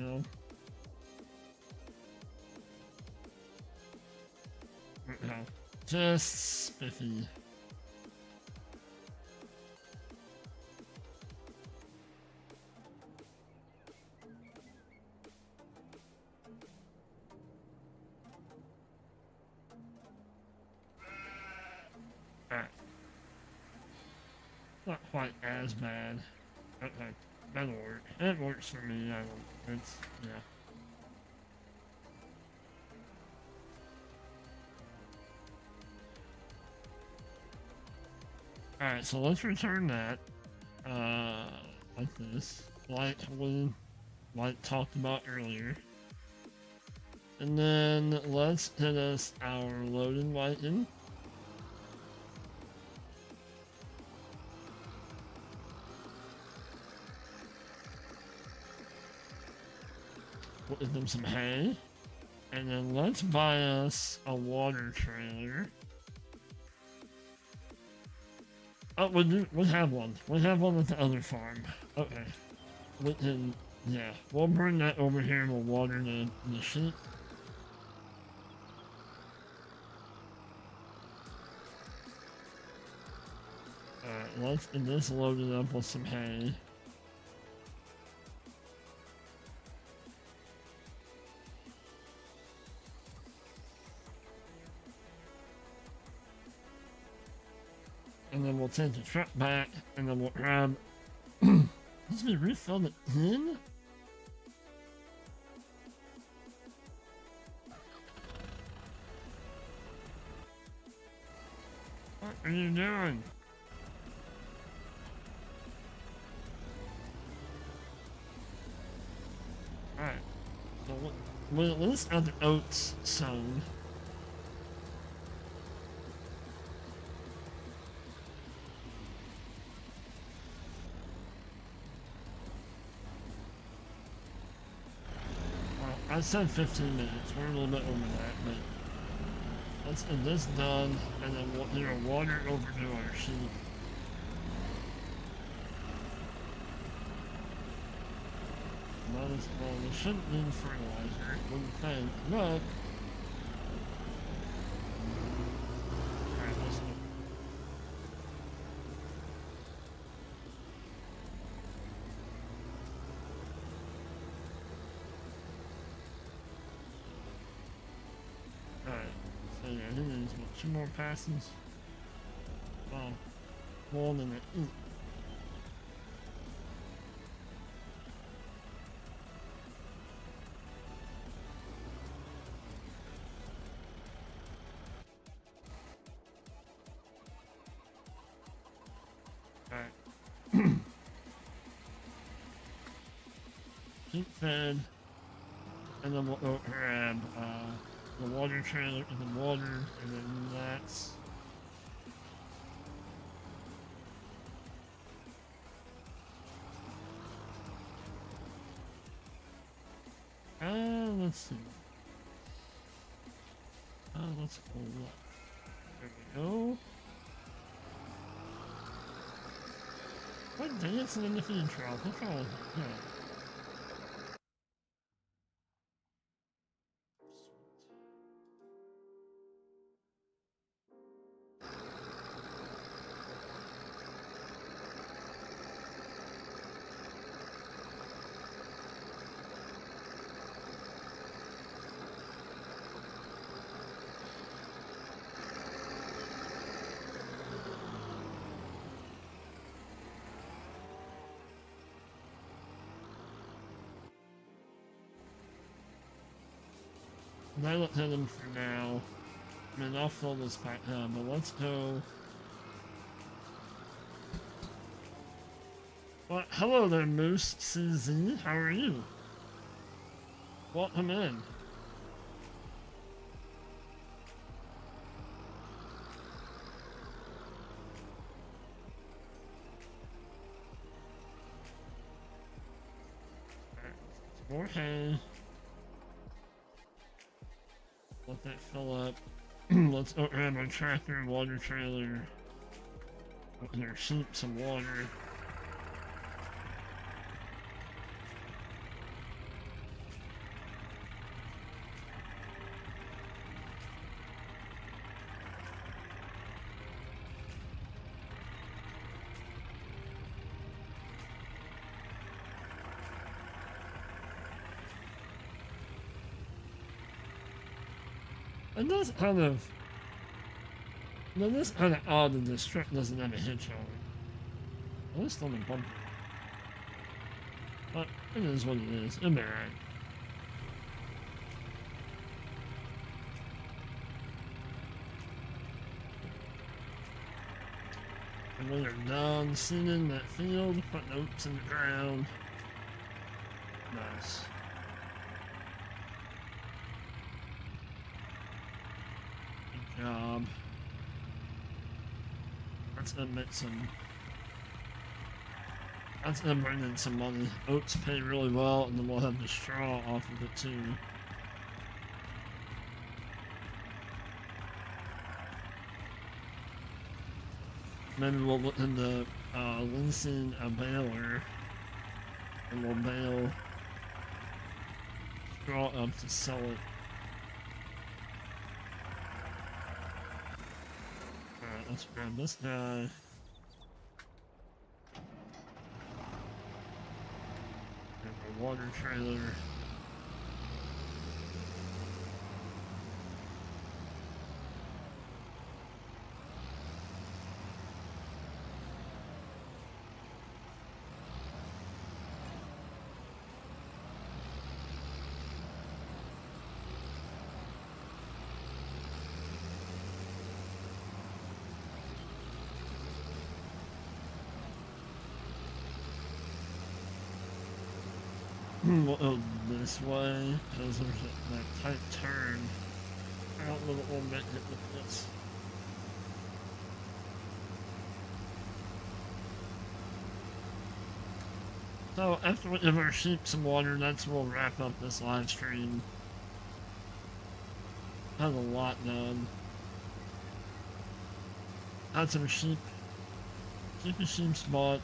know? No, just spiffy. Alright. Not quite as bad. Okay, that'll work. It works for me, I don't, it's, yeah. Alright, so let's return that, like this, like we, talked about earlier. And then let's hit us our loading lighting. We'll give them some hay. And then let's buy us a water trailer. Oh, we have one. We have one at the other farm. Okay. We can, yeah. We'll bring that over here and we'll water the sheep. Alright, let's get this loaded up with some hay. And then we'll take the truck back, and then we'll grab... Does we refill the tin? What are you doing? Alright. So we'll at least have the oats sown. I said 15 minutes, we're a little bit over that, but let's get this done, and then we'll water over to our sheep. Might as well, we shouldn't need fertilizer, wouldn't think, but... Alright, let's go. Alright, so yeah, he needs what, 2 more passes? Oh, more than it. Alright. Keep fed, and then we'll go grab, the water trailer and the water, and then that's... let's see. Let's go left. There we go. What dancing in the feed trough? What's wrong with it? Yeah. I looked at them for now. I mean, I'll fill this back down, but let's go. Well, hello there, Moose CZ. How are you? Welcome in. More hay. Let that fill up. Let's grab our tractor and water trailer. Open our sheep some water. It does kind of, it is kind of odd that this truck doesn't have a hitch on it. At least on the bumper. But it is what it is. It'll be alright. And when you're done seeding that field, put oats in the ground. Nice. Good job. That's gonna make some. That's gonna bring in some money. Oats pay really well, and then we'll have the straw off of it too. Maybe we'll look into leasing a baler, and we'll bale straw up to sell it. Alright, let's grab this guy. Grab a water trailer. We'll go this way, because there's that tight turn. I don't know that we'll make it with this. So, after we give our sheep some water, that's where we'll wrap up this live stream. Had a lot done. Had some sheep. Sheep's bought.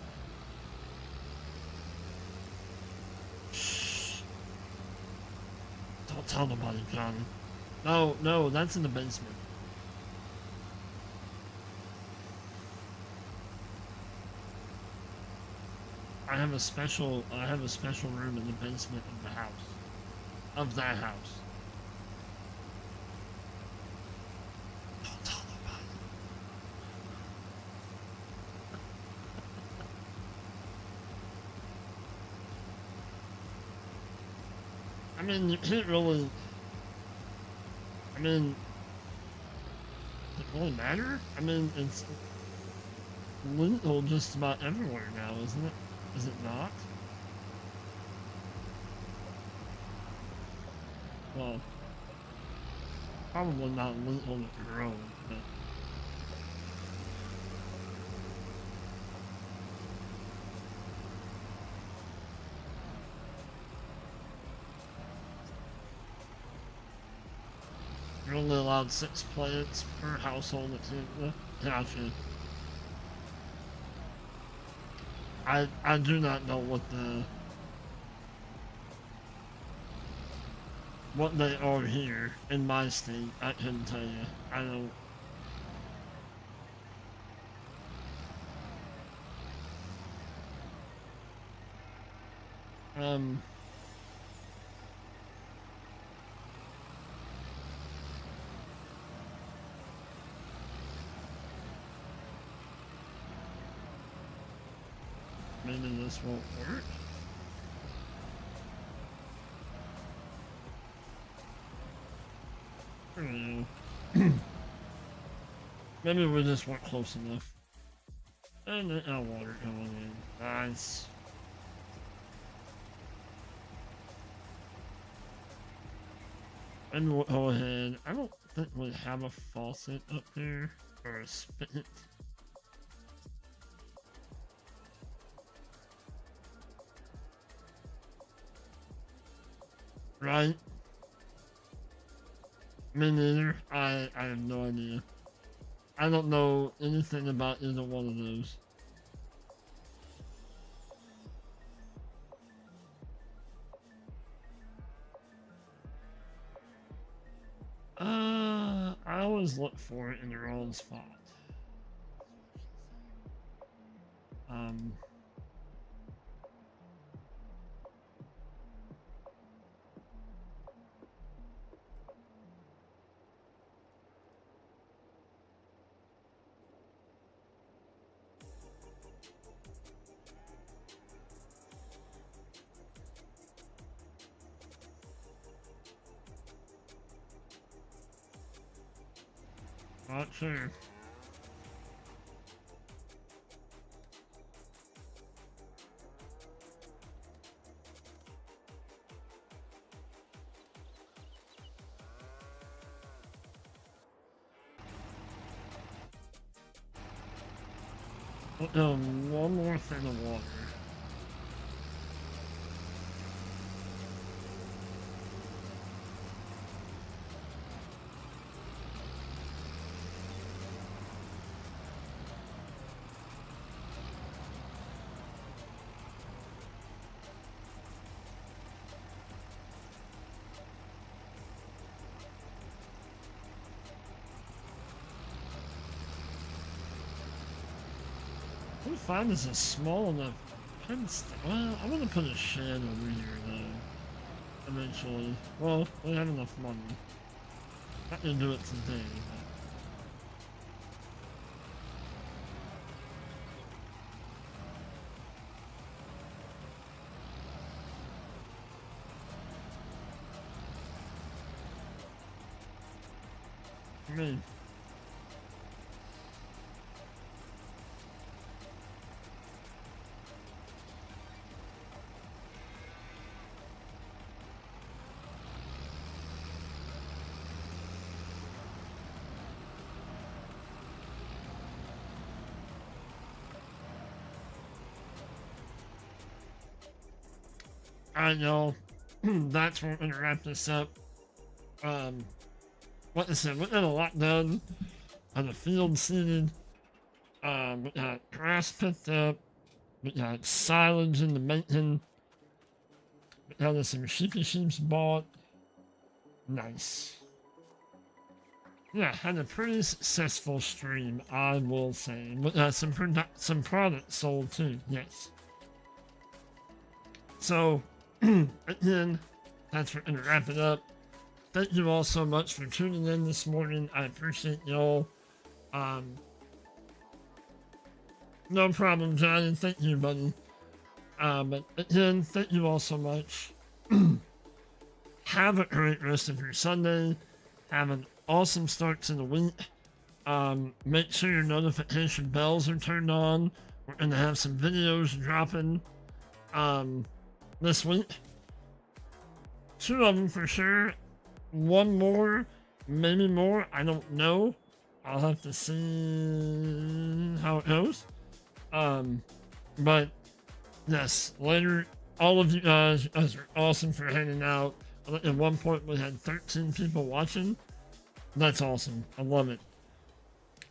Don't tell nobody, Johnny. No, that's in the basement. I have a special room in the basement of the house. Of that house. Don't tell nobody. I mean, you can't really... I mean... Does it really matter? I mean, it's... legal just about everywhere now, isn't it? Is it not? Well... Probably not legal to grow, but... You're only allowed 6 plants per household at Canada. Gotcha. I do not know what they are here in my state. I couldn't tell you. I don't. Maybe this won't work. There we go. Maybe we just weren't close enough. And then water going in. Nice. And we'll go ahead. I don't think we have a faucet up there. Or a spigot. Right? Me neither. I have no idea. I don't know anything about either one of those. I always look for it in the wrong spot. Not sure. One more thing of water. We find this a small enough pen well, I want to put a shed over here though. Eventually. Well, we have enough money. Not gonna do it today, but I mean, I know. That's where we're gonna wrap this up. Like I said, we got a lot done on the field seeded. We got grass picked up. We got silage in the making. We got some sheeps bought. Nice. Yeah, had a pretty successful stream, I will say. We got some products sold too. Yes. So, again, that's where we're gonna wrap it up. Thank you all so much for tuning in this morning. I appreciate y'all. No problem, Johnny. Thank you, buddy. But again, thank you all so much. Have a great rest of your Sunday. Have an awesome start to the week. Make sure your notification bells are turned on. We're gonna have some videos dropping this week. 2 of them for sure. 1 more, maybe more. I don't know. I'll have to see how it goes. But yes, later, all of you guys are awesome for hanging out. At one point, we had 13 people watching. That's awesome. I love it.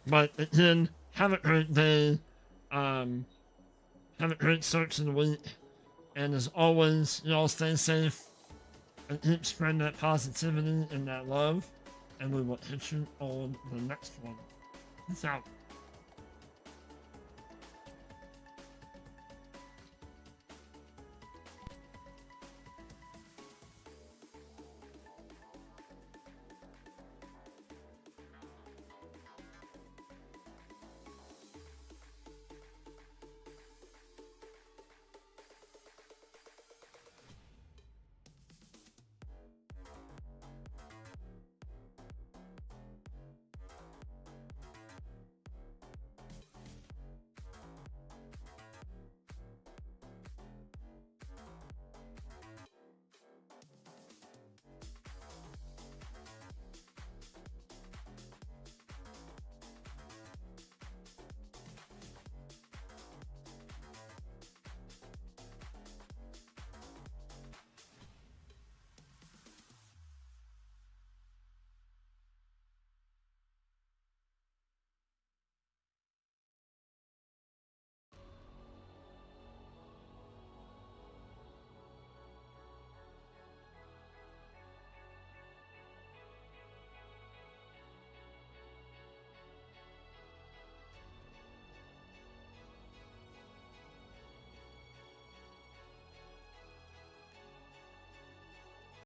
But again, have a great day. Have a great start to the week. And as always, y'all stay safe and keep spreading that positivity and that love. And we will hit you on the next one. Peace out.